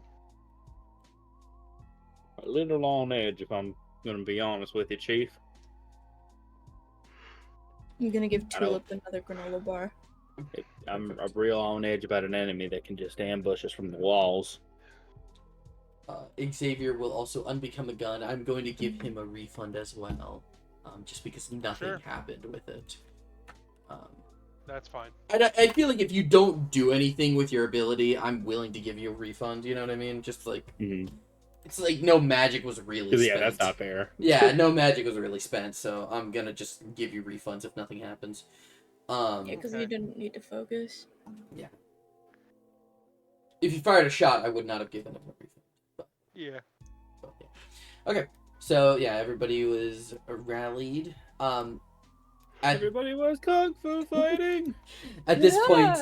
A little on edge, if I'm going to be honest with you, Chief. I'm gonna give I know. Tulip another granola bar. I'm real on edge about an enemy that can just ambush us from the walls. Xavier will also unbecome a gun. I'm going to give him a refund as well, just because nothing happened with it. That's fine. I feel like if you don't do anything with your ability, I'm willing to give you a refund. You know what I mean? Just like it's like no magic was really spent. Yeah, that's not fair. Yeah, no magic was really spent, so I'm gonna just give you refunds if nothing happens. Yeah, because you didn't need to focus. Yeah. If you fired a shot, I would not have given him a refund. But Yeah. yeah. Okay. So yeah, everybody was rallied. Everybody was kung fu fighting. At this point,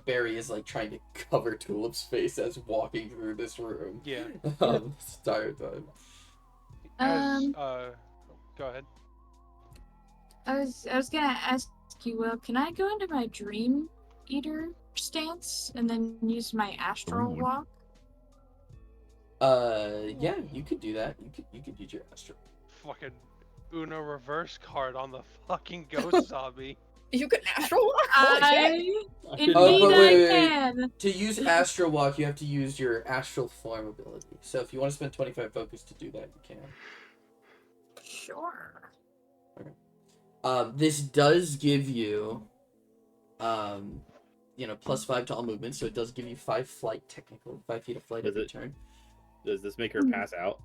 Barry is like trying to cover Tulip's face as walking through this room. Yeah. This entire time. Go ahead. I was gonna ask you, Will, can I go into my Dream Eater stance and then use my Astral Walk? Yeah, you could do that. You could use your Astral. Fucking Uno reverse card on the fucking ghost zombie. You can Astral Walk? Indeed wait. I can. To use Astral Walk, you have to use your Astral Form ability. So if you want to spend 25 focus to do that, you can. Sure. Okay. This does give you, +5 to all movements, so it does give you 5 flight, technically. 5 feet of flight every turn. Does this make her pass out?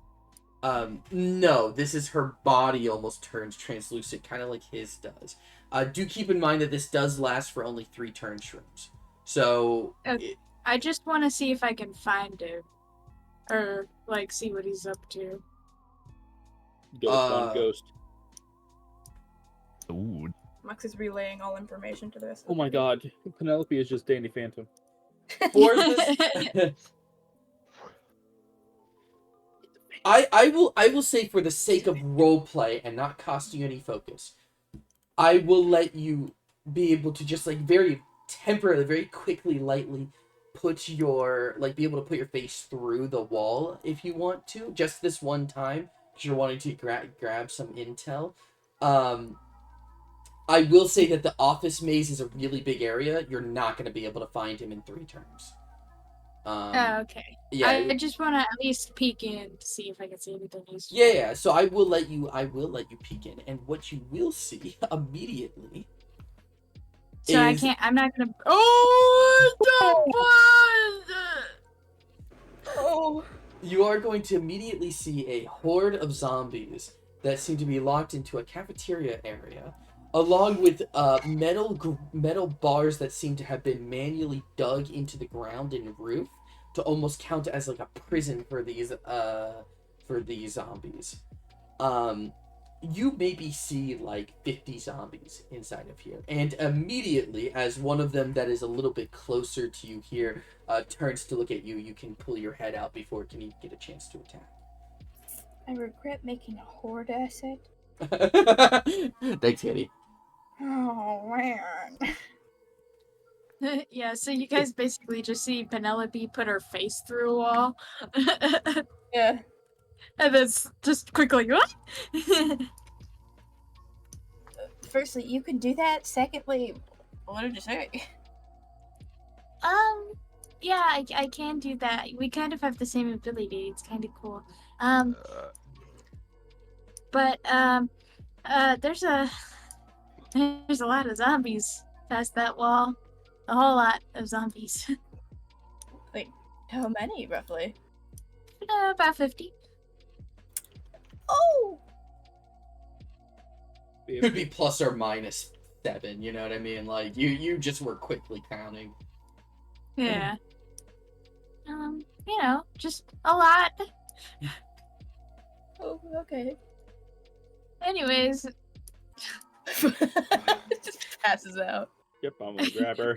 No, this is her body almost turns translucent, kind of like his does. Do keep in mind that this does last for only 3 turn shrooms. So... I just want to see if I can find him. Or, see what he's up to. Ghost on ghost. Ooh. Max is relaying all information to the rest of Oh my god. Penelope is just Danny Phantom. For this... I will say, for the sake of roleplay and not costing any focus, I will let you be able to just very temporarily, very quickly, lightly be able to put your face through the wall if you want to, just this one time, because you're wanting to grab some intel. I will say that the office maze is a really big area. You're not going to be able to find him in 3 turns. Okay. Yeah. I just want to at least peek in to see if I can see anything useful. Yeah. So I will let you peek in, and what you will see immediately. So is... I'm not gonna. Oh, Oh. You are going to immediately see a horde of zombies that seem to be locked into a cafeteria area, along with metal bars that seem to have been manually dug into the ground and roof to almost count as a prison for these zombies. You maybe see 50 zombies inside of here, and immediately, as one of them that is a little bit closer to you here turns to look at you, you can pull your head out before it can even get a chance to attack. I regret making a horde asset. Thanks, Kitty. Oh, man. Yeah, so you guys basically just see Penelope put her face through a wall. Yeah. And then just quickly, what? Firstly, you can do that. Secondly, What did you say? Yeah, I can do that. We kind of have the same ability. It's kind of cool. But there's a lot of zombies past that wall. A whole lot of zombies. How many, roughly? About 50. Oh! Could be plus or minus 7, you know what I mean? You just were quickly counting. Yeah. Just a lot. Oh, okay. Anyways. Just passes out. Yep, I'm gonna grab her.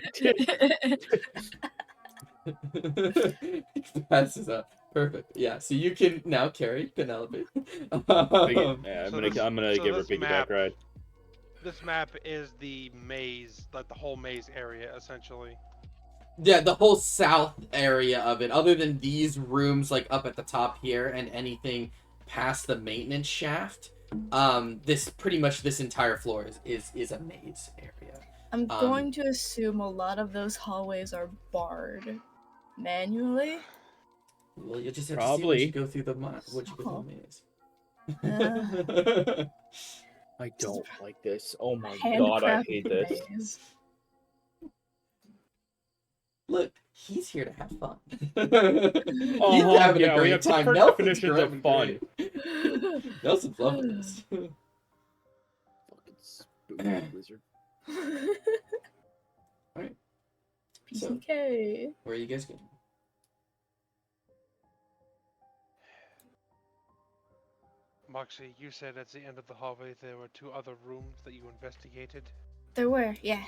Passes up. Perfect. Yeah. So you can now carry Penelope. Yeah, I'm gonna so give her a this piggyback map- ride. This map is the maze, like the whole maze area, essentially. Yeah, the whole south area of it, other than these rooms like up at the top here and anything past the maintenance shaft. This pretty much this entire floor is a maze area. I'm going to assume a lot of those hallways are barred manually. Well, you just have Probably. to see once you go through the maze. I don't like this. Oh my god, I hate this. Maze. Look, he's here to have fun. He's Uh-huh, having yeah, a we great have time. different Nelson's definitions of having fun. great. Nelson's loving this. Fucking spooky wizard. Alright. So, PCK. where are you guys going? Moxie, you said at the end of the hallway there were 2 other rooms that you investigated. There were, yeah.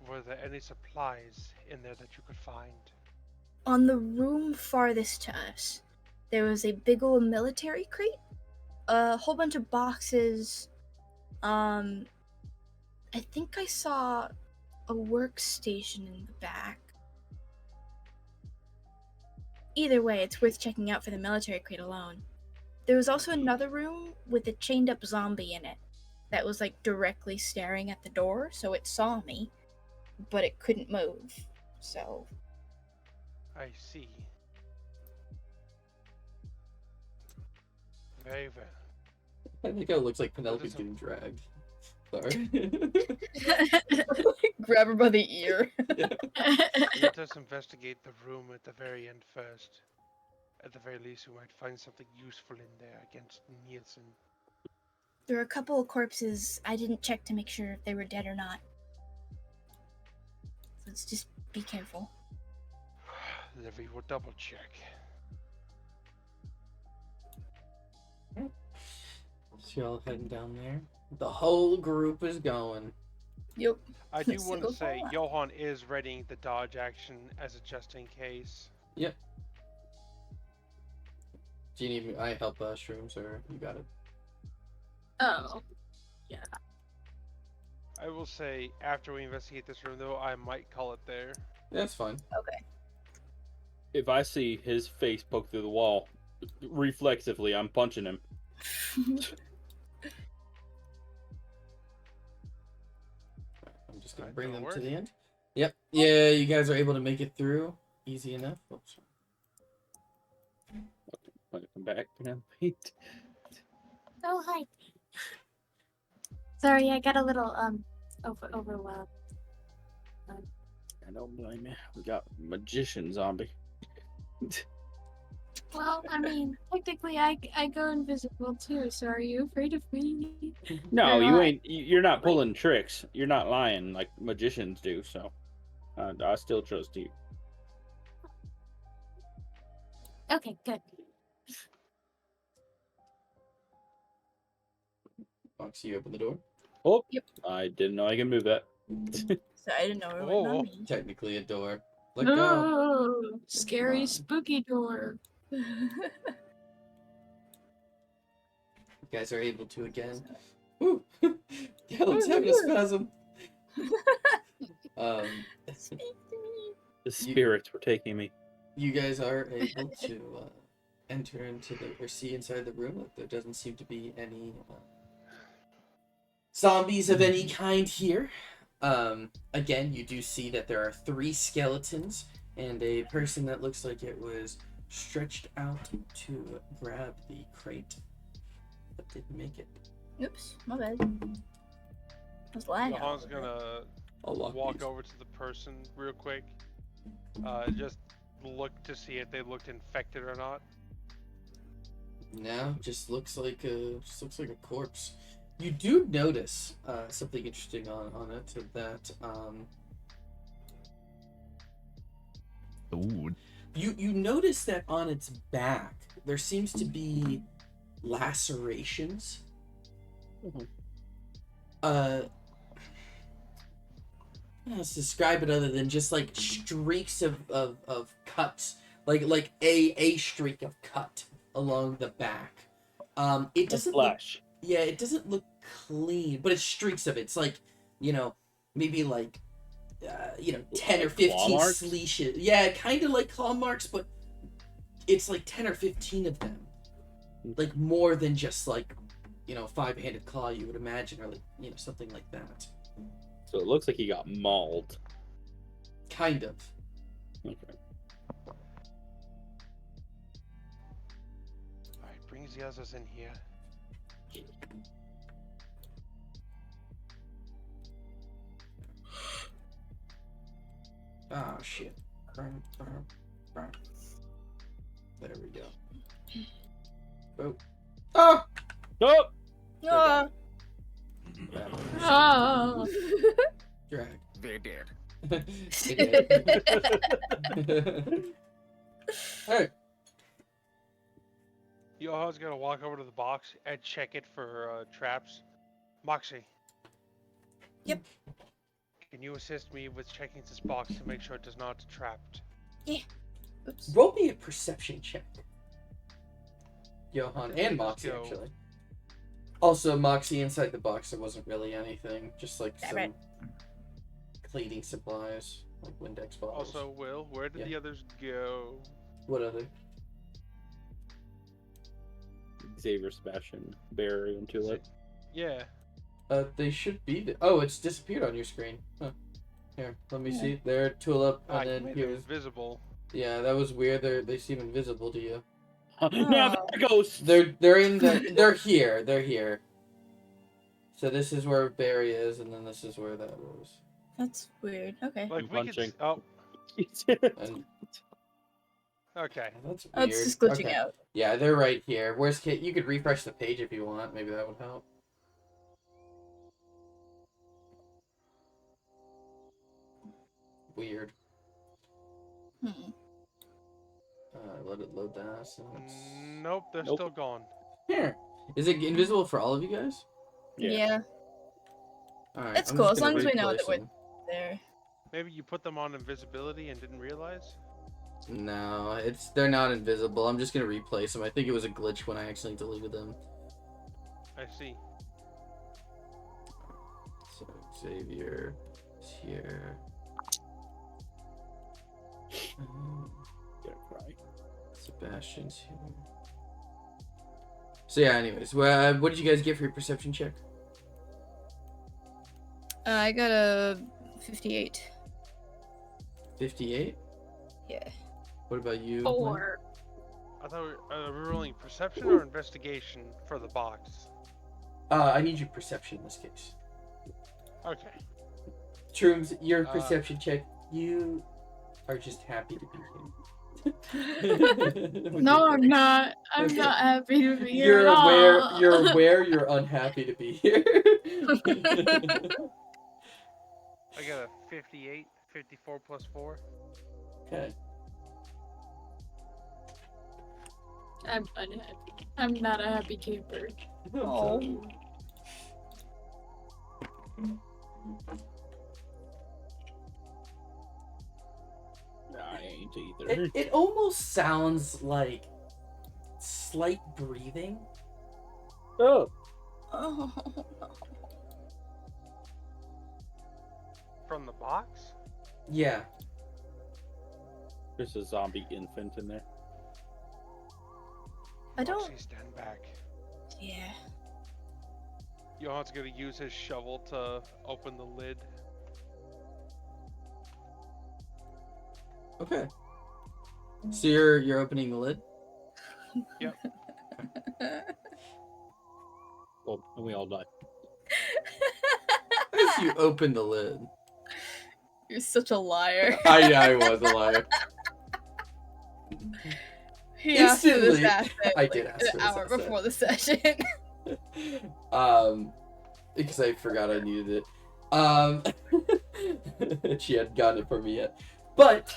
Were there any supplies in there that you could find? On the room farthest to us, there was a big old military crate, a whole bunch of boxes. I think I saw a workstation in the back. Either way, it's worth checking out for the military crate alone. There was also another room with a chained up zombie in it that was like directly staring at the door, so it saw me, but it couldn't move. So I see. Very well. I think it looks like Penelope's getting dragged. Sorry. Grab her by the ear. Let us investigate the room at the very end first. At the very least, we might find something useful in there against Nielsen. there were a couple of corpses. I didn't check to make sure if they were dead or not. Let's just be careful. Livy will double check. So y'all heading down there? The whole group is going. Yep. I do want to Single say, file. Johan is readying the dodge action as a just in case. Yep. Do you need me? I help shrooms, or you got it? Oh. I will say, after we investigate this room, though, I might call it there. That's fine. Okay. If I see his face poke through the wall, reflexively, I'm punching him. I'm just gonna Alright, bring that'll them to work. the end. Yep. Yeah, you guys are able to make it through. Easy enough. Oops. Come back. Oh, hi. Sorry, I got a little overwhelmed. I don't blame you. We got magician zombie. Well, I mean, technically, I go invisible too. So are you afraid of me? No, You're you not. ain't. You're not pulling tricks. You're not lying like magicians do. So, I still trust you. Okay, good. Fox, you open the door. Oh, Yep. I didn't know I could move that. So I didn't know it went Whoa. on me. Technically a door. Let go. Oh, scary, on. spooky door. You guys are able to again. Woo! Caleb's having a spasm. Speak to me. The spirits were taking me. You guys are able to enter into or see inside the room. There doesn't seem to be any zombies of any kind here. Again, you do see that there are 3 skeletons and a person that looks like it was stretched out to grab the crate, but didn't make it. Oops, my bad. I was lying. Johan's gonna I'll lock walk these. over to the person real quick. Just look to see if they looked infected or not. No, just looks like a corpse. You do notice something interesting on it that Ooh. you notice that on its back there seems to be lacerations. don't know how to describe it other than just like streaks of cuts, like a streak of cut along the back. It doesn't look, Flash. yeah, it doesn't look clean, but it's streaks of it. It's like, maybe like 10 or Like claw 15 marks? sleeshes. Yeah, kind of like claw marks, but it's like 10 or 15 of them. Like more than just like, 5-handed claw you would imagine, or like, something like that. So it looks like he got mauled. Kind of. Okay. Alright, brings the others in here. Oh shit. There we go. Oh. Oh! Oh! Ah. Oh. Drag. They did. Alright. Yoha's gonna walk over to the box and check it for traps. Moxie. Yep. Can you assist me with checking this box to make sure it does not trapped? Oops. Roll me a perception check. Johan and Moxie, Go. actually. Also, Moxie, inside the box, there wasn't really anything. Just like Damn some it. cleaning supplies, like Windex bottles. Also, Will, where did Yeah. the others go? What other? Xavier, Sebastian, Barry, and Tulip. Yeah. They should be. Oh, it's disappeared on your screen. Huh. Here, let me see. There, Tulip, Ah, and you then made them here's. visible. Yeah, that was weird. They seem invisible to you. Now there goes. They're in the. They're here. They're here. So this is where Barry is, and then this is where that was. That's weird. Okay. Like, we could. Punching. Oh, And okay. that's weird. Oh, it's just glitching Okay. out. Yeah, they're right here. Worst case, you could refresh the page if you want. Maybe that would help. Weird. Hmm. Let it load that. So Nope, they're Nope. still gone. here. Is it invisible for all of you guys? Yeah. All right. It's I'm cool, just as gonna long as we know replace that we're- them. There. Maybe you put them on invisibility and didn't realize? No, they're not invisible. I'm just gonna replace them. I think it was a glitch when I accidentally deleted them. I see. So Xavier is here. Gonna cry. Sebastian's here. So yeah. Anyways, well, what did you guys get for your perception check? I got a 58. 58. Yeah. What about you? Mike? 4. I thought we were rolling perception or investigation for the box. I need your perception in this case. Okay. Terms, your Uh, perception check. You are just happy to be here. No, I'm not. I'm Okay. not happy to be here You're at aware. all. You're aware. You're unhappy to be here. I got a 58, 54 plus 4. Okay. I'm unhappy. I'm not a happy camper. Oh. I ain't either. It almost sounds like slight breathing. Oh. Oh. From the box? Yeah. There's a zombie infant in there. I don't. Moxie, stand back. Yeah. Johan's gonna use his shovel to open the lid. Okay. So you're opening the lid. Well, and we all die. As you open the lid. You're such a liar. I was a liar. He asked for this Instantly, asset, I did ask an for this hour asset. before the session. Because I forgot I needed it. She hadn't gotten it for me yet. But,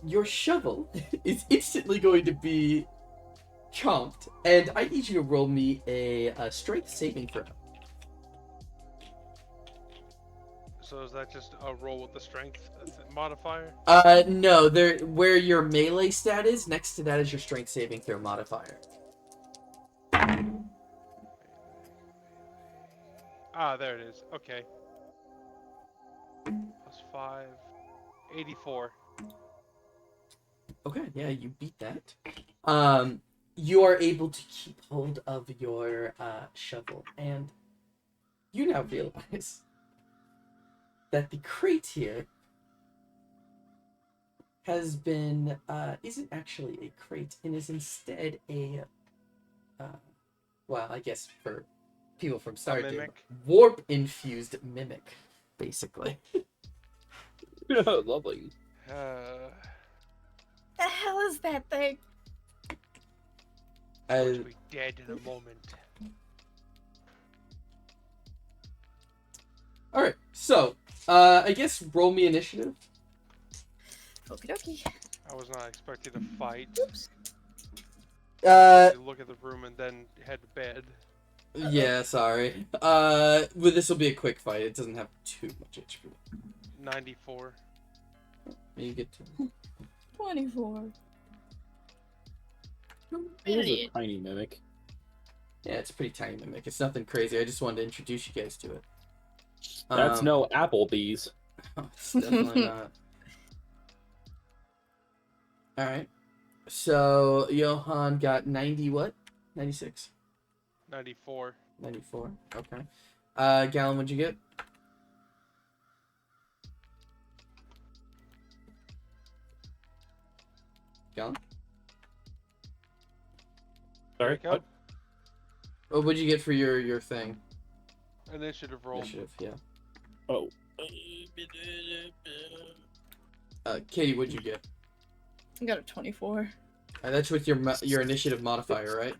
your shovel is instantly going to be chomped, and I need you to roll me a strength saving throw. so is that just a roll with the strength modifier? No, there where your melee stat is, next to that is your strength saving throw modifier. Ah, there it is. Okay. Plus 5. 84. Okay, yeah, you beat that. You are able to keep hold of your shovel, and you now realize that the crate here has been isn't actually a crate and is instead a well, I guess for people from Stardew, mimic? warp infused mimic, basically. Lovely. The hell is that thing? Going to be dead in a moment. All right, so I guess roll me initiative. Okie dokie. I was not expecting to fight. Oops. Look at the room and then head to bed. Yeah, sorry. Well, this will be a quick fight. It doesn't have too much HP. 94. You get to 24. It is a tiny mimic. Yeah, it's a pretty tiny mimic. It's nothing crazy. I just wanted to introduce you guys to it. That's no Applebee's. It's definitely not. Alright. So, Johan got 90 what? 96? 94. 94. Okay. Gallon, what'd you get? Gallon? Sorry, Go. what? Oh, what'd you get for your thing? Initiative roll. Initiative, yeah. Oh. Katie, what'd you get? I got a 24. That's with your initiative modifier, right?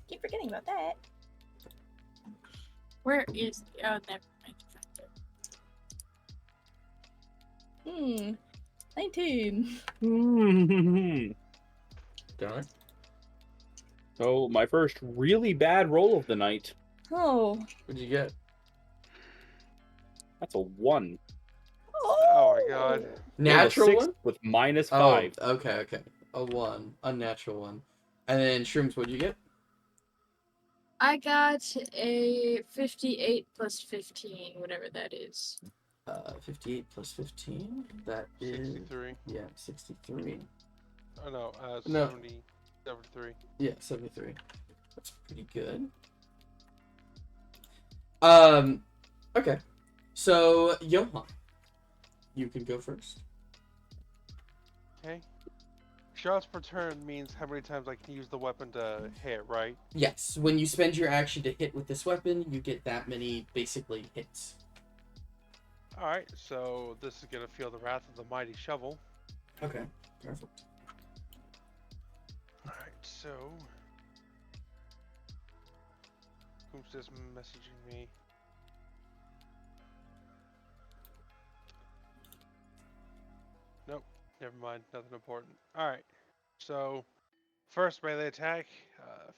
Keep forgetting about that. Where is the... Oh, never mind. 19. Darn. So my first really bad roll of the night. Oh. What'd you get? That's a 1. Oh my god. Natural Rolled a 6 one? with -5. Oh, okay. A 1. Unnatural one. And then Shrooms, what'd you get? I got a 58 plus 15, whatever that is. 58 plus 15. That is 63. yeah, 63. Oh no, No. 70. 73. Yeah, 73. That's pretty good. Okay. So Johan, you can go first. Okay. Shots per turn means how many times I can use the weapon to hit, right? Yes, when you spend your action to hit with this weapon, you get that many basically hits. Alright, so this is gonna feel the wrath of the mighty shovel. Okay, perfect. Alright, so who's this messaging me? Nope, never mind, nothing important. Alright, so first melee attack,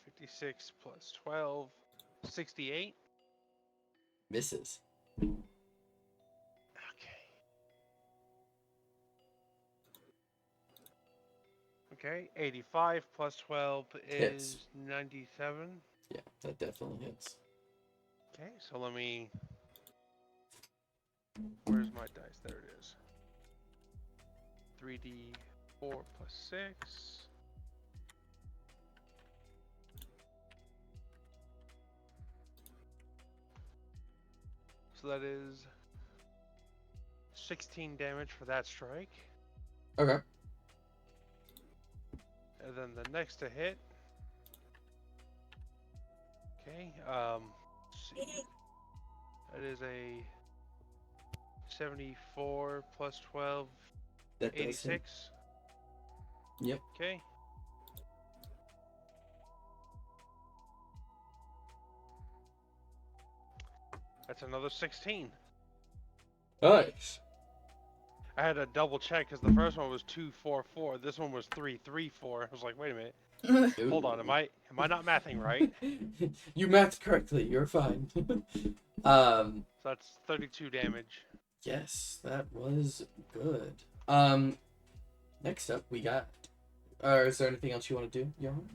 56 plus 12, 68. Misses. Okay. Okay, 85 plus 12 is Hits. 97. Yeah, that definitely hits. Okay, so let me... Where's my dice? There it is. 3d4 plus 6. So that is 16 damage for that strike. Okay. And then the next to hit. Okay, let's see. That is a 74 plus 12, That does hit. 86. Yep. Okay. That's another 16. Nice. I had to double check because the first one was 244. This one was 334. I was like, wait a minute. Hold on. Am I not mathing right? You mathed correctly. You're fine. So that's 32 damage. Yes, that was good. Next up we got. Is there anything else you want to do, Johan?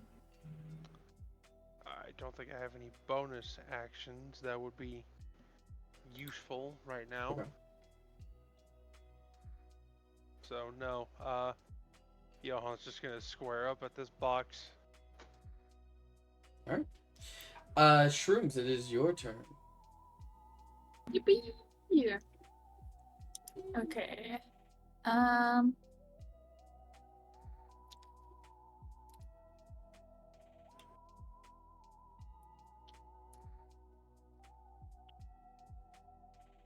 I don't think I have any bonus actions that would be useful right now. Okay. So no. Johan's just gonna square up at this box. All right. Shrooms, it is your turn. Yippee! Yeah. Okay.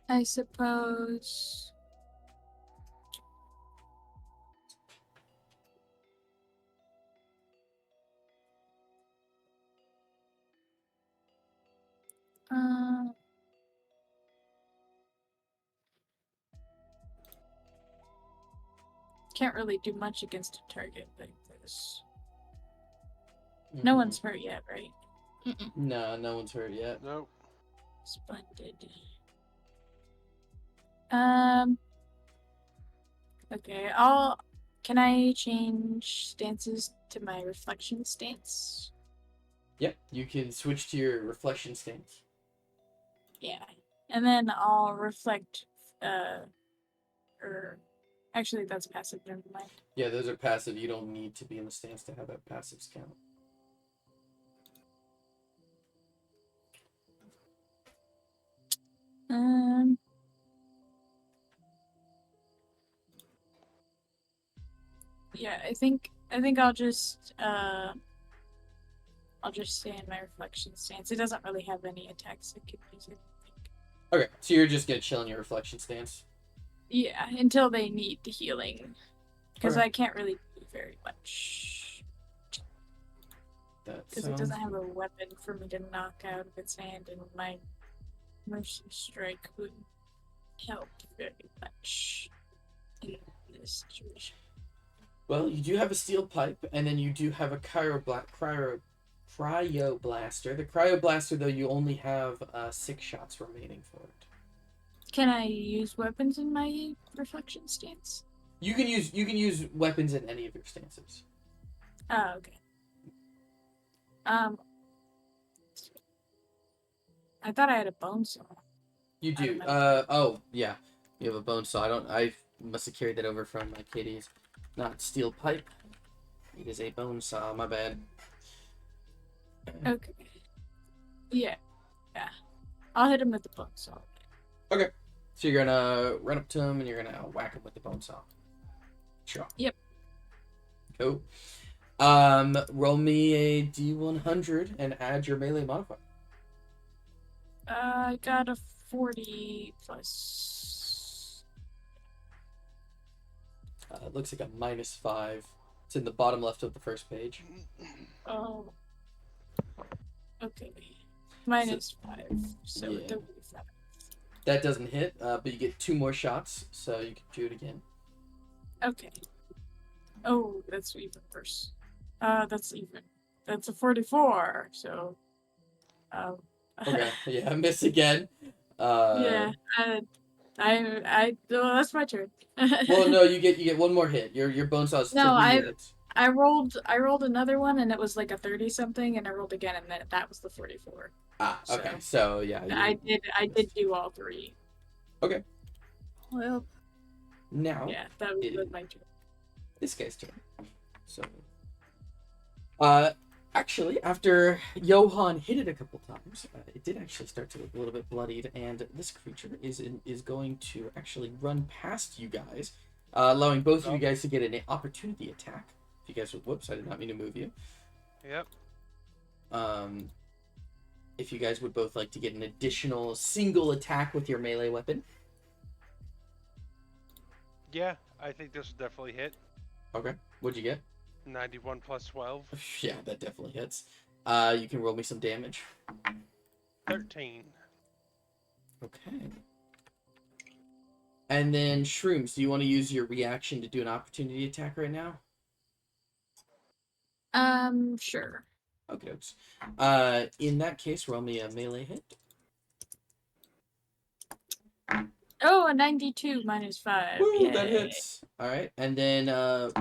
I suppose. Can't really do much against a target like this. No one's hurt yet, right? No one's hurt yet. Nope. Splendid. Okay, can I change stances to my reflection stance? Yep, you can switch to your reflection stance. Yeah. And then I'll reflect, or actually that's passive, never mind. Yeah, those are passive. You don't need to be in the stance to have that passive count. Yeah, I think I'll just stay in my reflection stance. It doesn't really have any attacks that could use it. Okay, so you're just gonna chill in your reflection stance. Yeah, until they need the healing, because Okay. I can't really do very much. Because it doesn't have a weapon for me to knock out of its hand, and my mercy strike would help very much in this situation. Well, you do have a steel pipe, and then you do have a cryo blaster. The cryo blaster, though, you only have 6 shots remaining for it. Can I use weapons in my reflection stance? You can use weapons in any of your stances. Oh, okay. I thought I had a bone saw. You do. Oh yeah, you have a bone saw. I must have carried that over from Katie's. Not steel pipe. It is a bone saw. My bad. Okay. Yeah. I'll hit him with the bone saw. Okay. So you're gonna run up to him and you're gonna whack him with the bone saw. Sure. Yep. Cool. Roll me a D100 and add your melee modifier. I got a 40 plus. It looks like a -5. It's in the bottom left of the first page. Oh. Okay. -5. So Yeah. that would be 7. That doesn't hit, but you get 2 more shots, so you can do it again. Okay. Oh, that's even worse. That's even. That's a 44. So. Okay. Yeah, I miss again. Yeah. Well, that's my turn. Well, no, you get 1 more hit. Your bone saw is No, 3 hits. I rolled another one and it was like a 30 something, and I rolled again and that was the 44. Ah, okay. So yeah. I did do all 3. Okay. Well, Now. Yeah, that was my turn. This guy's turn. So. Actually, after Johan hit it a couple times, it did actually start to look a little bit bloodied, and this creature is going to actually run past you guys, allowing both of you guys to get an opportunity attack. If you guys would, whoops, I did not mean to move you. Yep. If you guys would both like to get an additional single attack with your melee weapon. Yeah, I think this will definitely hit. Okay. What'd you get? 91 plus 12. Yeah, that definitely hits. You can roll me some damage. 13. Okay. And then Shrooms, do you want to use your reaction to do an opportunity attack right now? Sure. Okay. In that case, roll me a melee hit. Oh, a 92 minus 5. Woo, that Yay. hits. All right, and then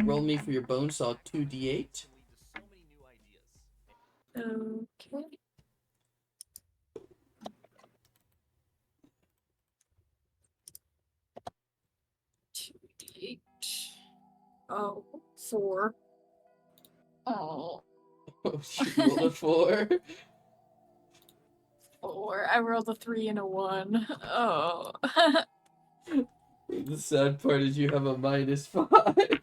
roll me for your bone saw 2d8. Okay. Eight. Oh, 4. Oh, Oh, you rolled a 4. 4. I rolled a 3 and a 1. Oh. The sad part is you have a -5.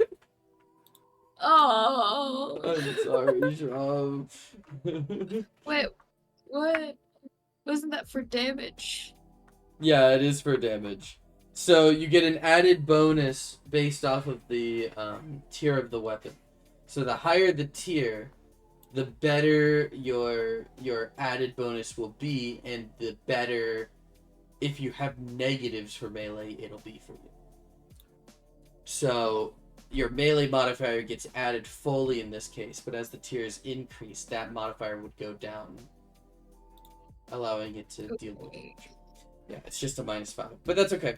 Oh. I'm sorry, Shroom. Wait, what? Wasn't that for damage? Yeah, it is for damage. So you get an added bonus based off of the tier of the weapon. So the higher the tier, the better your added bonus will be, and the better, if you have negatives for melee, it'll be for you. So your melee modifier gets added fully in this case, but as the tiers increase, that modifier would go down, allowing it to deal more damage. Yeah, it's just a -5, but that's okay.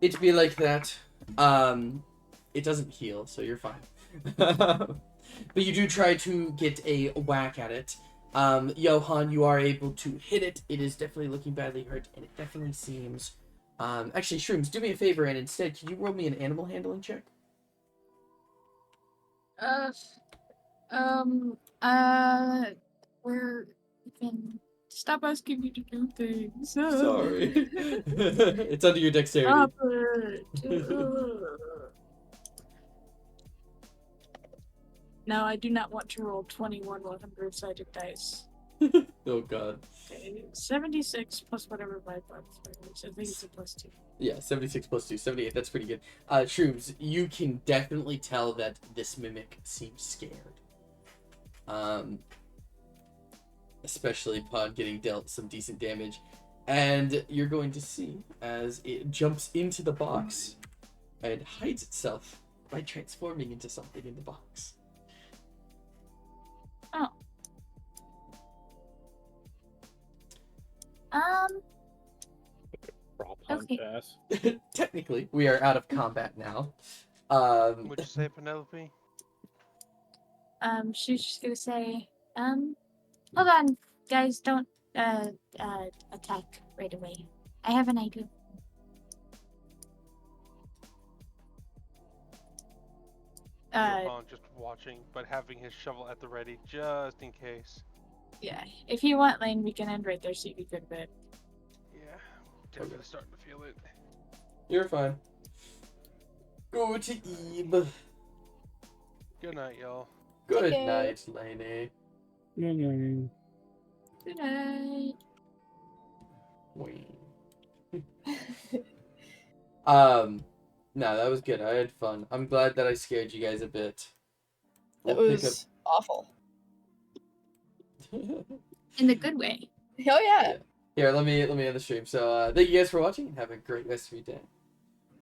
It be like that. It doesn't heal, so you're fine. But you do try to get a whack at it. Johan, you are able to hit it. It is definitely looking badly hurt, and it definitely seems... actually, Shrooms, do me a favor, and instead, can you roll me an animal handling check? Where even... Stop asking me to do things. Sorry. It's under your dexterity. Stop it. No, I do not want to roll 21 100-sided dice. Oh god. Okay, 76 plus whatever my modifier is. I think it's a +2. Yeah, 76 plus 2, 78. That's pretty good. Shrooms, you can definitely tell that this mimic seems scared. Especially upon getting dealt some decent damage. And you're going to see as it jumps into the box and hides itself by transforming into something in the box. Oh. Okay. Ass. Technically, we are out of combat now. Would you say, Penelope? She's just gonna say, hold on, guys, don't, attack right away. I have an idea. Johan just watching, but having his shovel at the ready, just in case. Yeah, if you want, Lane, we can end right there so you can go to bed. Yeah, definitely starting to feel it. You're fine. Go to Eve. Good night, y'all. Good Okay. night, Lainey. Good night. Wee. No, that was good. I had fun. I'm glad that I scared you guys a bit. That We'll pick was awful. up. In the good way. Oh yeah. Here, let me end the stream. So, thank you guys for watching. Have a great rest of your day.